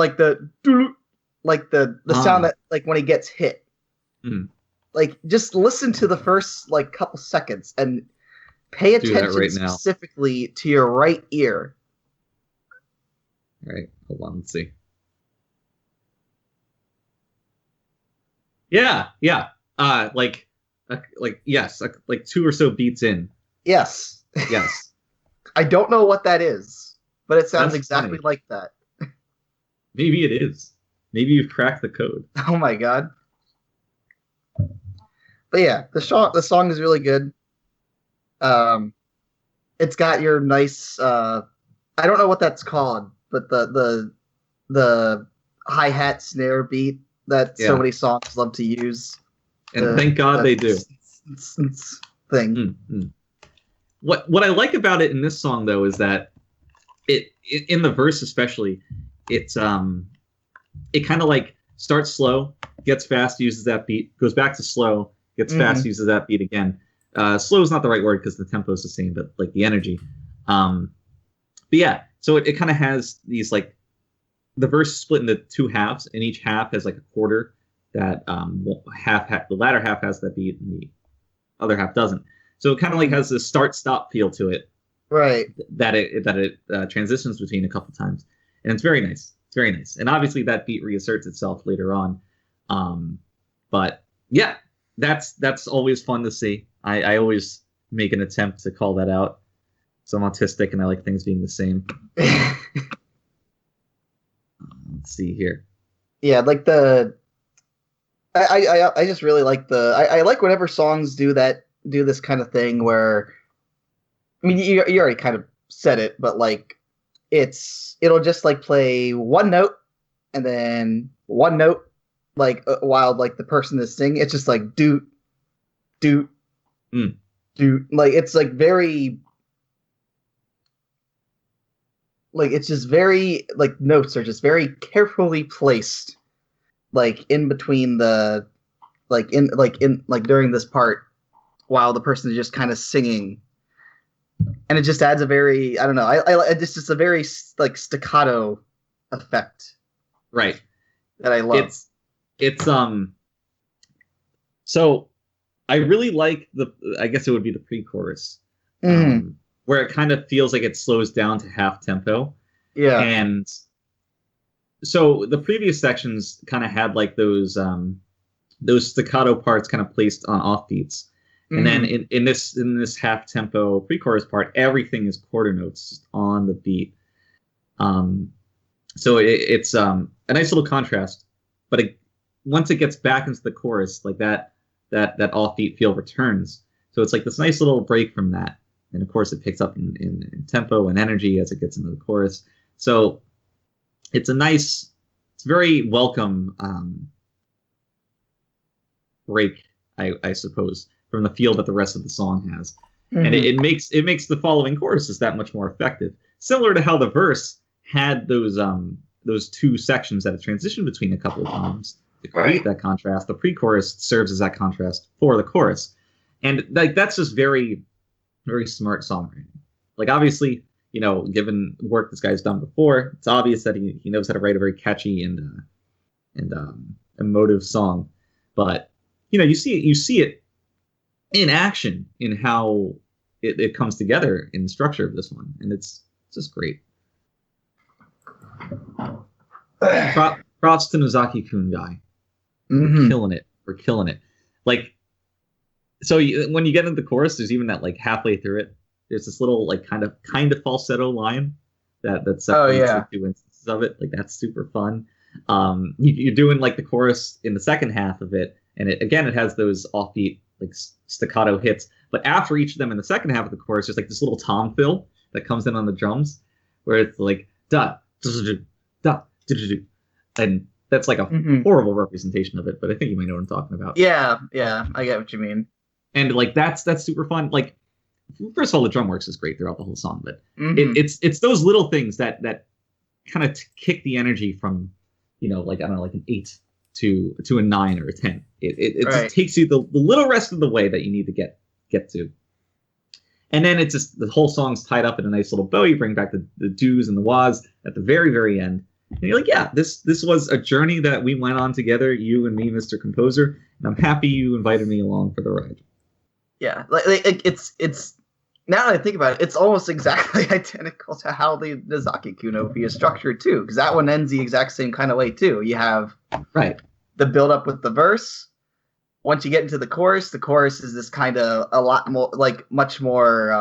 sound that like when he gets hit. Like just listen to the first like couple seconds and pay attention specifically to your right ear. All right, hold on, let's see. Yeah. Yes, like 2 or so beats in. Yes. I don't know what that is, but it sounds exactly like that. Maybe it is. Maybe you've cracked the code. Oh my god. But yeah, the song is really good. It's got your nice I don't know what that's called, but the hi-hat snare beat that so many songs love to use. And thank God they do. Thing. What I like about it in this song though is that it in the verse especially, it kind of like starts slow, gets fast, uses that beat, goes back to slow, gets fast, uses that beat again. Slow is not the right word because the tempo is the same, but like the energy. But yeah, so it kind of has these like the verse is split into two halves, and each half has like a quarter that the latter half has that beat, and the other half doesn't. So it kind of like has this start-stop feel to it, Right. that it transitions between a couple times, and it's very nice. It's very nice, and obviously that beat reasserts itself later on. But yeah, that's always fun to see. I always make an attempt to call that out. So I'm autistic and I like things being the same. Let's see here. Yeah, like I just really like I like whenever songs do this kind of thing where, I mean, you already kind of said it, but like it'll just like play one note and then one note, like while like the person is singing. It's just like doot doot doot, like it's like very, like it's just very, like notes are just very carefully placed, like in between the, like during this part while the person is just kind of singing, and it just adds a very, I don't know, it's just a very like staccato effect, right, that I love. It's so I really like I guess it would be the pre-chorus, where it kind of feels like it slows down to half tempo. Yeah. And so the previous sections kind of had like those staccato parts kind of placed on offbeats. And then in this half tempo pre-chorus part, everything is quarter notes on the beat. So it's a nice little contrast, but once it gets back into the chorus, like that offbeat feel returns. So it's like this nice little break from that. And of course, it picks up in tempo and energy as it gets into the chorus. So it's it's very welcome break, I suppose, from the feel that the rest of the song has. And it makes the following choruses that much more effective. Similar to how the verse had those two sections that it transitioned between a couple of times to create that contrast. The pre-chorus serves as that contrast for the chorus. And like that's just very, very smart songwriting. Like obviously, you know, given work this guy's done before, it's obvious that he knows how to write a very catchy and emotive song. But you know, you see it in action in how it comes together in the structure of this one, and it's just great. Props to Nozaki-kun guy. We're killing it. Like, so when you get into the chorus, there's even that like halfway through it, there's this little like kind of falsetto line that separates the two instances of it. Like that's super fun. You're doing like the chorus in the second half of it, and it has those offbeat like staccato hits. But after each of them in the second half of the chorus, there's like this little tom fill that comes in on the drums, where it's like da da, and that's like a horrible representation of it, but I think you might know what I'm talking about. Yeah, I get what you mean. And like that's super fun. Like, first of all, the drum works is great throughout the whole song, but it's those little things that kind of kick the energy from, you know, like I don't know, like an 8 to a 9 or a 10. It just takes you the little rest of the way that you need to get to. And then it's just the whole song's tied up in a nice little bow. You bring back the do's and the wahs at the very, very end. And you're like, yeah, this was a journey that we went on together, you and me, Mr. Composer, and I'm happy you invited me along for the ride. Yeah, like it's now that I think about it, it's almost exactly identical to how the Nozaki-kun OP is structured too, because that one ends the exact same kind of way too. You have the build up with the verse. Once you get into the chorus is this kind of a lot more, like much more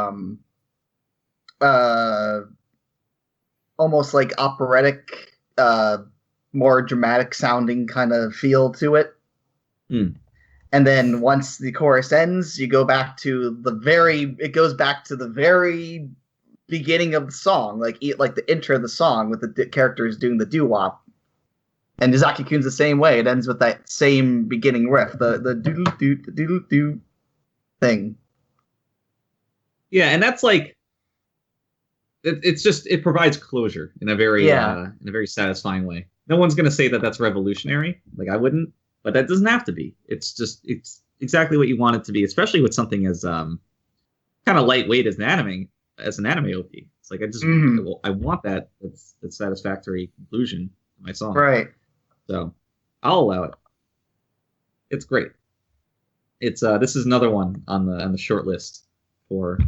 almost like operatic, more dramatic sounding kind of feel to it. And then once the chorus ends, it goes back to the very beginning of the song, like the intro of the song with the characters doing the doo-wop. And Nozaki-kun's the same way. It ends with that same beginning riff, the doodle-doo thing. Yeah, and that's like, it provides closure in a very satisfying way. No one's gonna say that that's revolutionary. Like I wouldn't, but that doesn't have to be. It's exactly what you want it to be, especially with something as kind of lightweight as an anime OP. It's like I want that. That's satisfactory conclusion. my song. Right. So I'll allow it. It's great. It's this is another one on the short list for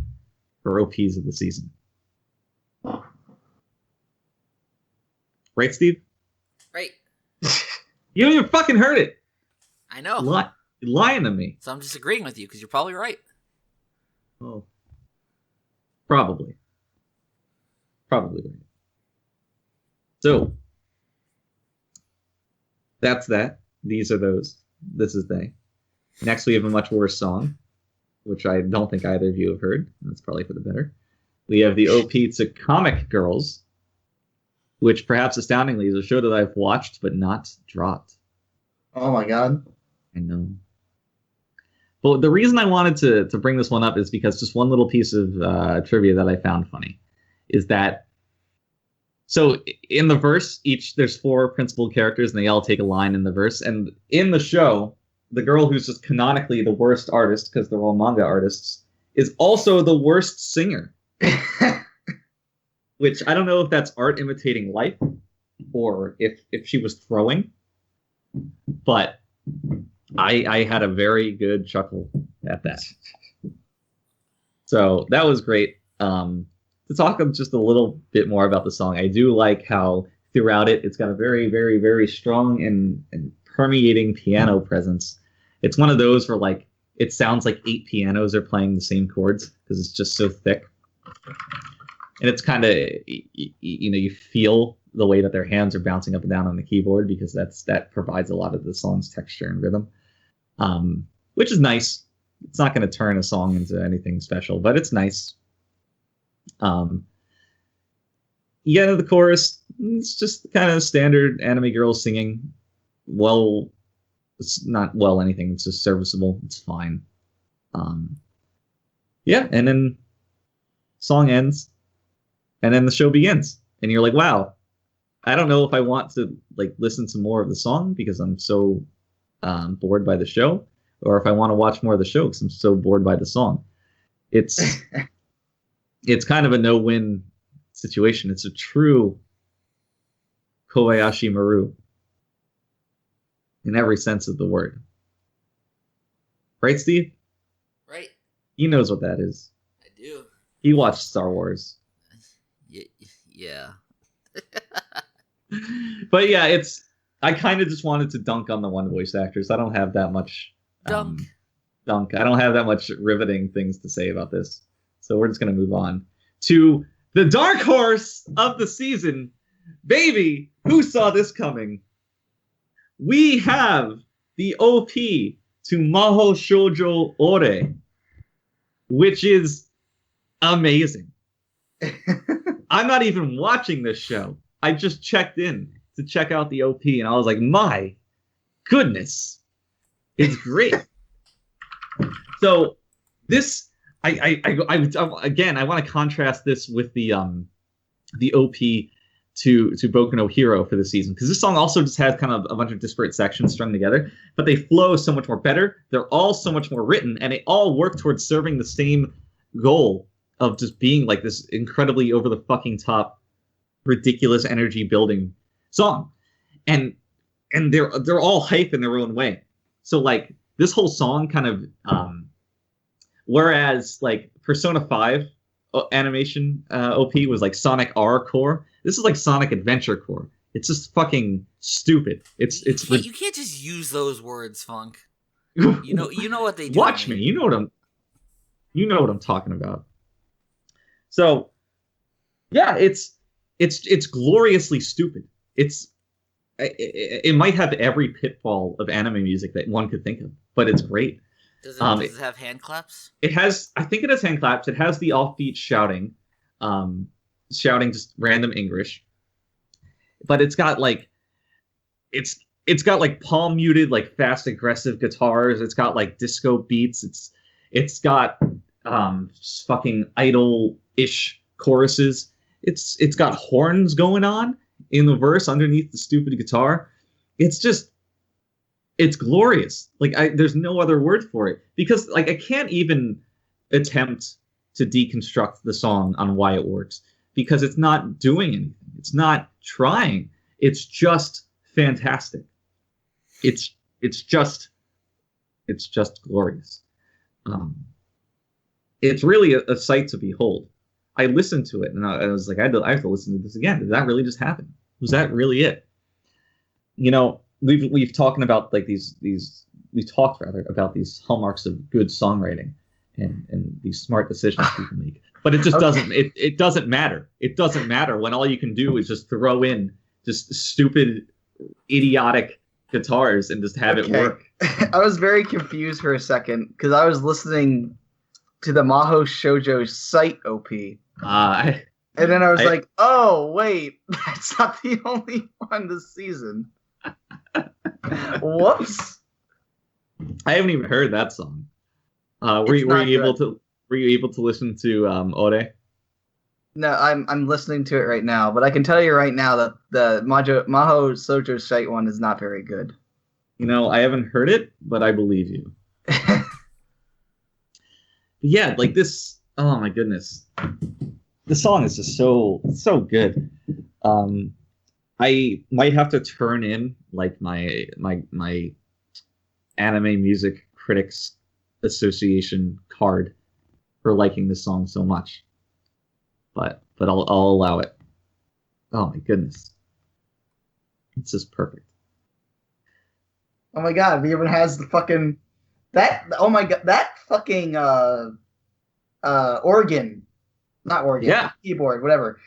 OPs of the season. Right, Steve? Right. You haven't even fucking heard it. I know. You're lying to me. So I'm disagreeing with you because you're probably right. Oh. Probably right. So that's that. These are those. This is they. Next, we have a much worse song, which I don't think either of you have heard. That's probably for the better. We have the OP to Comic Girls, which perhaps astoundingly is a show that I've watched but not dropped. Oh my god. I know. But the reason I wanted to bring this one up is because just one little piece of trivia that I found funny is that, so in the verse, there's 4 principal characters and they all take a line in the verse. And in the show, the girl who's just canonically the worst artist, because they're all manga artists, is also the worst singer. Which I don't know if that's art imitating life or if she was throwing, but I had a very good chuckle at that. So that was great. To talk just a little bit more about the song, I do like how throughout it's got a very, very, very strong and permeating piano presence. It's one of those where like it sounds like 8 pianos are playing the same chords because it's just so thick. And it's kind of, you feel the way that their hands are bouncing up and down on the keyboard because that provides a lot of the song's texture and rhythm, which is nice. It's not going to turn a song into anything special, but it's nice. You get into the chorus, it's just kind of standard anime girls singing. Well, it's not well anything. It's just serviceable. It's fine. Yeah, and then song ends, and then the show begins, and you're like, wow. I don't know if I want to like listen to more of the song because I'm so bored by the show, or if I want to watch more of the show because I'm so bored by the song. It's it's kind of a no-win situation. It's a true Kobayashi Maru in every sense of the word. Right, Steve? Right. He knows what that is. I do. He watched Star Wars. Yeah. But yeah, I kind of just wanted to dunk on the one voice actress. I don't have that much Dunk. I don't have that much riveting things to say about this. So we're just going to move on to the dark horse of the season. Baby, who saw this coming? We have the OP to Maho Shoujo Ore, which is amazing. I'm not even watching this show. I just checked in to check out the OP, and I was like, my goodness, it's great. So this, I want to contrast this with the OP to Boku no Hero for the season, because this song also just has kind of a bunch of disparate sections strung together, but they flow so much more better. They're all so much more written, and they all work towards serving the same goal of just being like this incredibly over the fucking top, ridiculous energy building song, and they're all hype in their own way. So like this whole song kind of whereas like Persona 5 animation OP was like Sonic R core, this is like Sonic Adventure core. It's just fucking stupid. You can't just use those words, Funk. You know what they do. Watch me. You know what I'm talking about. So yeah, it's gloriously stupid. It might have every pitfall of anime music that one could think of, but it's great. Does it have hand claps? It has. I think it has hand claps. It has the offbeat shouting, shouting just random English. But it's got like, it's got like palm muted, like fast aggressive guitars. It's got like disco beats. It's got fucking idol-ish choruses. It's got horns going on in the verse underneath the stupid guitar. It's glorious. Like there's no other word for it, because like I can't even attempt to deconstruct the song on why it works, because it's not doing anything. It's not trying. It's just fantastic. It's just glorious. It's really a sight to behold. I listened to it and I was like, I have to listen to this again. Did that really just happen? Was that really it? You know, we've talked about like we've talked about these hallmarks of good songwriting and these smart decisions people make. But it just doesn't it doesn't matter. It doesn't matter when all you can do is just throw in just stupid, idiotic guitars and just have it work. I was very confused for a second because I was listening to the Maho Shoujo Sight OP. And then I was like, oh, wait, that's not the only one this season. Whoops. I haven't even heard that song. Were you able to listen to Ore? No, I'm listening to it right now, but I can tell you right now that the Maho Shoujo Sight one is not very good. You know, I haven't heard it, but I believe you. Yeah, like this. Oh my goodness, this song is just so good. I might have to turn in like my Anime Music Critics Association card for liking this song so much, but I'll allow it. Oh my goodness, it's just perfect. Oh my god, he even has the fucking that. Oh my god, that fucking organ, not organ, yeah, keyboard, whatever.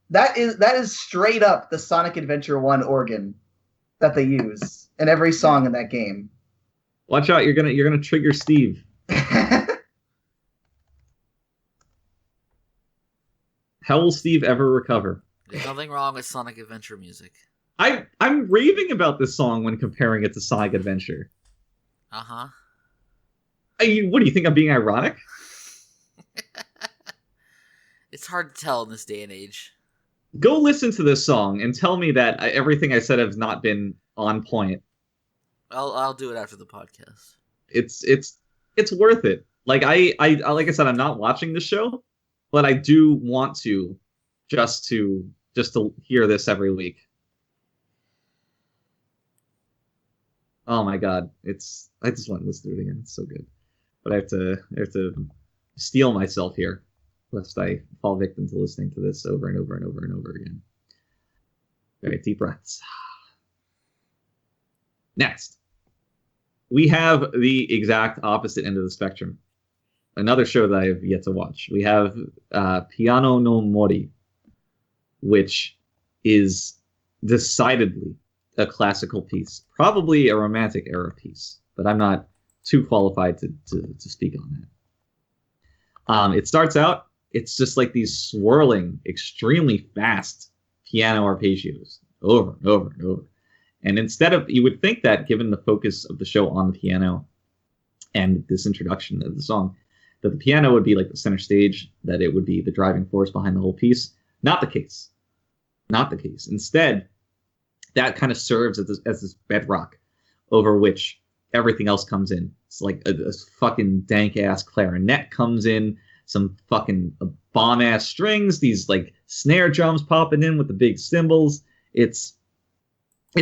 That is straight up the Sonic Adventure 1 organ that they use in every song in that game. Watch out, you're gonna trigger Steve. How will Steve ever recover? There's nothing wrong with Sonic Adventure music. I'm raving about this song when comparing it to Sonic Adventure. Uh-huh. What do you think? I'm being ironic? It's hard to tell in this day and age. Go listen to this song and tell me that everything I said has not been on point. I'll do it after the podcast. It's worth it. Like I like I said, I'm not watching the show, but I do want to just to hear this every week. Oh my god, I just want to listen to it again. It's so good, but I have to steel myself here, lest I fall victim to listening to this over and over and over and over again. All right, deep breaths. Next, we have the exact opposite end of the spectrum. Another show that I have yet to watch. We have Piano no Mori, which is decidedly a classical piece, probably a romantic era piece, but I'm not too qualified to speak on that. It starts out, it's just like these swirling, extremely fast piano arpeggios over and over and over. And instead of, you would think that given the focus of the show on the piano and this introduction of the song, that the piano would be like the center stage, that it would be the driving force behind the whole piece. Not the case. Not the case. Instead, that kind of serves as this bedrock over which everything else comes in. It's like a fucking dank-ass clarinet comes in, some fucking bomb-ass strings, these like snare drums popping in with the big cymbals. It's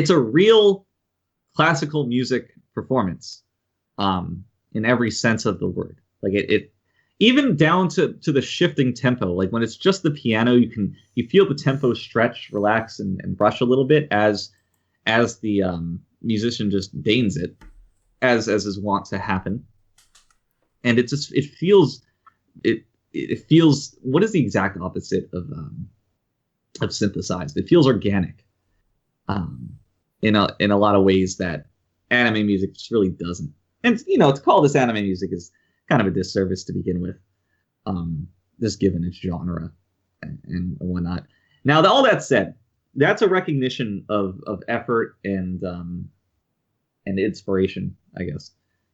a real classical music performance in every sense of the word. Like it even down to the shifting tempo. Like when it's just the piano, you feel the tempo stretch, relax, and brush a little bit as the musician just deigns it, as is wont to happen. And it feels what is the exact opposite of synthesized? It feels organic. In a lot of ways that anime music just really doesn't. And to call this anime music is kind of a disservice to begin with, just given its genre and whatnot. Now, all that said, that's a recognition of effort and inspiration, I guess,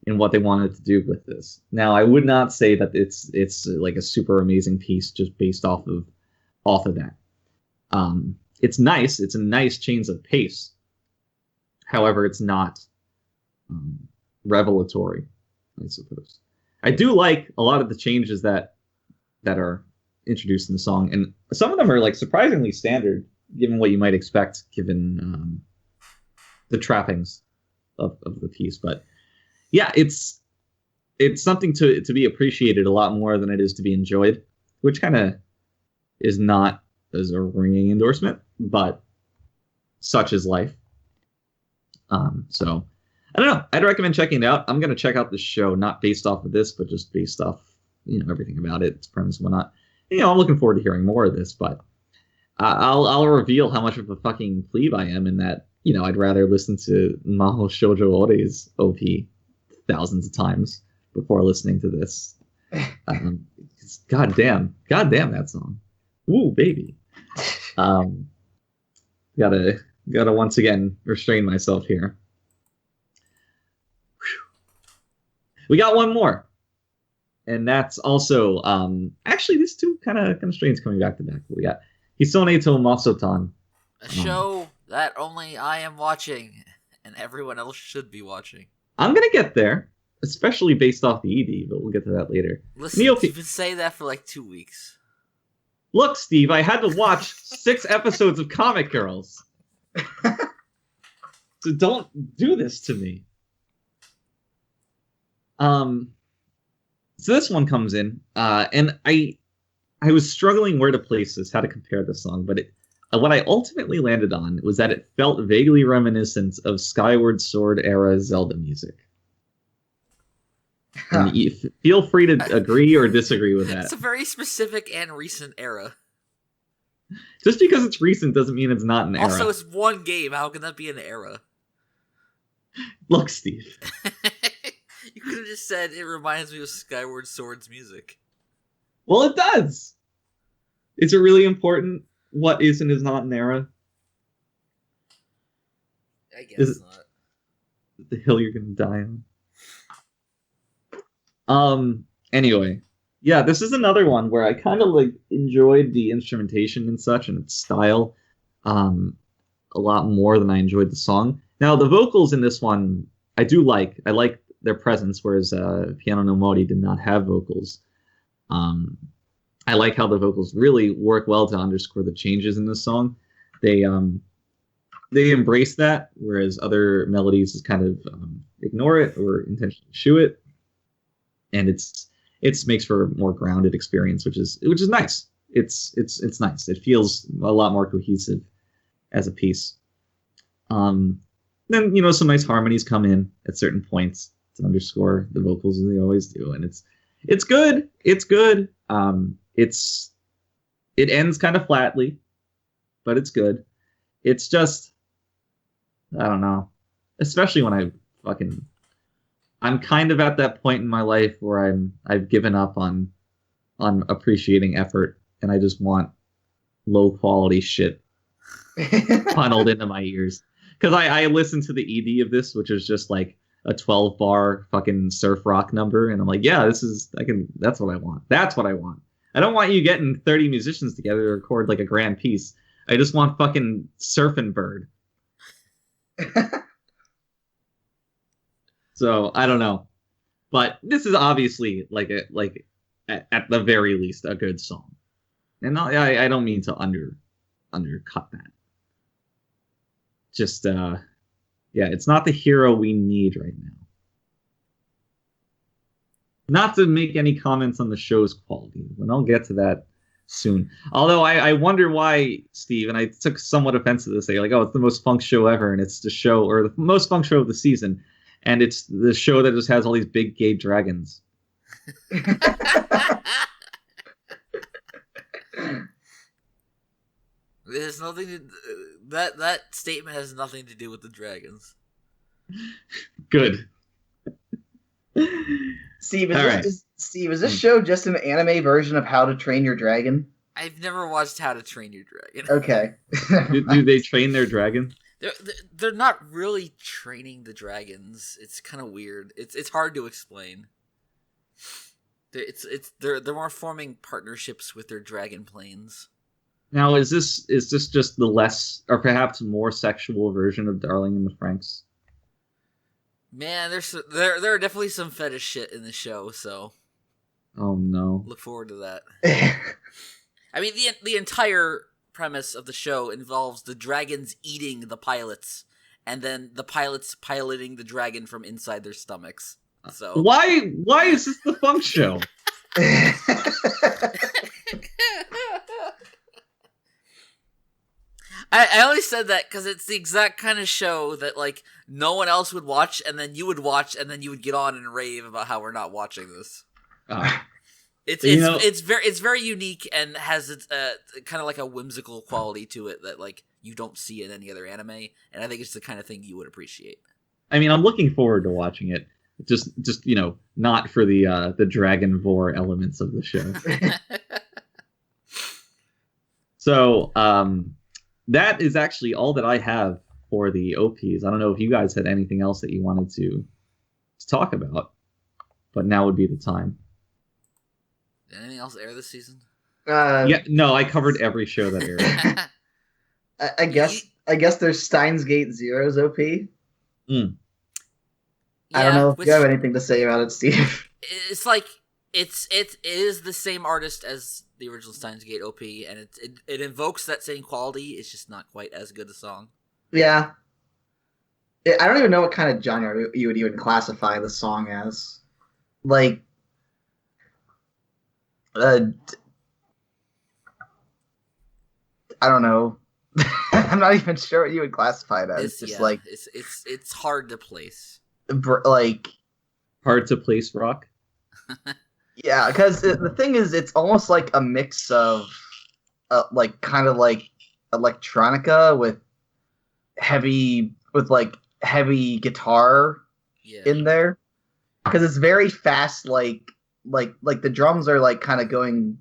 in what they wanted to do with this. Now, I would not say that it's like a super amazing piece just based off of that. It's nice. It's a nice change of pace. However, it's not revelatory, I suppose. I do like a lot of the changes that are introduced in the song, and some of them are like surprisingly standard given what you might expect, given the trappings of the piece. But yeah, it's something to be appreciated a lot more than it is to be enjoyed, which kind of is not as a ringing endorsement, but such is life. So I don't know. I'd recommend checking it out. I'm gonna check out the show, not based off of this, but just based off everything about it, its premise and whatnot. I'm looking forward to hearing more of this, but I'll reveal how much of a fucking plebe I am in that. I'd rather listen to Maho Shoujo Ore's OP thousands of times before listening to this. God damn that song. Ooh, baby. Gotta once again restrain myself here. We got one more, and that's also actually these two kind of strains coming back to back. We got Hisone to Masotan, a show that only I am watching and everyone else should be watching. I'm gonna get there, especially based off the ED, but we'll get to that later. Listen, you've been saying that for like 2 weeks. Look, Steve, I had to watch 6 episodes of Comic Girls. So don't do this to me. So this one comes in, and I was struggling where to place this, how to compare this song, but what I ultimately landed on was that it felt vaguely reminiscent of Skyward Sword era Zelda music. And feel free to agree or disagree with that. It's a very specific and recent era. Just because it's recent doesn't mean it's not an era. Also, it's one game. How can that be an era? Look, Steve. You could have just said it reminds me of Skyward Sword's music. Well, it does. Is it really important what is and is not an era? I guess not. The hill you're gonna die on. Anyway, yeah, this is another one where I kind of enjoyed the instrumentation and such and its style a lot more than I enjoyed the song. Now, the vocals in this one I do like. I like their presence, whereas Piano no Mori did not have vocals. I like how the vocals really work well to underscore the changes in this song. They embrace that, whereas other melodies just kind of ignore it or intentionally shoo it. And it makes for a more grounded experience, which is nice. It's nice. It feels a lot more cohesive as a piece. Then some nice harmonies come in at certain points to underscore the vocals, as they always do, and it's good. It's good. It ends kind of flatly, but it's good. It's just, I don't know, especially when I'm kind of at that point in my life where I've given up on appreciating effort, and I just want low quality shit funneled into my ears. Because I listened to the ED of this, which is just like a 12-bar fucking surf rock number, and I'm like, yeah, that's what I want. That's what I want. I don't want you getting 30 musicians together to record like a grand piece. I just want fucking Surfin' Bird. So I don't know, but this is obviously at the very least a good song, and I don't mean to undercut that. Just it's not the hero we need right now. Not to make any comments on the show's quality, and I'll get to that soon. Although I wonder why, Steve, and I took somewhat offense to this, say like, oh, it's the most funk show ever, and it's the show, or the most funk show of the season, and it's the show that just has all these big gay dragons. There's nothing to, that statement has nothing to do with the dragons. Good. Steve, is this show just an anime version of How to Train Your Dragon? I've never watched How to Train Your Dragon. Okay. do they train their dragon? They're not really training the dragons. It's kind of weird. It's hard to explain. They're more forming partnerships with their dragon planes. Now, is this just the less or perhaps more sexual version of Darling in the Franxx? Man, there are definitely some fetish shit in the show, so oh no, look forward to that. I mean, the entire premise of the show involves the dragons eating the pilots, and then the pilots piloting the dragon from inside their stomachs. So Why is this the Funk Show? I only said that because it's the exact kind of show that like no one else would watch, and then you would watch, and then you would get on and rave about how we're not watching this. It's very unique and has kind of like a whimsical quality to it that like you don't see in any other anime, and I think it's the kind of thing you would appreciate. I mean, I'm looking forward to watching it. Just not for the Dragonvore elements of the show. So, that is actually all that I have for the OPs. I don't know if you guys had anything else that you wanted to talk about, but now would be the time. Did anything else air this season? I covered every show that aired. I guess there's Steins Gate Zero's OP. Mm. I don't know if you have anything to say about it, Steve. It's like it is the same artist as the original Steins Gate OP, and it invokes that same quality. It's just not quite as good a song. Yeah, I don't even know what kind of genre you would even classify the song as. Like, I don't know. I'm not even sure what you would classify it as. It's hard to place. Like, hard to place rock. Yeah, because the thing is, it's almost like a mix of, like, kind of like electronica with heavy guitar in there. Because it's very fast, like the drums are like kind of going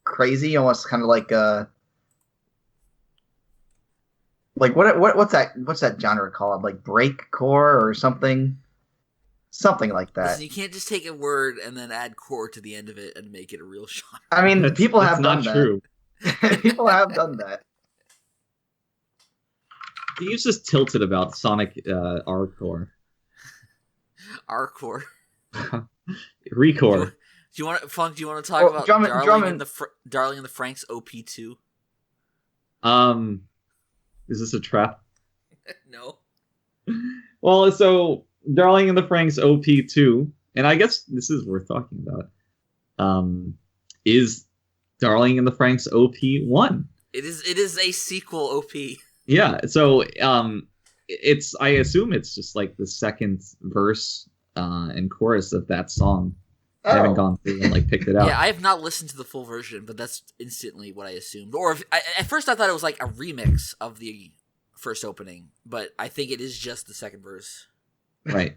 crazy, almost kind of like what's that genre called? Like breakcore or something. Something like that. Listen, you can't just take a word and then add core to the end of it and make it a real genre. I mean, people have done that. True. People have done that. He's just tilted about Sonic R-core. R-core. Recore. Do you want to talk about Darling in the Franxx OP2? Is this a trap? No. Well, so Darling in the Franxx OP2, and I guess this is worth talking about, is Darling in the Franxx OP1. It is a sequel OP. Yeah, so I assume it's just like the second verse and chorus of that song. I haven't gone through and like picked it out. Yeah, I have not listened to the full version, but that's instantly what I assumed. Or at first I thought it was like a remix of the first opening, but I think it is just the second verse. Right,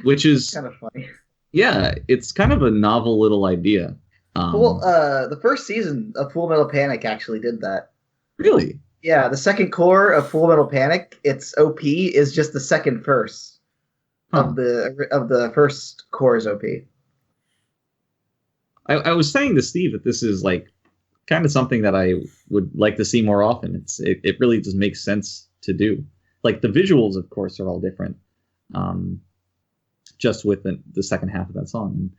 which is kind of funny. Yeah, it's kind of a novel little idea. The first season of Full Metal Panic actually did that. Really? Yeah, the second core of Full Metal Panic, its OP is just the second verse of the first core's OP. I was saying to Steve that this is like kind of something that I would like to see more often. It really just makes sense to do. Like the visuals, of course, are all different. Just with the second half of that song.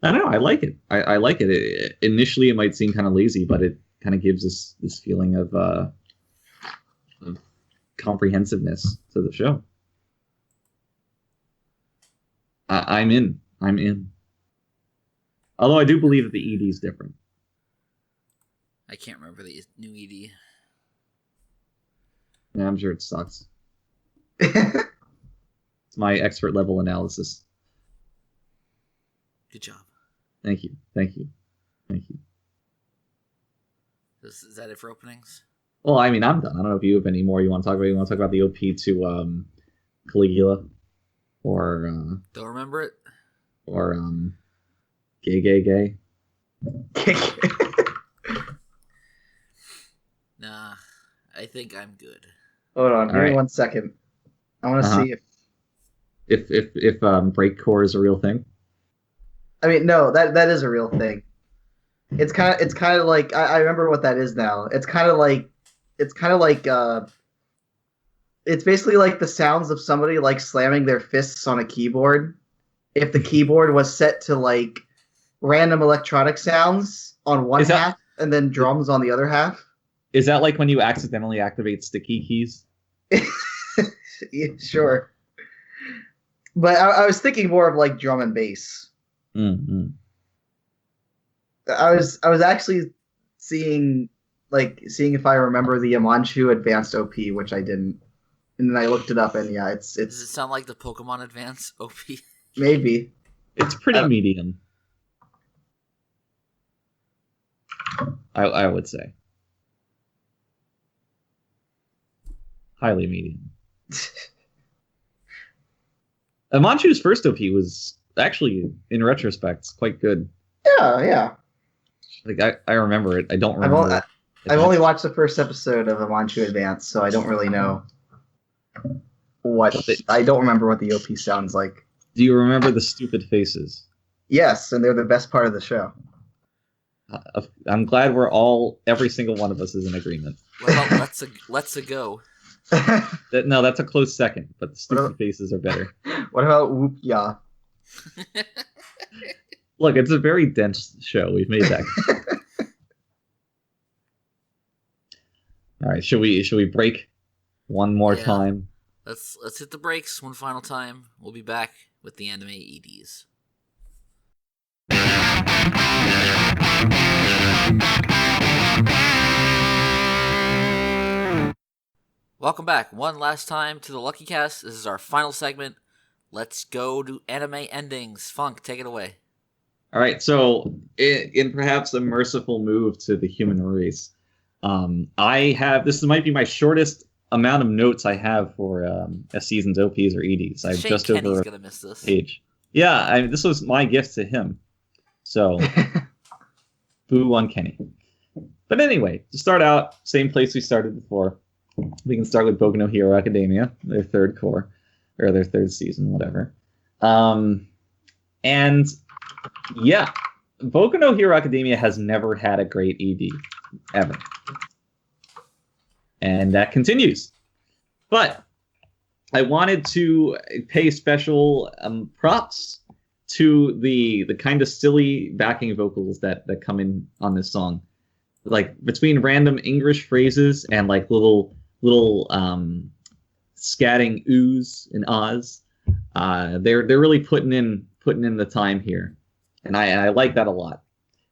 I don't know. I like it. I like it. Initially, it might seem kind of lazy, but it kind of gives this feeling of comprehensiveness to the show. I'm in. Although I do believe that the ED is different. I can't remember the new ED. Yeah, I'm sure it sucks. It's my expert level analysis. Good job. Thank you. Is that it for openings? Well, I mean, I'm done. I don't know if you have any more you want to talk about. You want to talk about the OP to Caligula? Or... Don't remember it? Or, Gay. Nah, I think I'm good. Hold on, give me 1 second. I want to see if breakcore is a real thing. I mean, no, that is a real thing. It's kind of like I remember what that is now. It's basically like the sounds of somebody like slamming their fists on a keyboard. If the keyboard was set to like random electronic sounds on one half and then drums on the other half. Is that like when you accidentally activate sticky keys? Yeah, sure. But I was thinking more of like drum and bass. Mm-hmm. I was actually seeing if I remember the Yamanchu Advanced OP, which I didn't, and then I looked it up, and yeah, it's Does it sound like the Pokemon Advance OP? maybe It's pretty medium. I would say highly medium. Manchu's first OP was actually, in retrospect, quite good. Yeah. Like I remember it. I don't remember. I've only watched the first episode of Amanchu Advance, so I don't really know I don't remember what the OP sounds like. Do you remember the stupid faces? Yes, and they're the best part of the show. I'm glad every single one of us is in agreement. What about Let's Go? No, that's a close second, but the stupid faces are better. What about Whoop Ya? Look, it's a very dense show. We've made that. All right, should we break one more time? Let's hit the brakes one final time. We'll be back with the anime EDs. Welcome back one last time to the Luckycast. This is our final segment. Let's go to anime endings. Funk, take it away. All right, so in perhaps a merciful move to the human race, this might be my shortest amount of notes I have for a season's OPs or EDs. I've Shane just Kenny's over gonna miss this. page. Yeah, this was my gift to him. So, boo on Kenny. But anyway, to start out, same place we started before. We can start with Boku no Hero Academia, their third core, or their third season, whatever. And yeah, Boku no Hero Academia has never had a great ED, ever. And that continues. But I wanted to pay special props to the kind of silly backing vocals that come in on this song. Like between random English phrases and like little scatting oohs and ahs, they're really putting in the time here, and I like that a lot.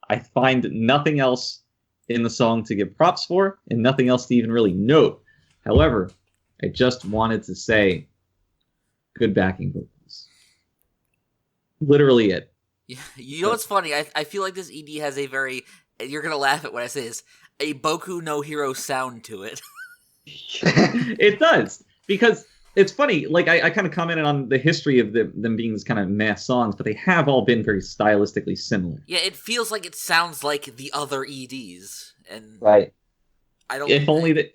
I find nothing else in the song to give props for, and nothing else to even really note. However, I just wanted to say, good backing vocals. Literally it. Yeah, you know what's funny? I feel like this ED has a very, you're gonna laugh at when I say this, a Boku no Hero sound to it. It does, because it's funny. Like I kind of commented on the history of them being these kind of mass songs, but they have all been very stylistically similar. Yeah, it feels like it sounds like the other EDs, and right. I don't. If only they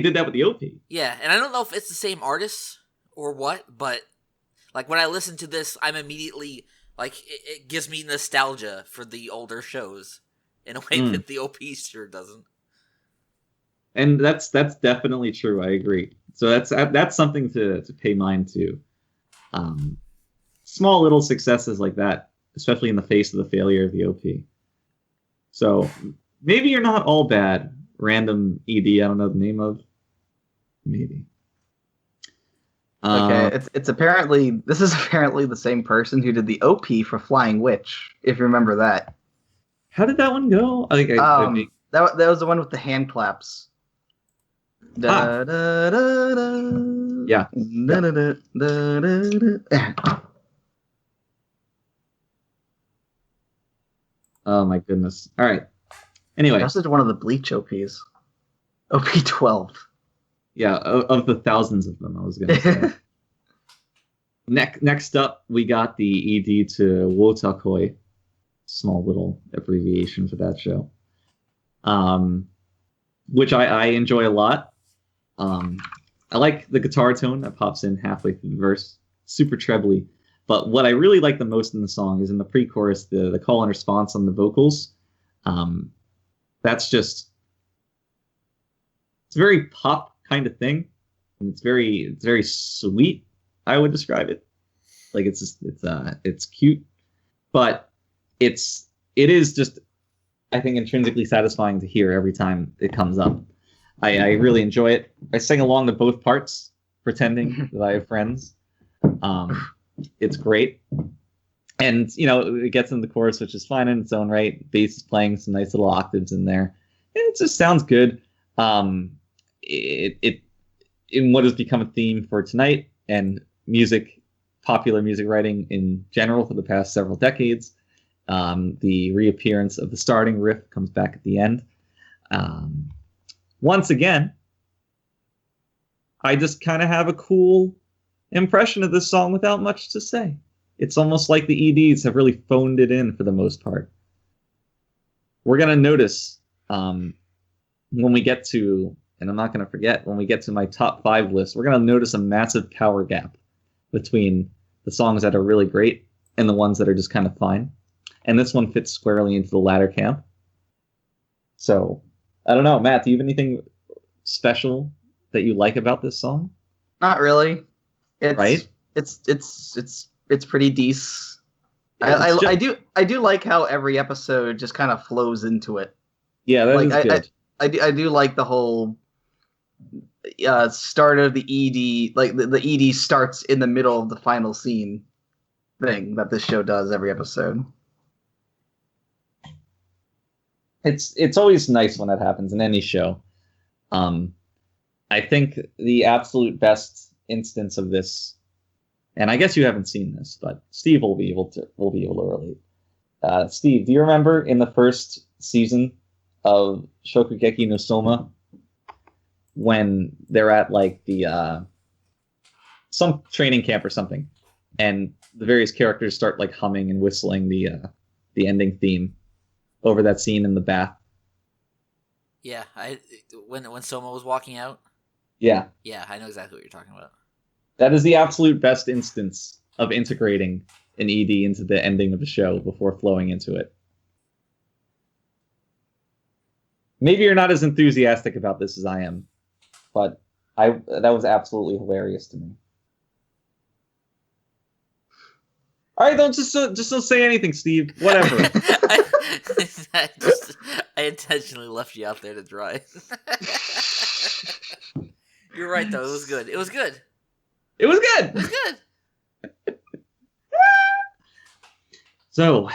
did that with the OP. Yeah, and I don't know if it's the same artist or what, but like when I listen to this, I'm immediately like it gives me nostalgia for the older shows in a way that the OP sure doesn't. And that's definitely true. I agree. So that's something to pay mind to. Small little successes like that, especially in the face of the failure of the OP. So maybe you're not all bad. Random ED, I don't know the name of. Maybe. Okay, this is apparently the same person who did the OP for Flying Witch, if you remember that. How did that one go? That was the one with the hand claps. Da, da, da, da, yeah. Da, da, da, da, da, da. Oh my goodness. All right. Anyway. This is one of the Bleach OPs. OP 12. Yeah, of the thousands of them, I was going to say. Next up, we got the ED to Wotakoi. Small little abbreviation for that show. Which I enjoy a lot. I like the guitar tone that pops in halfway through the verse. Super trebly. But what I really like the most in the song is in the pre-chorus, the call and response on the vocals. That's just... It's a very pop kind of thing. And it's very sweet, I would describe it. Like it's cute. But it is just I think, intrinsically satisfying to hear every time it comes up. I really enjoy it. I sing along to both parts, pretending that I have friends. It's great. And, it gets into the chorus, which is fine in its own right. Bass is playing some nice little octaves in there. It just sounds good. It in what has become a theme for tonight and popular music writing in general for the past several decades. The reappearance of the starting riff comes back at the end. Once again, I just kind of have a cool impression of this song without much to say. It's almost like the EDs have really phoned it in for the most part. We're going to notice when we get to, and I'm not going to forget, when we get to my top 5 list, we're going to notice a massive power gap between the songs that are really great and the ones that are just kind of fine. And this one fits squarely into the latter camp. So, I don't know. Matt, do you have anything special that you like about this song? Not really. Right? It's pretty decent. Yeah, I do like how every episode just kind of flows into it. Yeah, that is good. I do like the whole start of the ED, like the ED starts in the middle of the final scene thing that this show does every episode. It's always nice when that happens in any show. I think the absolute best instance of this, and I guess you haven't seen this, but Steve will be able to relate. Steve, do you remember in the first season of Shokugeki no Soma when they're at like the some training camp or something, and the various characters start like humming and whistling the ending theme over that scene in the bath? Yeah, when Soma was walking out. Yeah, I know exactly what you're talking about. that is the absolute best instance of integrating an ED into the ending of the show before flowing into it. Maybe you're not as enthusiastic about this as I am, but that was absolutely hilarious to me. All right, don't say anything, Steve. Whatever. I intentionally left you out there to dry. You're right, though. It was good. It was good. It was good. It was good. So,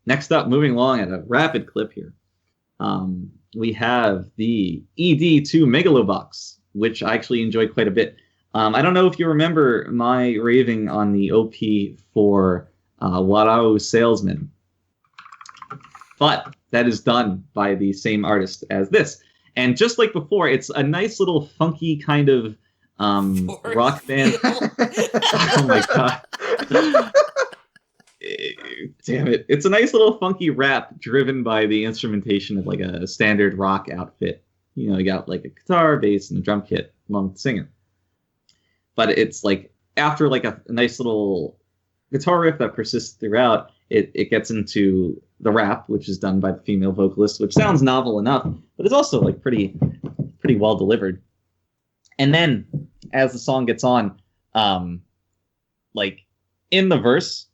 next up, moving along at a rapid clip here, we have the ED2 Megalo Box, which I actually enjoyed quite a bit. I don't know if you remember my raving on the OP for Warao Salesman, but that is done by the same artist as this. And just like before, it's a nice little funky kind of rock band. Oh my god. Damn it. It's a nice little funky rap driven by the instrumentation of like a standard rock outfit. You got like a guitar, bass, and a drum kit along with the singer. But it's like after like a nice little guitar riff that persists throughout, it gets into the rap, which is done by the female vocalist, which sounds novel enough, but it's also like pretty well delivered. And then as the song gets on, like in the verse,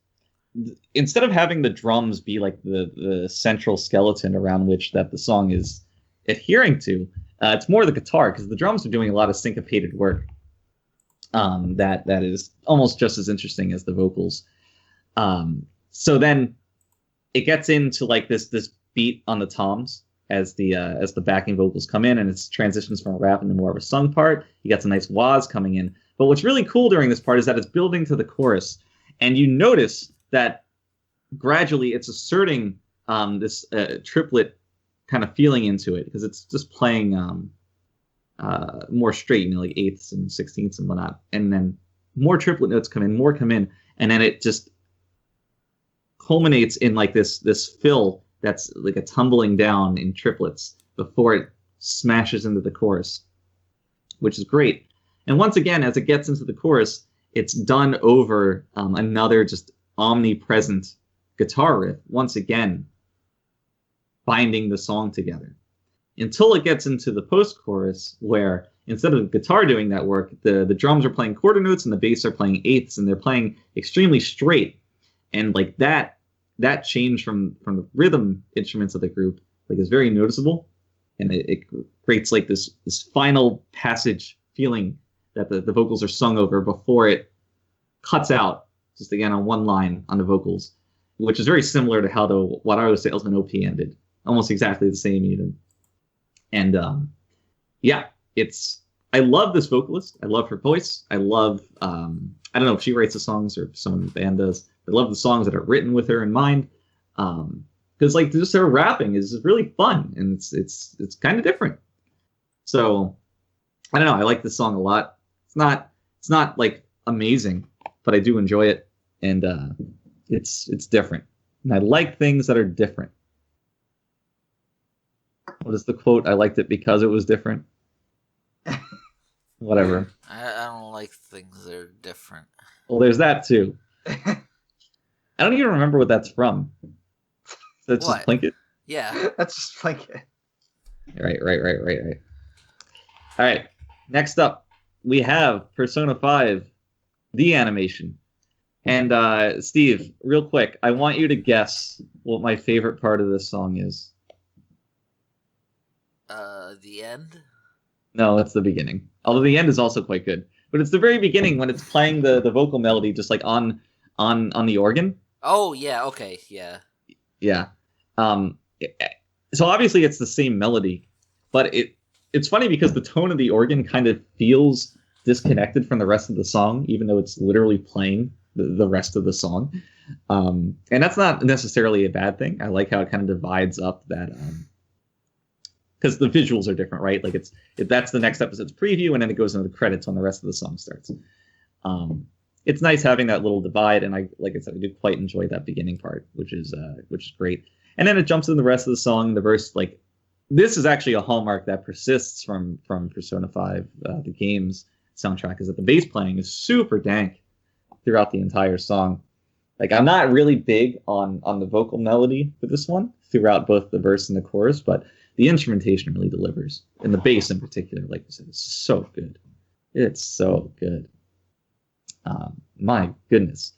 instead of having the drums be like the central skeleton around which that the song is adhering to, it's more the guitar, because the drums are doing a lot of syncopated work that is almost just as interesting as the vocals. So then it gets into like this beat on the toms as the backing vocals come in, and it transitions from a rap into more of a sung part. You got some nice wahs coming in. But what's really cool during this part is that it's building to the chorus, and you notice that gradually it's asserting this triplet kind of feeling into it, because it's just playing more straight, like eighths and sixteenths and whatnot, and then more triplet notes come in, and then it just culminates in like this fill that's like a tumbling down in triplets before it smashes into the chorus, which is great. And once again, as it gets into the chorus, it's done over another just omnipresent guitar riff, once again binding the song together, until it gets into the post-chorus, where instead of the guitar doing that work, the drums are playing quarter notes and the bass are playing eighths, and they're playing extremely straight. And like that that change from the rhythm instruments of the group like is very noticeable, and it creates like this final passage feeling that the vocals are sung over before it cuts out just again on one line on the vocals, which is very similar to how the What I Was Salesman OP ended, almost exactly the same even. And yeah, I love this vocalist. I love her voice. I love I don't know if she writes the songs or if someone in the band does. I love the songs that are written with her in mind. Because like just her rapping is really fun, and it's kind of different. So I don't know. I like this song a lot. It's not like amazing, but I do enjoy it, and it's different. And I like things that are different. What is the quote? I liked it because it was different. Whatever. I don't like things that are different. Well, there's that too. I don't even remember what that's from. That's What? just Plinkett? Yeah. That's just Plinkett. Right. All right. Next up, we have Persona 5, the animation. And Steve, real quick, I want you to guess what my favorite part of this song is. The end? No, it's the beginning. Although the end is also quite good. But it's the very beginning when it's playing the vocal melody just like on the organ. Oh, yeah, okay, yeah. Yeah. So obviously it's the same melody, but it's funny because the tone of the organ kind of feels disconnected from the rest of the song, even though it's literally playing the rest of the song. And that's not necessarily a bad thing. I like how it kind of divides up that, because the visuals are different, right? Like that's the next episode's preview, and then it goes into the credits when the rest of the song starts. It's nice having that little divide, and like I said, I do quite enjoy that beginning part, which is great. And then it jumps in the rest of the song. The verse, like, this is actually a hallmark that persists from Persona 5, the game's soundtrack, is that the bass playing is super dank throughout the entire song. Like, I'm not really big on the vocal melody for this one throughout both the verse and the chorus, but the instrumentation really delivers. And the bass in particular, like I said, is so good. It's so good. My goodness.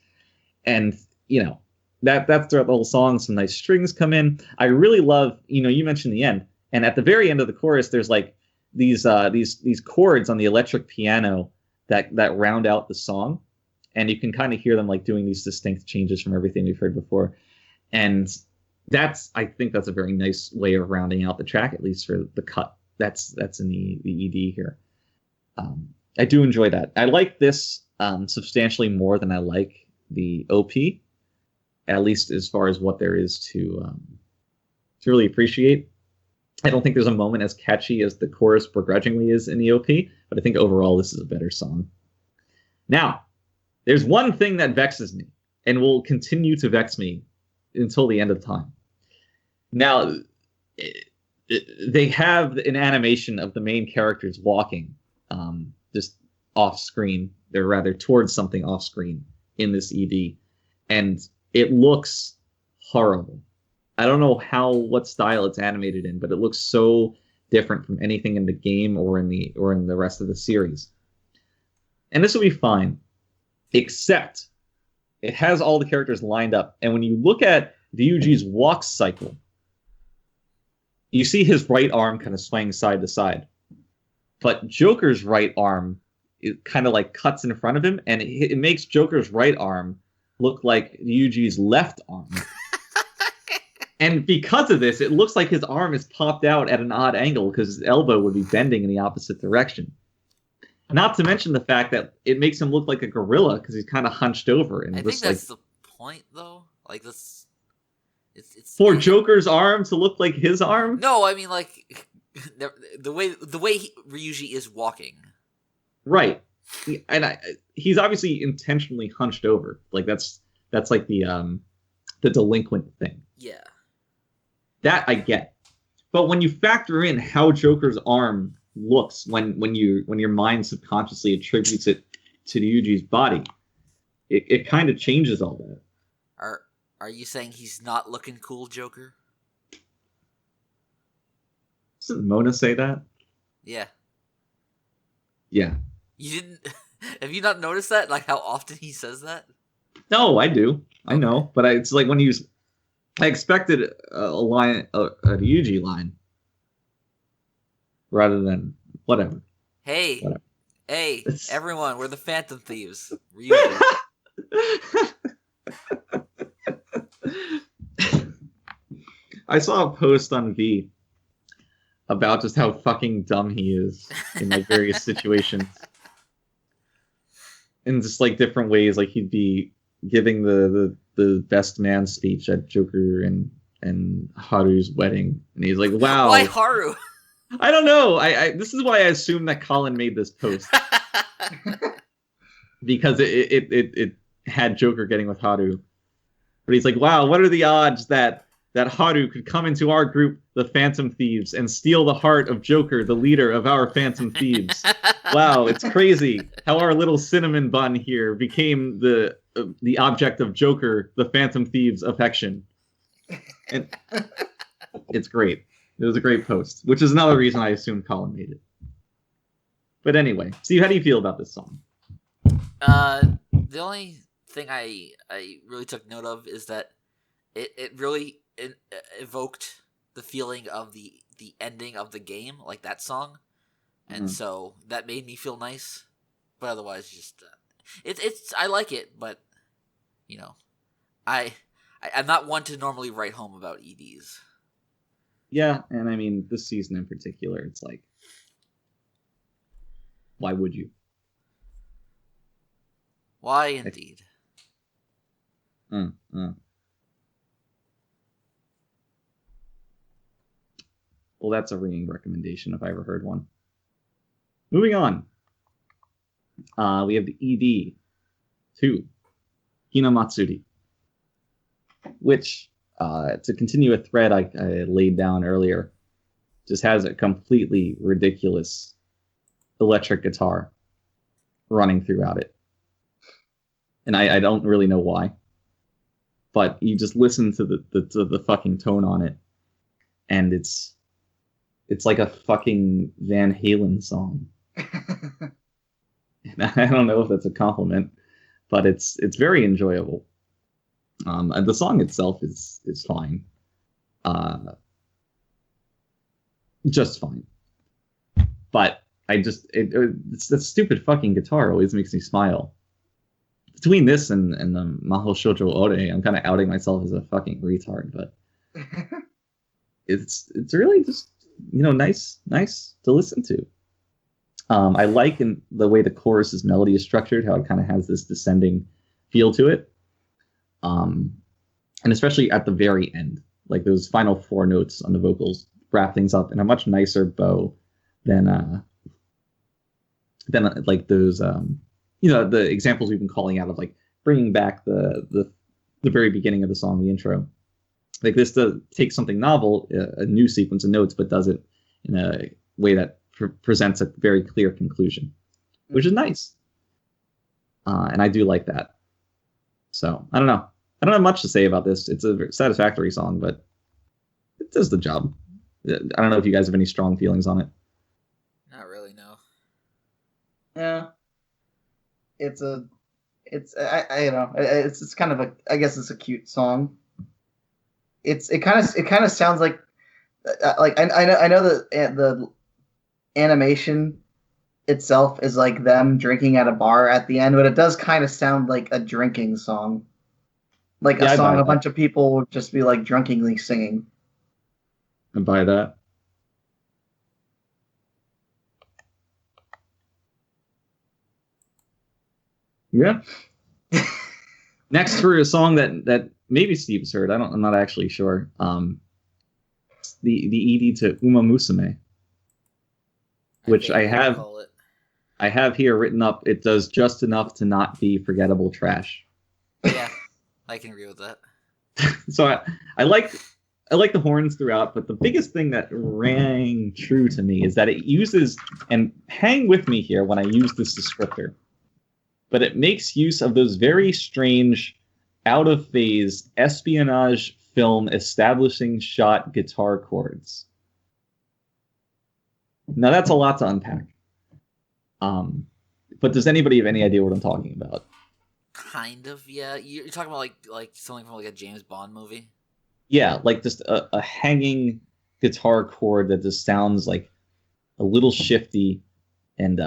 And, you know, that's throughout the whole song. Some nice strings come in. I really love, you mentioned the end. And at the very end of the chorus, there's like these chords on the electric piano that round out the song. And you can kind of hear them like doing these distinct changes from everything we've heard before. And I think that's a very nice way of rounding out the track, at least for the cut. That's in the ED here. I do enjoy that. I like this substantially more than I like the OP, at least as far as what there is to really appreciate. I don't think there's a moment as catchy as the chorus begrudgingly is in the OP, but I think overall this is a better song. Now, there's one thing that vexes me and will continue to vex me until the end of time. Now, they have an animation of the main characters walking just off screen. They're rather towards something off screen in this ED. And it looks horrible. I don't know what style it's animated in, but it looks so different from anything in the game or in the rest of the series. And this will be fine, except it has all the characters lined up. And when you look at Ryuji's walk cycle, you see his right arm kind of swaying side to side. But Joker's right arm, it kind of like cuts in front of him, and it makes Joker's right arm look like Ryuji's left arm. And because of this, it looks like his arm is popped out at an odd angle because his elbow would be bending in the opposite direction. Not to mention the fact that it makes him look like a gorilla because he's kind of hunched over. And I think that's the point, though. Like, this... It's for Joker's arm to look like his arm? No, I mean, like, the way Ryuji is walking. Right. And he's obviously intentionally hunched over. Like, that's like the delinquent thing. Yeah. That I get. But when you factor in how Joker's arm looks when your mind subconsciously attributes it to Ryuji's body, it kind of changes all that. Are you saying he's not looking cool, Joker? Doesn't Mona say that? Yeah. Yeah. You didn't... Have you not noticed that? Like, how often he says that? No, I do. I know. But it's like when I expected a line, a Ryuji line, rather than whatever. Hey, Whatever. hey, everyone, we're the Phantom Thieves. Ryuji. I saw a post on V about just how fucking dumb he is in like various situations. In just like different ways, like he'd be giving the best man speech at Joker and Haru's wedding, and he's like, "Wow, why Haru?" I don't know. I this is why I assume that Colin made this post because it had Joker getting with Haru, but he's like, "Wow, what are the odds that Haru could come into our group, the Phantom Thieves, and steal the heart of Joker, the leader of our Phantom Thieves? Wow, it's crazy how our little cinnamon bun here became the object of Joker, the Phantom Thieves' affection." And it's great. It was a great post, which is another reason I assumed Colin made it. But anyway, Steve, how do you feel about this song? The only thing I really took note of is that it really evoked the feeling of the ending of the game, like that song, and so that made me feel nice. But otherwise, just it's I like it, but you know, I'm not one to normally write home about EDs. Yeah, and I mean this season in particular, it's like, why would you? Why indeed? Well, that's a ringing recommendation if I ever heard one. Moving on. We have the ED to Hinamatsuri, which, to continue a thread I laid down earlier, just has a completely ridiculous electric guitar running throughout it. And I don't really know why. But you just listen to the fucking tone on it, and it's like a fucking Van Halen song. And I don't know if that's a compliment, but it's very enjoyable. The song itself is fine, just fine. But it's that stupid fucking guitar always makes me smile. Between this and the Maho Shoujo Ore, I'm kind of outing myself as a fucking retard, but it's really just, you know, nice to listen to. I like the way the chorus's melody is structured, how it kind of has this descending feel to it, and especially at the very end, like those final 4 notes on the vocals wrap things up in a much nicer bow than like those the examples we've been calling out of like bringing back the very beginning of the song, the intro. Like this does take something novel, a new sequence of notes, but does it in a way that presents a very clear conclusion, which is nice. And I do like that. So I don't know. I don't have much to say about this. It's a satisfactory song, but it does the job. I don't know if you guys have any strong feelings on it. Not really, no. Yeah. It's kind of a, I guess it's a cute song. It kind of sounds like I know the animation itself is like them drinking at a bar at the end, but it does kind of sound like a drinking song, like a song a bunch of people would just be like drunkenly singing. I buy that. Yeah. Next for a song that maybe Steve's heard. I'm not actually sure. The ED to Uma Musume, which I have here written up. It does just enough to not be forgettable trash. Yeah, I can agree with that. So I like the horns throughout, but the biggest thing that rang true to me is that it uses, and hang with me here when I use this descriptor, but it makes use of those very strange, out-of-phase espionage film establishing shot guitar chords. Now that's a lot to unpack. But does anybody have any idea what I'm talking about? Kind of, yeah. You're talking about like something from like a James Bond movie? Yeah, like just a hanging guitar chord that just sounds like a little shifty, and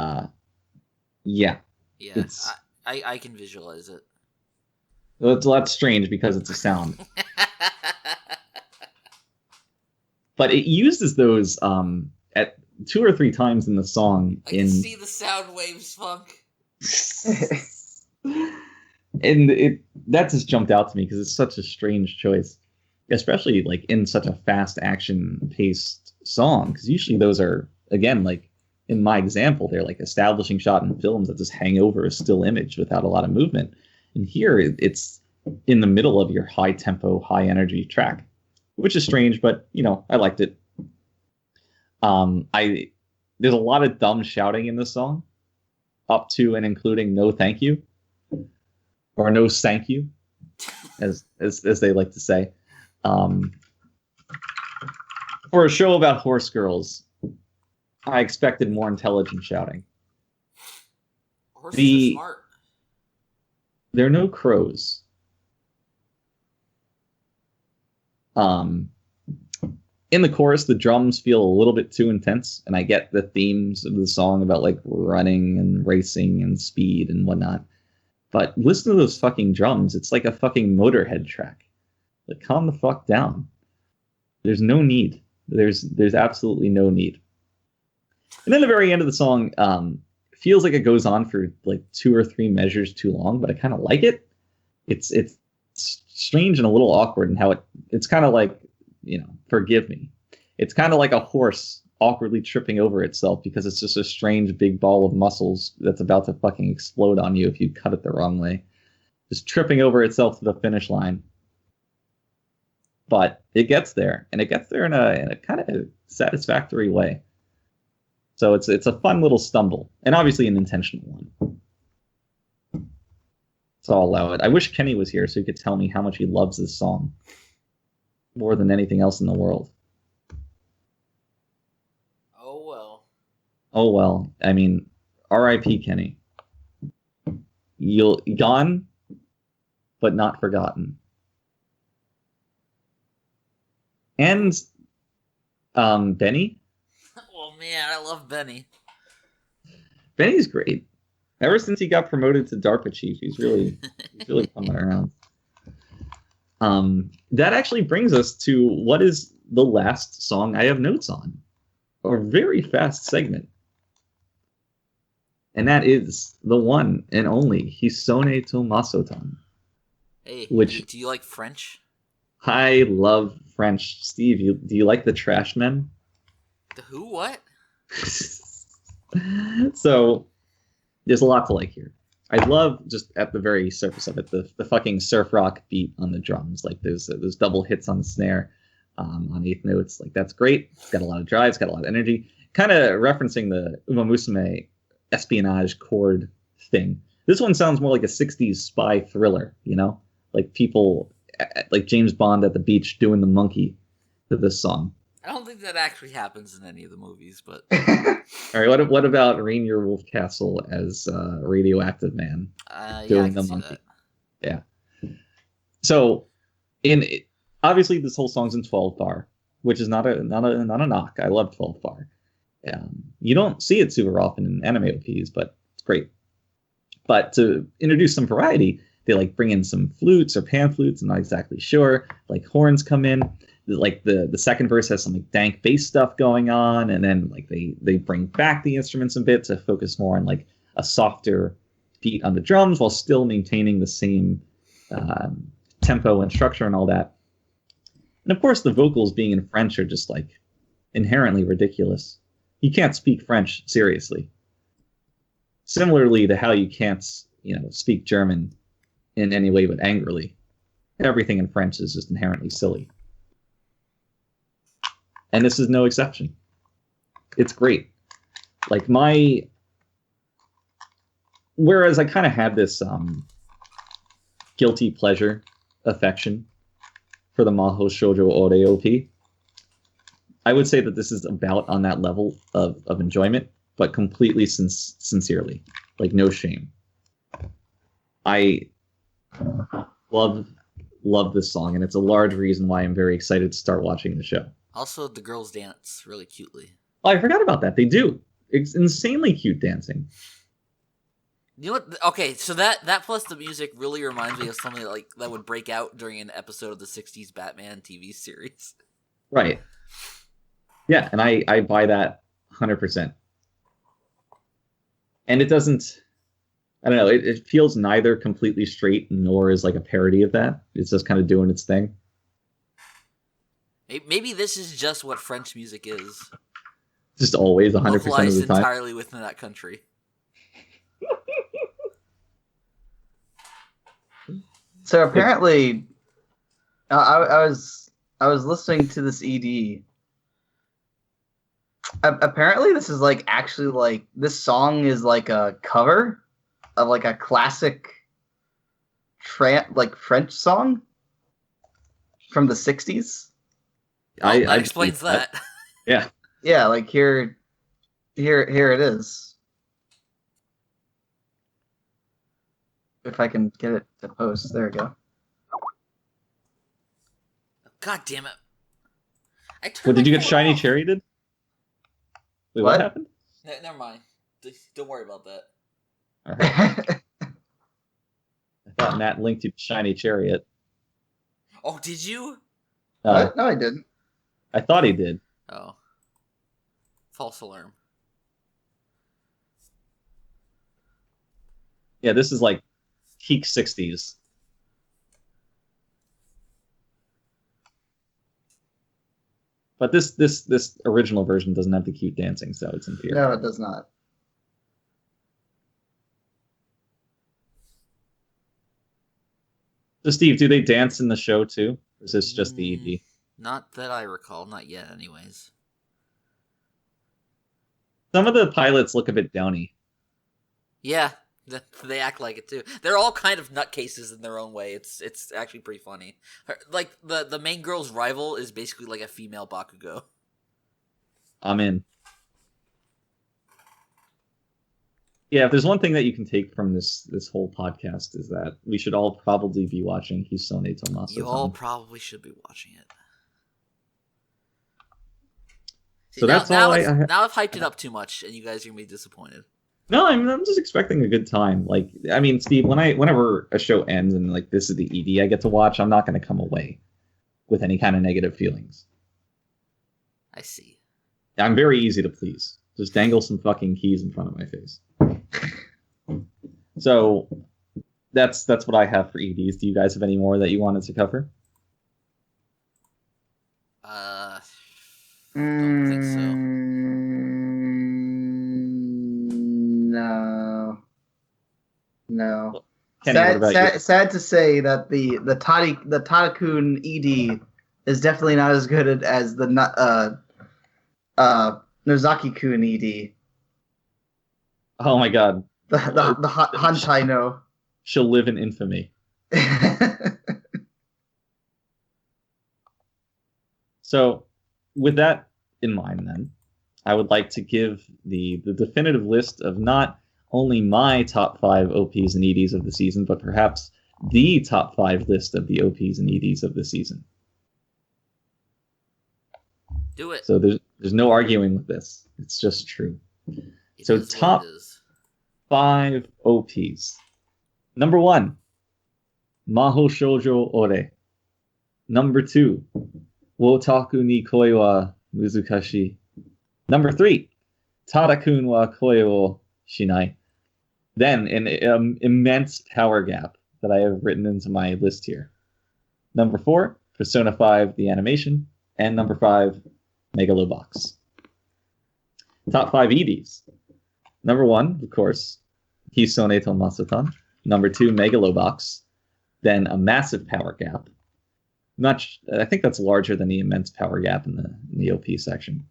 yeah, it's I can visualize it. it's a lot strange because it's a sound, but it uses those at 2 or 3 times in the song. I can see the sound waves, Funk. And that just jumped out to me because it's such a strange choice, especially like in such a fast action paced song. Because usually those are, again, like in my example, they're like establishing shot in films that just hang over a still image without a lot of movement. And here it's in the middle of your high tempo, high energy track, which is strange, but I liked it. There's a lot of dumb shouting in this song, up to and including "No Thank You" or "No Thank You," as they like to say. For a show about horse girls, I expected more intelligent shouting. Horses are smart. There are no crows. In the chorus, the drums feel a little bit too intense, and I get the themes of the song about like running and racing and speed and whatnot. But listen to those fucking drums. It's like a fucking Motorhead track. Like, calm the fuck down. There's no need. There's absolutely no need. And then the very end of the song feels like it goes on for like 2 or 3 measures too long, but I kind of like it. It's strange and a little awkward in how it's kind of like, forgive me. It's kind of like a horse awkwardly tripping over itself because it's just a strange big ball of muscles that's about to fucking explode on you if you cut it the wrong way. Just tripping over itself to the finish line. But it gets there, and it gets there in a kind of satisfactory way. So it's a fun little stumble, and obviously an intentional one. So I'll allow it. I wish Kenny was here so he could tell me how much he loves this song more than anything else in the world. Oh well. Oh well. I mean, R.I.P. Kenny. You'll gone, but not forgotten. And Benny. Oh man, I love Benny. Benny's great. Ever since he got promoted to DARPA chief, he's really coming around. That actually brings us to what is the last song I have notes on. A very fast segment. And that is the one and only Hisone to Masotan. Hey, which, do you like French? I love French. Steve, do you like the Trashmen? The who? What? So, there's a lot to like here. I love, just at the very surface of it, the fucking surf rock beat on the drums. Like, there's double hits on the snare on eighth notes. Like, that's great. It's got a lot of drive. It's got a lot of energy. Kind of referencing the Uma Musume espionage chord thing. This one sounds more like a 60s spy thriller, Like people, like James Bond at the beach doing the monkey to this song. I don't think that actually happens in any of the movies, but... All right, what about Rainier Wolfcastle as Radioactive Man doing the monkey? Yeah. So, obviously this whole song's in 12-bar, which is not a knock. I love 12-bar. You don't see it super often in anime OPs, but it's great. But to introduce some variety, they like bring in some flutes or pan flutes. I'm not exactly sure. Like horns come in. Like the second verse has some like dank bass stuff going on, and then like they bring back the instruments a bit to focus more on like a softer beat on the drums while still maintaining the same tempo and structure and all that. And of course, the vocals being in French are just like inherently ridiculous. You can't speak French seriously. Similarly to how you can't, speak German in any way but angrily. Everything in French is just inherently silly. And this is no exception. It's great. Like whereas I kind of had this guilty pleasure affection for the Maho Shoujo Ore OP, I would say that this is about on that level of enjoyment, but completely sincerely. Like, no shame. I love love this song, and it's a large reason why I'm very excited to start watching the show. Also, the girls dance really cutely. Oh, I forgot about that. They do. It's insanely cute dancing. You know what? Okay, so that plus the music really reminds me of something like that would break out during an episode of the '60s Batman TV series. Right. Yeah, and I buy that 100%. And it doesn't. I don't know. It feels neither completely straight nor is like a parody of that. It's just kind of doing its thing. Maybe this is just what French music is. Just always 100% of the Localized time. entirely within that country. So apparently, I was listening to this ED. Apparently, this is like actually like this song is like a cover of like a classic like French song from the 60s. That explains that. Yeah. Yeah, like here it is. If I can get it to post, there we go. God damn it! What did you get shiny chariot? Wait, what happened? Never mind. Don't worry about that. All right. I thought Matt linked you to shiny chariot. Oh, did you? No, I didn't. I thought he did. Oh. False alarm. Yeah, this is like peak 60s. But this original version doesn't have the cute dancing, so it's inferior. No, it does not. So Steve, do they dance in the show too? Or is this just the ED? Not that I recall. Not yet, anyways. Some of the pilots look a bit downy. Yeah, they act like it too. They're all kind of nutcases in their own way. It's actually pretty funny. Like the main girl's rival is basically like a female Bakugo. I'm in. Yeah, if there's one thing that you can take from this whole podcast is that we should all probably be watching Hisone Tomasa. You all probably should be watching it. See, so that's all now I've hyped it up too much, and you guys are gonna be disappointed. No, I'm just expecting a good time. Like, I mean, Steve, whenever a show ends and like this is the ED I get to watch, I'm not going to come away with any kind of negative feelings. I see. I'm very easy to please. Just dangle some fucking keys in front of my face. So that's what I have for EDs. Do you guys have any more that you wanted to cover? Don't think so. No. Kenny, what about you? Sad to say that the Tadakun ED is definitely not as good as the Nozaki-kun ED. Oh my god. The Hantai no. She'll live in infamy. So, with that in mind, then, I would like to give the definitive list of not only my top 5 OPs and EDs of the season, but perhaps the top 5 list of the OPs and EDs of the season. Do it. So there's no arguing with this. It's just true. So top 5 OPs. Number 1, Maho Shoujo Ore. Number 2, Wotaku ni koi wa muzukashi. Number 3, Tadakun wa koi wo shinai. Then an immense power gap that I have written into my list here. Number 4, Persona 5, the animation. And number 5, Megalo Box. Top 5 EDs. Number 1, of course, Hisone to Masatan. Number 2, Megalo Box. Then a massive power gap. I think that's larger than the immense power gap in the OP section.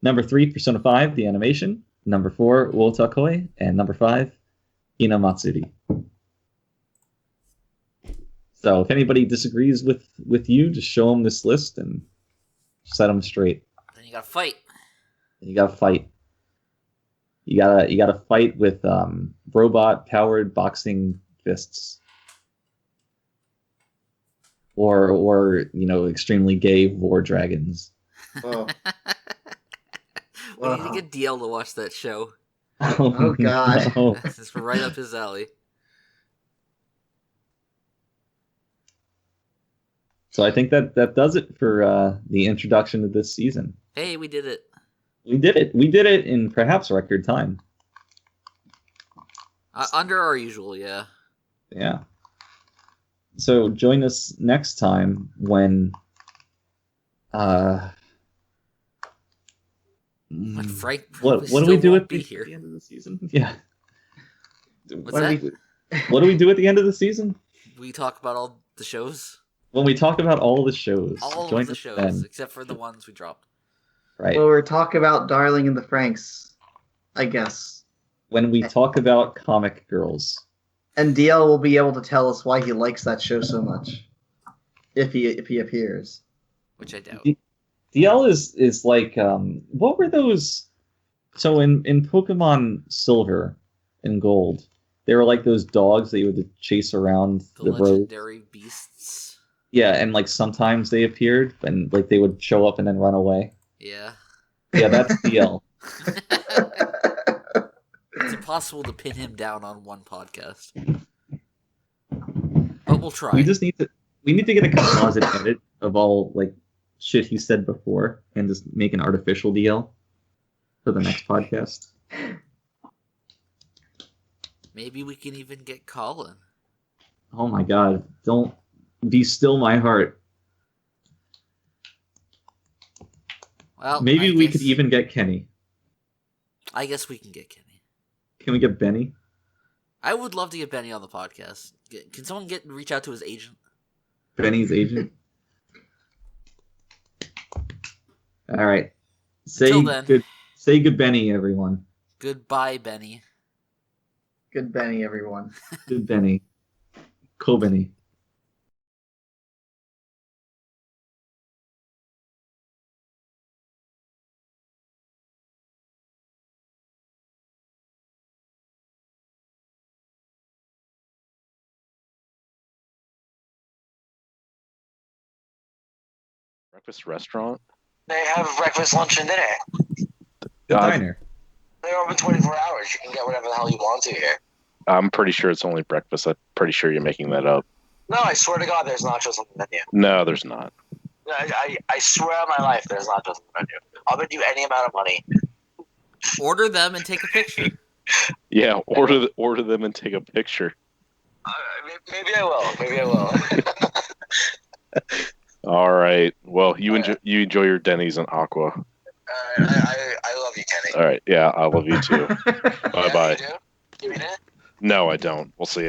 Number 3, Persona 5, the animation. Number 4, Wotakoi. And number 5, Hinamatsuri. So if anybody disagrees with you, just show them this list and set them straight. Then you gotta fight. You gotta fight. You gotta fight with robot powered boxing fists. or extremely gay war dragons. Oh, We need to get DL to watch that show. Oh, God. no. This is right up his alley. So I think that does it for the introduction of this season. Hey, we did it. We did it. We did it in perhaps record time. Under our usual, yeah. Yeah. So join us next time when When Frank what still do we do won't at be the here. end of the season? Yeah. What's that? What do we do at the end of the season? We talk about all the shows. When we talk about all the shows. All join of the us shows, then. except for the ones we dropped. Right. Well, we're talking about Darling in the Franxx, I guess. When we talk about comic girls. And DL will be able to tell us why he likes that show so much, if he appears. Which I doubt. DL is like what were those? So in Pokemon Silver and Gold, they were like those dogs that you would chase around The the road. legendary beasts. Yeah, and like sometimes they appeared and like they would show up and then run away. Yeah. Yeah, that's DL. It's impossible to pin him down on one podcast. But we'll try. We need to get a composite edit of all like shit he said before and just make an artificial DL for the next podcast. Maybe we can even get Colin. Oh my god, don't be still my heart. Well, Maybe I we guess- could even get Kenny. I guess we can get Kenny. Can we get Benny? I would love to get Benny on the podcast. Can someone reach out to his agent? Benny's agent? All right. Until then. Say good Benny, everyone. Goodbye, Benny. Good Benny, everyone. Good Benny. Co-Benny. Breakfast restaurant. They have breakfast, lunch, and dinner. The God. diner. They're open 24 hours. You can get whatever the hell you want to here. I'm pretty sure it's only breakfast. I'm pretty sure you're making that up. No, I swear to God, there's nachos on the menu. No, there's not. I swear on my life, there's nachos on the menu. I'll bet you any amount of money. Order them and take a picture. Yeah, order them and take a picture. Maybe I will. Maybe I will. All right. Well, you enjoy your Denny's and Aqua. I love you, Kenny. All right. Yeah, I love you too. Bye bye. You do? You mean it? No, I don't. We'll see.